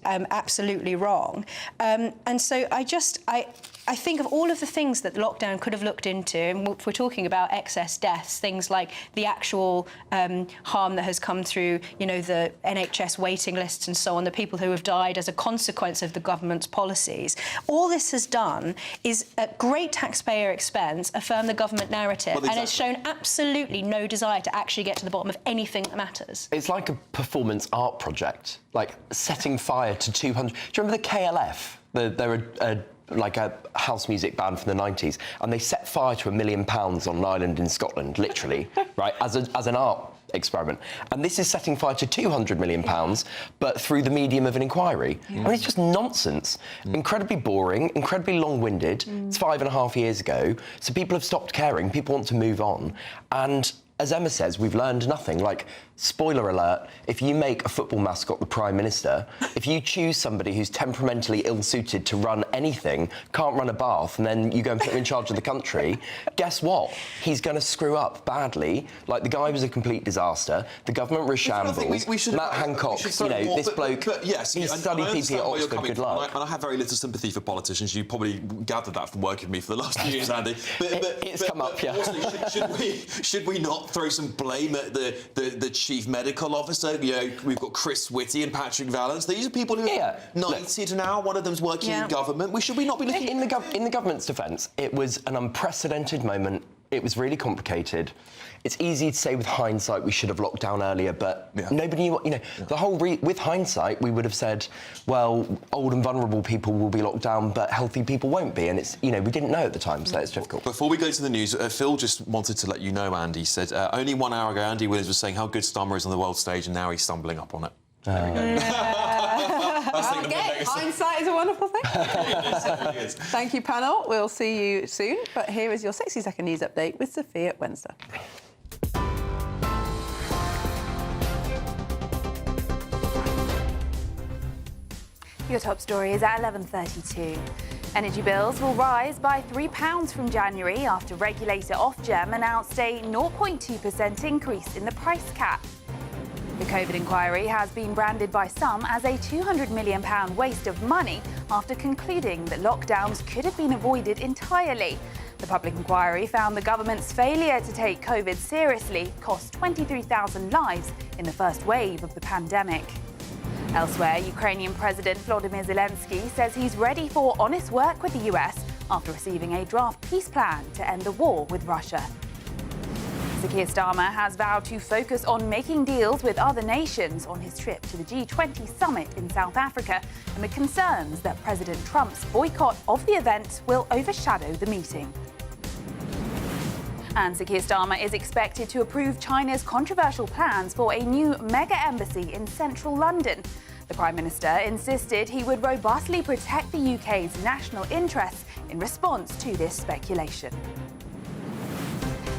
absolutely wrong. And so I think of all of the things that lockdown could have looked into, and if we're talking about excess deaths, things like the actual harm that has come through, the NHS waiting lists and so on, the people who have died as a consequence of the government's policies. All this has done is, at great taxpayer expense, affirm the government narrative, and has shown absolutely no desire to actually get to the bottom of anything that matters. It's like a performance art project, like setting fire to 200... Do you remember the KLF? They're a house music band from the 90s, and they set fire to £1 million on an island in Scotland, literally, right, as an art experiment. And this is setting fire to £200 million, but through the medium of an inquiry. I mean, it's just nonsense. Incredibly boring, incredibly long-winded. It's 5.5 years ago, so people have stopped caring. People want to move on. And as Emma says, we've learned nothing. Like, spoiler alert, if you make a football mascot the Prime Minister, if you choose somebody who's temperamentally ill-suited to run anything, can't run a bath, and then you go and put him in charge of the country, guess what? He's going to screw up badly. Like, the guy was a complete disaster. The government was shambles. Matt Hancock, this bloke, yes, he studied PP at Oxford, good luck. And I have very little sympathy for politicians. You probably gathered that from working with me for the last few years, Andy. But it's come up, yeah. Also, should we not throw some blame at the chief medical officer? We've got Chris Whitty and Patrick Vallance. These are people who are knighted now. One of them's working in government. Should we not be looking... In the government's defence, it was an unprecedented moment. It was really complicated. It's easy to say with hindsight we should have locked down earlier, but nobody knew what... the whole... with hindsight, we would have said, well, old and vulnerable people will be locked down, but healthy people won't be. And it's, we didn't know at the time, so it's difficult. Before we go to the news, Phil just wanted to let you know, Andy said, only 1 hour ago, Andy Williams was saying how good Stammer is on the world stage, and now he's stumbling up on it. There we go. Hindsight is a wonderful thing. Thank you, panel. We'll see you soon. But here is your 60-second news update with Sophia Wenster. Your top story is at 11:32. Energy bills will rise by £3 from January after regulator Ofgem announced a 0.2% increase in the price cap. The COVID inquiry has been branded by some as a £200 million waste of money after concluding that lockdowns could have been avoided entirely. The public inquiry found the government's failure to take COVID seriously cost 23,000 lives in the first wave of the pandemic. Elsewhere, Ukrainian President Volodymyr Zelensky says he's ready for honest work with the US after receiving a draft peace plan to end the war with Russia. Sir Keir Starmer has vowed to focus on making deals with other nations on his trip to the G20 summit in South Africa, amid concerns that President Trump's boycott of the event will overshadow the meeting. And Sir Keir Starmer is expected to approve China's controversial plans for a new mega embassy in central London. The Prime Minister insisted he would robustly protect the UK's national interests in response to this speculation.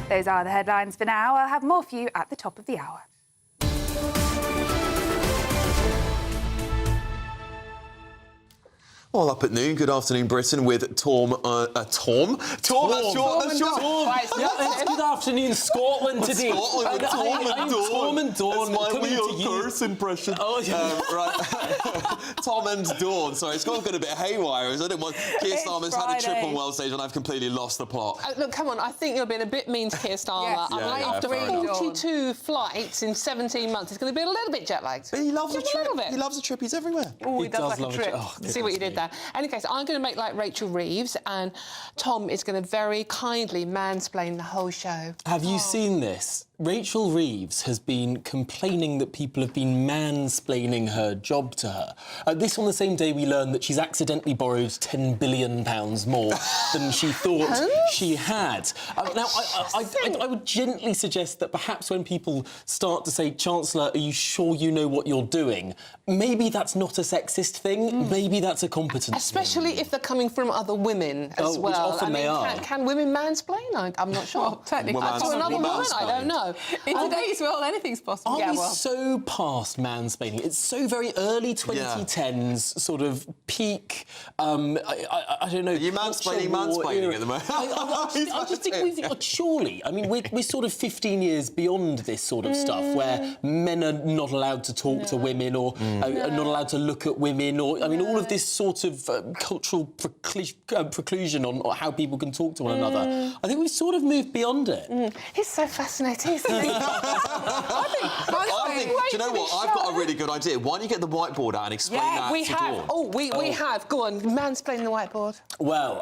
Those are the headlines for now. I'll have more for you at the top of the hour. Well, up at noon, good afternoon, Britain, with Tom. That's your... Right, yeah, it's good afternoon, Scotland today. Scotland with Tom and Dawn. Tom and Dawn. That's my Leo Curse impression. Oh, yeah. Right. Tom and Dawn. Sorry, it's got a bit haywire. I didn't want... Keir Starmer's had a trip on World Stage and I've completely lost the plot. Look, come on, I think you're being a bit mean to Keir Starmer. Yes. After 42 flights in 17 months, it's going to be a little bit jet-lagged. But he loves a trip. little bit. He loves a trip. He's everywhere. Oh, he does like love a trip. Oh, See what you did there. Any case, I'm going to make like Rachel Reeves, and Tom is going to very kindly mansplain the whole show. Have you seen this? Rachel Reeves has been complaining that people have been mansplaining her job to her. This on the same day we learned that she's accidentally borrowed £10 billion more than she thought she had. Now, I would gently suggest that perhaps when people start to say, Chancellor, are you sure you know what you're doing? Maybe that's not a sexist thing. Maybe that's a competence Especially if they're coming from other women as well. Which often they are. Can women mansplain? I'm not sure. Technically. To another woman, I don't know. In today's world, anything's possible. Are we so past mansplaining? It's so very early 2010s, sort of peak, I don't know... Are you mansplaining at the moment? I just think we've... Surely, I mean, we're sort of 15 years beyond this sort of stuff, where men are not allowed to talk to women or are not allowed to look at women, or, I mean, all of this sort of cultural preclusion on how people can talk to one another. I think we've sort of moved beyond it. He's so fascinating, isn't he? I think, do you know what? I've got a really good idea. Why don't you get the whiteboard out and explain that we to have. Dawn? Oh, we have. Go on, mansplain the whiteboard. Well,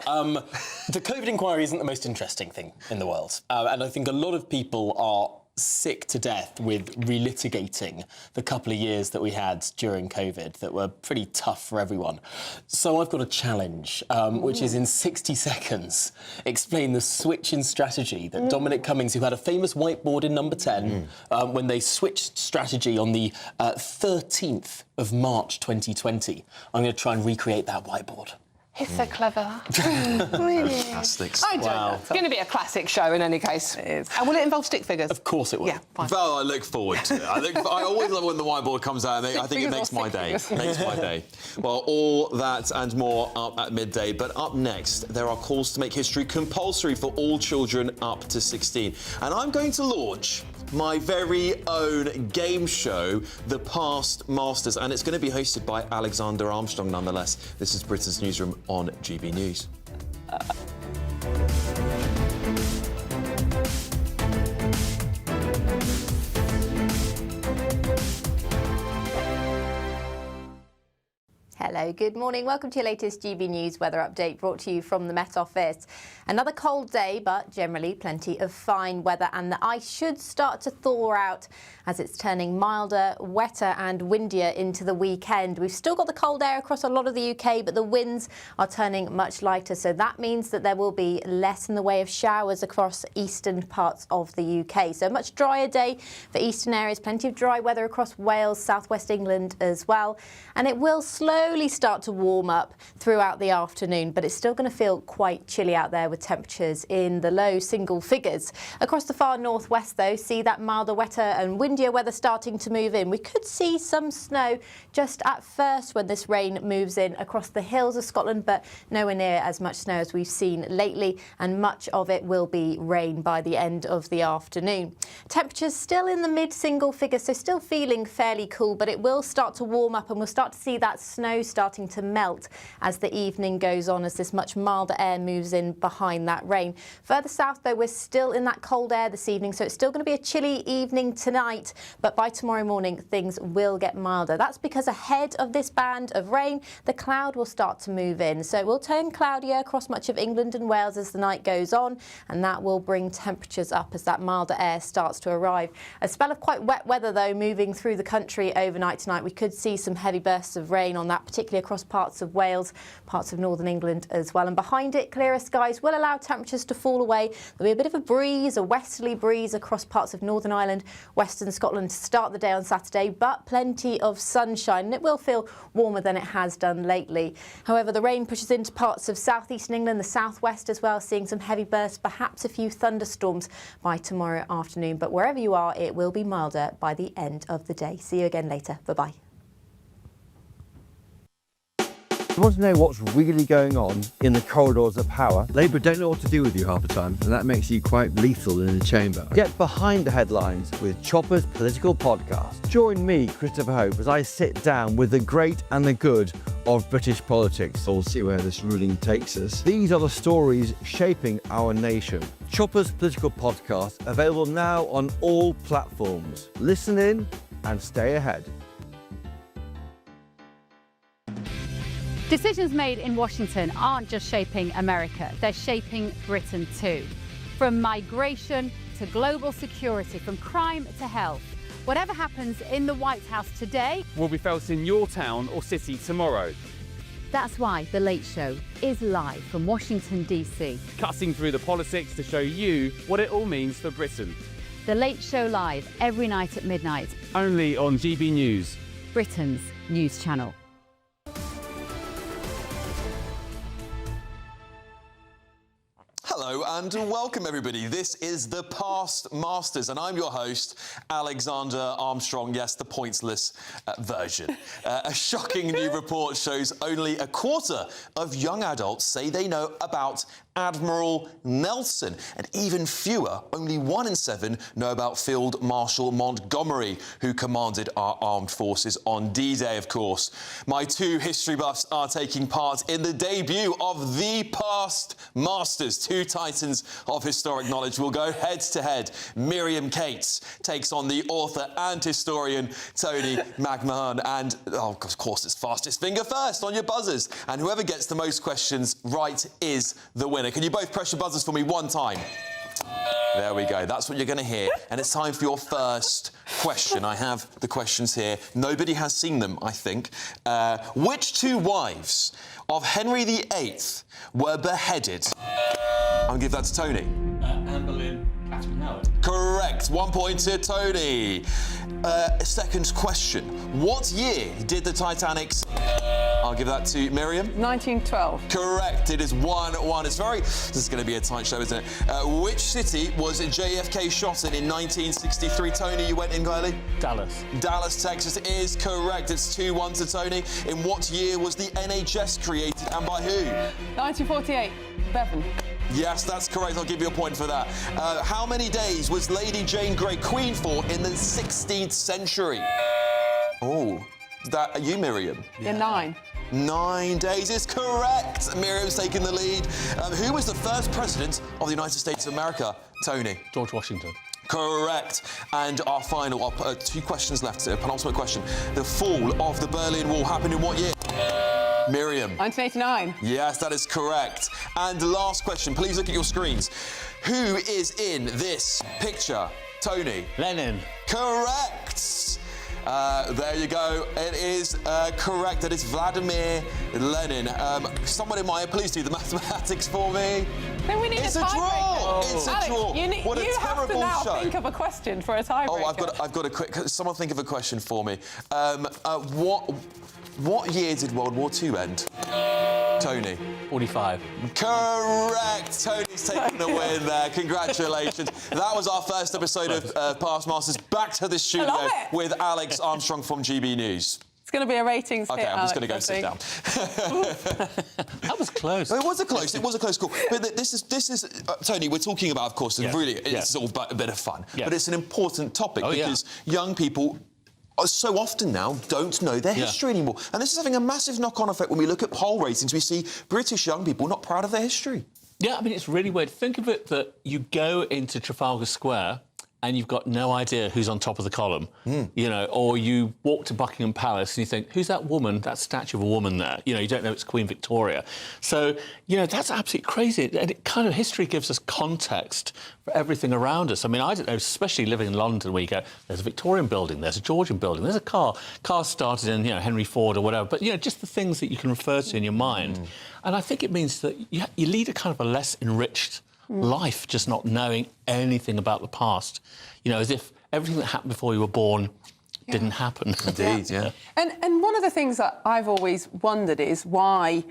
the COVID inquiry isn't the most interesting thing in the world. And I think a lot of people are sick to death with relitigating the couple of years that we had during COVID that were pretty tough for everyone. So I've got a challenge, which is in 60 seconds, explain the switch in strategy that Dominic Cummings, who had a famous whiteboard in number 10, when they switched strategy on the 13th of March 2020. I'm going to try and recreate that whiteboard. He's so clever. Really? Fantastic. I enjoyed that. It's going to be a classic show in any case. It is. And will it involve stick figures? Of course it will. Yeah, fine. Well, I look forward to it. I always love when the whiteboard comes out. I think it makes my day. Makes my day. Well, all that and more up at midday. But up next, there are calls to make history compulsory for all children up to 16. And I'm going to launch my very own game show, The Past Masters, and it's going to be hosted by Alexander Armstrong nonetheless. This is Britain's Newsroom on GB News. Hello, good morning. Welcome to your latest GB News weather update brought to you from the Met Office. Another cold day, but generally plenty of fine weather, and the ice should start to thaw out as it's turning milder, wetter and windier into the weekend. We've still got the cold air across a lot of the UK, but the winds are turning much lighter, so that means that there will be less in the way of showers across eastern parts of the UK. So a much drier day for eastern areas, plenty of dry weather across Wales, southwest England as well, and it will slowly start to warm up throughout the afternoon, but it's still going to feel quite chilly out there with temperatures in the low single figures. Across the far northwest, though, see that milder, wetter and windier weather starting to move in. We could see some snow just at first when this rain moves in across the hills of Scotland, but nowhere near as much snow as we've seen lately, and much of it will be rain by the end of the afternoon. Temperatures still in the mid-single figures, so still feeling fairly cool, but it will start to warm up and we'll start to see that snow starting to melt as the evening goes on, as this much milder air moves in behind that rain. Further south, though, we're still in that cold air this evening, so it's still going to be a chilly evening tonight, but by tomorrow morning things will get milder. That's because ahead of this band of rain, the cloud will start to move in, so it will turn cloudier across much of England and Wales as the night goes on, and that will bring temperatures up as that milder air starts to arrive. A spell of quite wet weather, though, moving through the country overnight tonight. We could see some heavy bursts of rain on that, particularly across parts of Wales, parts of northern England as well. And behind it, clearer skies will allow temperatures to fall away. There'll be a bit of a breeze, a westerly breeze across parts of Northern Ireland, western southern Scotland to start the day on Saturday, but plenty of sunshine, and it will feel warmer than it has done lately. However, the rain pushes into parts of southeastern England, the southwest as well, seeing some heavy bursts, perhaps a few thunderstorms by tomorrow afternoon. But wherever you are, it will be milder by the end of the day. See you again later. Bye-bye. You want to know what's really going on in the corridors of power? Labour don't know what to do with you half the time, and that makes you quite lethal in the chamber. Get behind the headlines with Chopper's political podcast. Join me, Christopher Hope, as I sit down with the great and the good of British politics. We'll see where this ruling takes us. These are the stories shaping our nation. Chopper's political podcast, available now on all platforms. Listen in and stay ahead. Decisions made in Washington aren't just shaping America, they're shaping Britain too. From migration to global security, from crime to health. Whatever happens in the White House today will be felt in your town or city tomorrow. That's why The Late Show is live from Washington, D.C. Cutting through the politics to show you what it all means for Britain. The Late Show live every night at midnight. Only on GB News, Britain's news channel. Hello and welcome everybody. This is the Past Masters and I'm your host, Alexander Armstrong. Yes, the pointsless version. A shocking new report shows only a quarter of young adults say they know about Admiral Nelson, and even fewer, only 1 in 7, know about Field Marshal Montgomery, who commanded our armed forces on D-Day, of course. My two history buffs are taking part in the debut of the Past Masters. Two titans of historic knowledge will go head-to-head. Miriam Cates takes on the author and historian Tony McMahon, and, oh, of course, it's fastest finger first on your buzzers. And whoever gets the most questions right is the winner. Can you both press your buzzers for me one time? There we go. That's what you're going to hear. And it's time for your first question. I have the questions here. Nobody has seen them, I think. Which two wives of Henry VIII were beheaded? I'll give that to Tony. Anne Boleyn, Catherine Howard. Correct. 1 point to Tony. Second question. What year did the Titanic sink? I'll give that to Miriam. 1912. Correct. It is 1-1. This is going to be a tight show, isn't it? Which city was JFK shot in 1963? Tony, you went in, Kylie? Dallas. Dallas, Texas is correct. It's 2-1 to Tony. In what year was the NHS created and by who? 1948. Bevan. Yes, that's correct. I'll give you a point for that. How many days was Lady Jane Grey queen for in the 16th century? Oh, is that you, Miriam? Yeah, 9. 9 days is correct. Miriam's taking the lead. Who was the first president of the United States of America? Tony. George Washington. Correct. And our final, 2 questions left. Penultimate question. The fall of the Berlin Wall happened in what year? Miriam. 1989. Yes, that is correct. And last question, please look at your screens. Who is in this picture? Tony. Lenin. Correct. There you go. It is correct. It is Vladimir Lenin. Someone in my please do the mathematics for me. Then we need it's a draw. It's Alex, a draw. What a you terrible have to now show. think of a question for a tiebreaker. Oh, I've got a quick. Someone think of a question for me. What year did World War II end? Tony. 45. Correct. Tony's taking the win there. Congratulations. That was our first episode of Past Masters. Back to the studio with Alex Armstrong from GB News. It's going to be a ratings hit, Okay, I'm just Alex, going to go sit down. That was close. It was a close call. But this is Tony, we're talking about, of course, and really, it's all a bit of fun. Yeah. But it's an important topic because young people so often now don't know their history anymore. And this is having a massive knock-on effect when we look at poll ratings. We see British young people not proud of their history. Yeah, I mean, it's really weird. Think of it that you go into Trafalgar Square and you've got no idea who's on top of the column, you know, or you walk to Buckingham Palace and you think, who's that woman, that statue of a woman there? You know, you don't know it's Queen Victoria. So, you know, that's absolutely crazy. And it kind of, history gives us context for everything around us. I mean, I don't know, especially living in London where you go, there's a Victorian building, there's a Georgian building, there's a car. Cars started in, you know, Henry Ford or whatever. But, you know, just the things that you can refer to in your mind. And I think it means that you lead a kind of a less enriched life, just not knowing anything about the past. You know, as if everything that happened before you were born didn't happen. Indeed, yeah. And one of the things that I've always wondered is why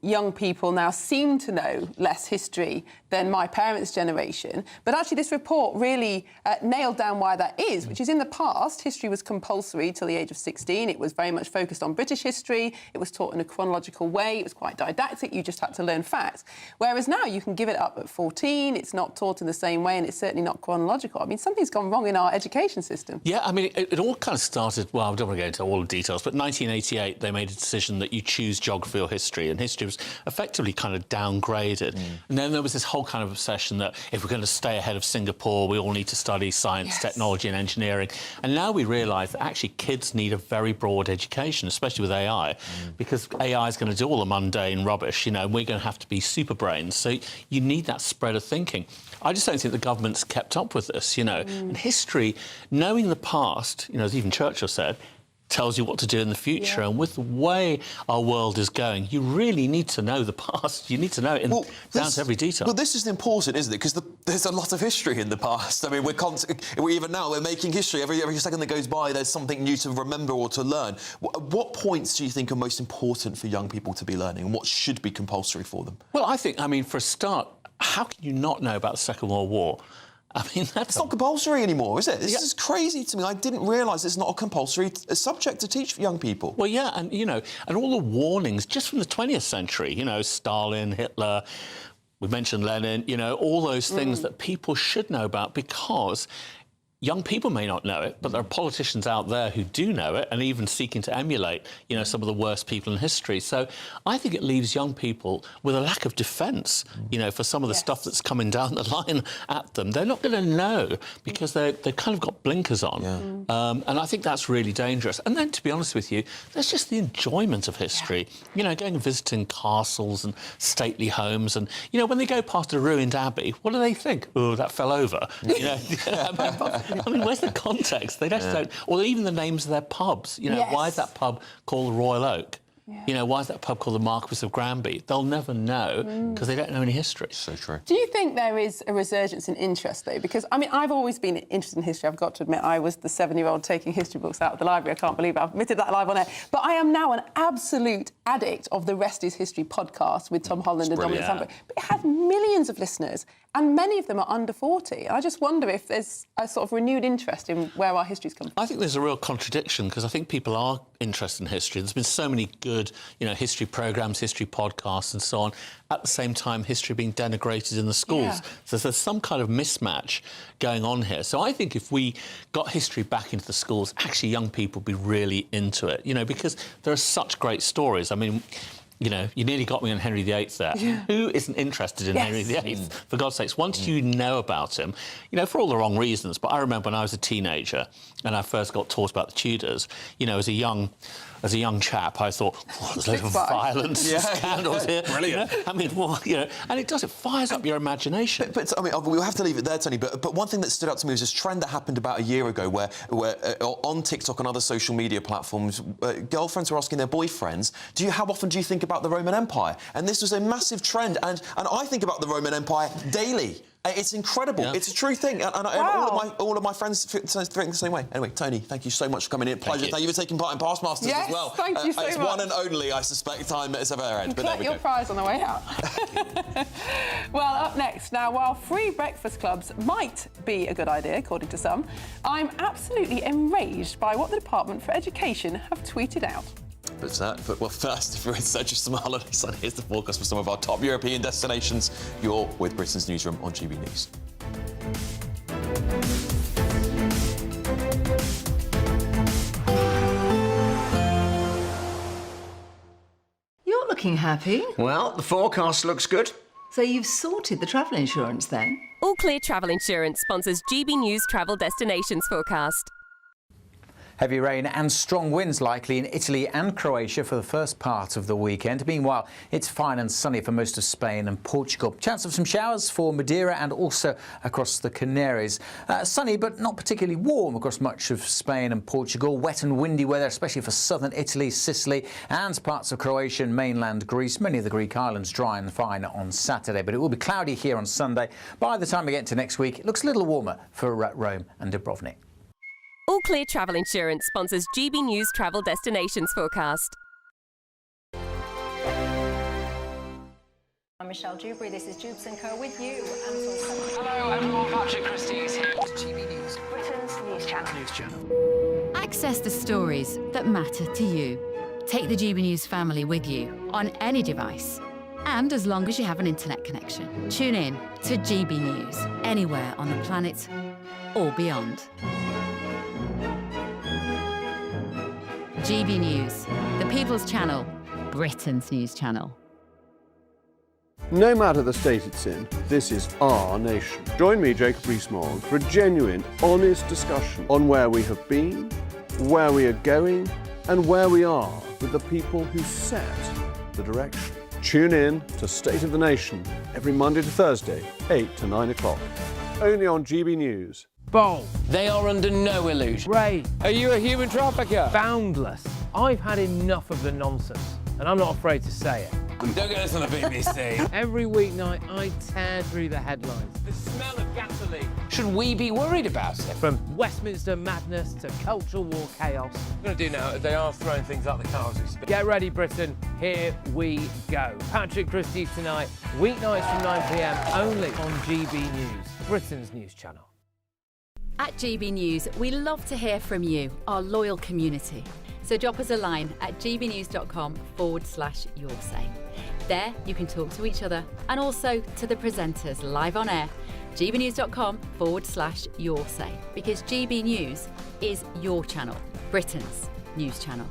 young people now seem to know less history than my parents' generation. But actually, this report really nailed down why that is, which is in the past, history was compulsory till the age of 16. It was very much focused on British history. It was taught in a chronological way. It was quite didactic. You just had to learn facts. Whereas now you can give it up at 14. It's not taught in the same way, and it's certainly not chronological. I mean, something's gone wrong in our education system. Yeah, I mean, it all kind of started, well, I don't want to go into all the details, but 1988, they made a decision that you choose geography or history, and history was effectively kind of downgraded. And then there was this whole kind of obsession that if we're going to stay ahead of Singapore, we all need to study science, technology and engineering. And now we realise that actually kids need a very broad education, especially with AI, because AI is going to do all the mundane rubbish, you know, and we're going to have to be super brains. So you need that spread of thinking. I just don't think the government's kept up with this, you know. And history, knowing the past, you know, as even Churchill said, tells you what to do in the future. And with the way our world is going, you really need to know the past. You need to know it down to every detail. Well, this is important, isn't it? Because there's a lot of history in the past. I mean, even now, we're making history. Every second that goes by, there's something new to remember or to learn. What points do you think are most important for young people to be learning, and what should be compulsory for them? Well, I think, I mean, for a start, how can you not know about the Second World War? I mean, it's not compulsory anymore, is it? This is crazy to me. I didn't realise it's not a compulsory subject to teach for young people. Well, yeah, and, you know, and all the warnings just from the 20th century, you know, Stalin, Hitler, we mentioned Lenin, you know, all those things that people should know about, because young people may not know it, but there are politicians out there who do know it and even seeking to emulate, you know, some of the worst people in history. So I think it leaves young people with a lack of defence, you know, for some of the stuff that's coming down the line at them. They're not going to know because they've kind of got blinkers on. And I think that's really dangerous. And then, to be honest with you, there's just the enjoyment of history. You know, going and visiting castles and stately homes, and, you know, when they go past a ruined abbey, what do they think? Oh, that fell over. You know, I mean, where's the context? They just don't. Or even the names of their pubs. You know, why is that pub called the Royal Oak? You know, why is that pub called the Marquis of Granby? They'll never know because they don't know any history. So true. Do you think there is a resurgence in interest, though? Because, I mean, I've always been interested in history. I've got to admit, I was the 7-year-old taking history books out of the library. I can't believe I've admitted that live on air. But I am now an absolute addict of the Rest is History podcast with Tom Holland and Dominic Sandberg. But it has millions of listeners, and many of them are under 40. I just wonder if there's a sort of renewed interest in where our history's come from. I think there's a real contradiction, because I think people are interested in history. There's been so many good, you know, history programmes, history podcasts and so on. At the same time, history being denigrated in the schools. So there's some kind of mismatch going on here. So I think if we got history back into the schools, actually young people would be really into it, you know, because there are such great stories. I mean, you know, you nearly got me on Henry VIII there. Who isn't interested in Henry VIII? For God's sakes, once you know about him, you know, for all the wrong reasons. But I remember when I was a teenager and I first got taught about the Tudors, you know, as a young chap, I thought, there's loads of violence, scandals here. Brilliant. You know? I mean, well, you know, and it fires up your imagination. But I mean, we'll have to leave it there, Tony. But one thing that stood out to me was this trend that happened about a year ago, where on TikTok and other social media platforms, girlfriends were asking their boyfriends, how often do you think about the Roman Empire? And this was a massive trend, and I think about the Roman Empire daily. It's incredible. It's a true thing. And all of my friends think the same way. Anyway, Tony, thank you so much for coming in. Pleasure. Thank you for taking part in Past Masters as well. Thank you so much. It's one and only, I suspect, time it's ever had. But there we go. Collect your prize on the way out. Well, up next, now, while free breakfast clubs might be a good idea, according to some, I'm absolutely enraged by what the Department for Education have tweeted out. But well, first, if you're in search of some holiday sun, here's the forecast for some of our top European destinations. You're with Britain's Newsroom on GB News. You're looking happy. Well, the forecast looks good. So you've sorted the travel insurance then? All Clear Travel Insurance sponsors GB News Travel Destinations Forecast. Heavy rain and strong winds likely in Italy and Croatia for the first part of the weekend. Meanwhile, it's fine and sunny for most of Spain and Portugal. Chance of some showers for Madeira and also across the Canaries. Sunny but not particularly warm across much of Spain and Portugal. Wet and windy weather, especially for southern Italy, Sicily and parts of Croatia and mainland Greece. Many of the Greek islands dry and fine on Saturday, but it will be cloudy here on Sunday. By the time we get to next week, it looks a little warmer for Rome and Dubrovnik. All Clear Travel Insurance sponsors GB News Travel Destinations Forecast. I'm Michelle Dewberry, this is Jubes & Co with you. Hello everyone, Patrick Christie is here. GB News, Britain's news channel. Access the stories that matter to you. Take the GB News family with you on any device. And as long as you have an internet connection, tune in to GB News anywhere on the planet or beyond. GB News, the People's Channel, Britain's news channel. No matter the state it's in, this is our nation. Join me, Jacob Rees-Mogg, for a genuine, honest discussion on where we have been, where we are going, and where we are with the people who set the direction. Tune in to State of the Nation every Monday to Thursday, 8 to 9 o'clock. Only on GB News. Bold. They are under no illusion. Ray, are you a human trafficker? Boundless. I've had enough of the nonsense, and I'm not afraid to say it. Don't get this on the BBC. Every weeknight, I tear through the headlines. The smell of gasoline. Should we be worried about it? From Westminster madness to cultural war chaos. What I'm going to do now is they are throwing things out the car as we speak. Get ready, Britain. Here we go. Patrick Christie tonight, weeknights from 9 p.m. only on GB News, Britain's news channel. At GB News, we love to hear from you, our loyal community. So drop us a line at gbnews.com/yoursay. There you can talk to each other and also to the presenters live on air. gbnews.com/yoursay, because GB News is your channel, Britain's news channel.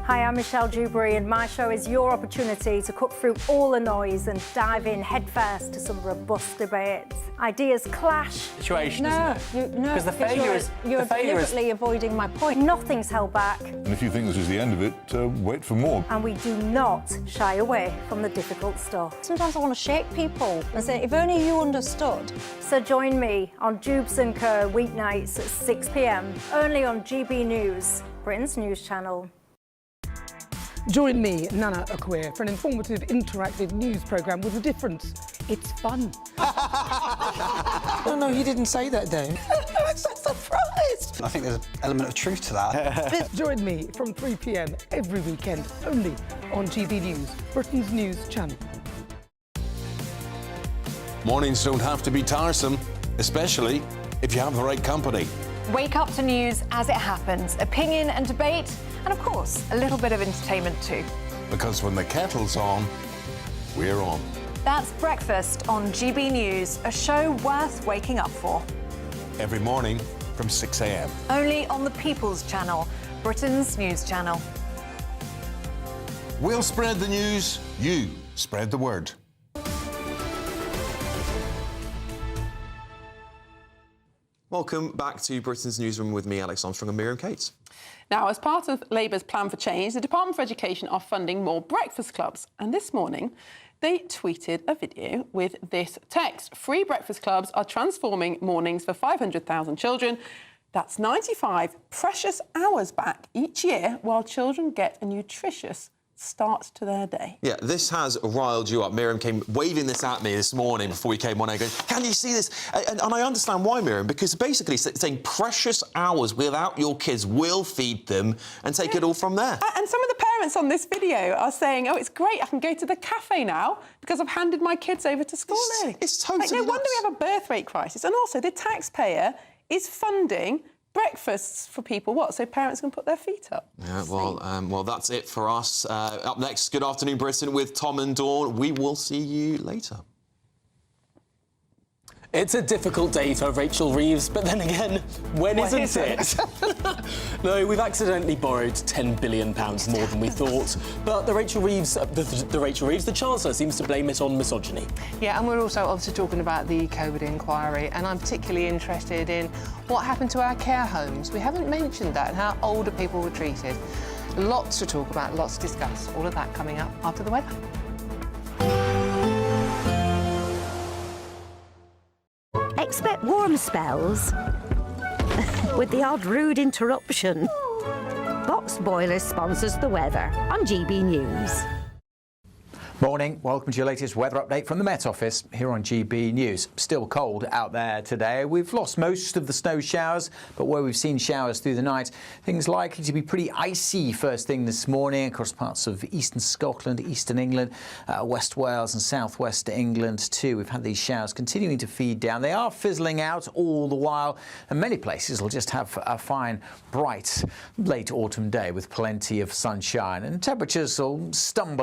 Hi, I'm Michelle Dewberry, and my show is your opportunity to cut through all the noise and dive in headfirst to some robust debates. Ideas clash. Situation, no, isn't it? No, Because the failure is you're deliberately avoiding my point. Nothing's held back, And if you think this is the end of it, wait for more. and we do not shy away from the difficult stuff. Sometimes I want to shake people and say, if only you understood. So join me on Jubes & Co weeknights at 6 p.m. only on GB News, Britain's news channel. Join me, Nana Akweer, for an informative, interactive news programme with a difference. It's fun. No, he didn't say that, Dave. I'm so surprised. I think there's an element of truth to that. Join me from 3 p.m. every weekend, only on GB News, Britain's news channel. Mornings don't have to be tiresome, especially if you have the right company. Wake up to news as it happens, opinion and debate, and of course, a little bit of entertainment too. Because when the kettle's on, we're on. That's Breakfast on GB News, a show worth waking up for. Every morning from 6 a.m. Only on the People's Channel, Britain's news channel. We'll spread the news, you spread the word. Welcome back to Britain's Newsroom with me, Alex Armstrong, and Miriam Cates. Now, as part of Labour's plan for change, the Department for Education are funding more breakfast clubs. And this morning, they tweeted a video with this text. Free breakfast clubs are transforming mornings for 500,000 children. That's 95 precious hours back each year, while children get a nutritious start to their day. Yeah, this has riled you up. Miriam came waving this at me this morning before we came on air going, can you see this? And I understand why, Miriam, because basically it's saying precious hours without your kids will feed them and take it all from there. And some of the parents on this video are saying, oh, it's great, I can go to the cafe now because I've handed my kids over to school early. It's totally no wonder we have a birth rate crisis. And also, the taxpayer is funding breakfasts for people, so parents can put their feet up. Yeah, well, that's it for us. Up next, Good Afternoon Britain with Tom and Dawn. We will see you later. It's a difficult day for Rachel Reeves, but then again, when isn't it? No, we've accidentally borrowed £10 billion more than we thought. But the Chancellor, seems to blame it on misogyny. Yeah, and we're also obviously talking about the COVID inquiry, and I'm particularly interested in what happened to our care homes. We haven't mentioned that and how older people were treated. Lots to talk about, lots to discuss. All of that coming up after the weather. Expect warm spells with the odd rude interruption. Box Boilers sponsors the weather on GB News. Morning, welcome to your latest weather update from the Met Office here on GB News. Still cold out there today. We've lost most of the snow showers, but where we've seen showers through the night, things likely to be pretty icy first thing this morning across parts of eastern Scotland, eastern England, West Wales and southwest England too. We've had these showers continuing to feed down. They are fizzling out all the while, and many places will just have a fine, bright, late autumn day with plenty of sunshine, and temperatures will stumble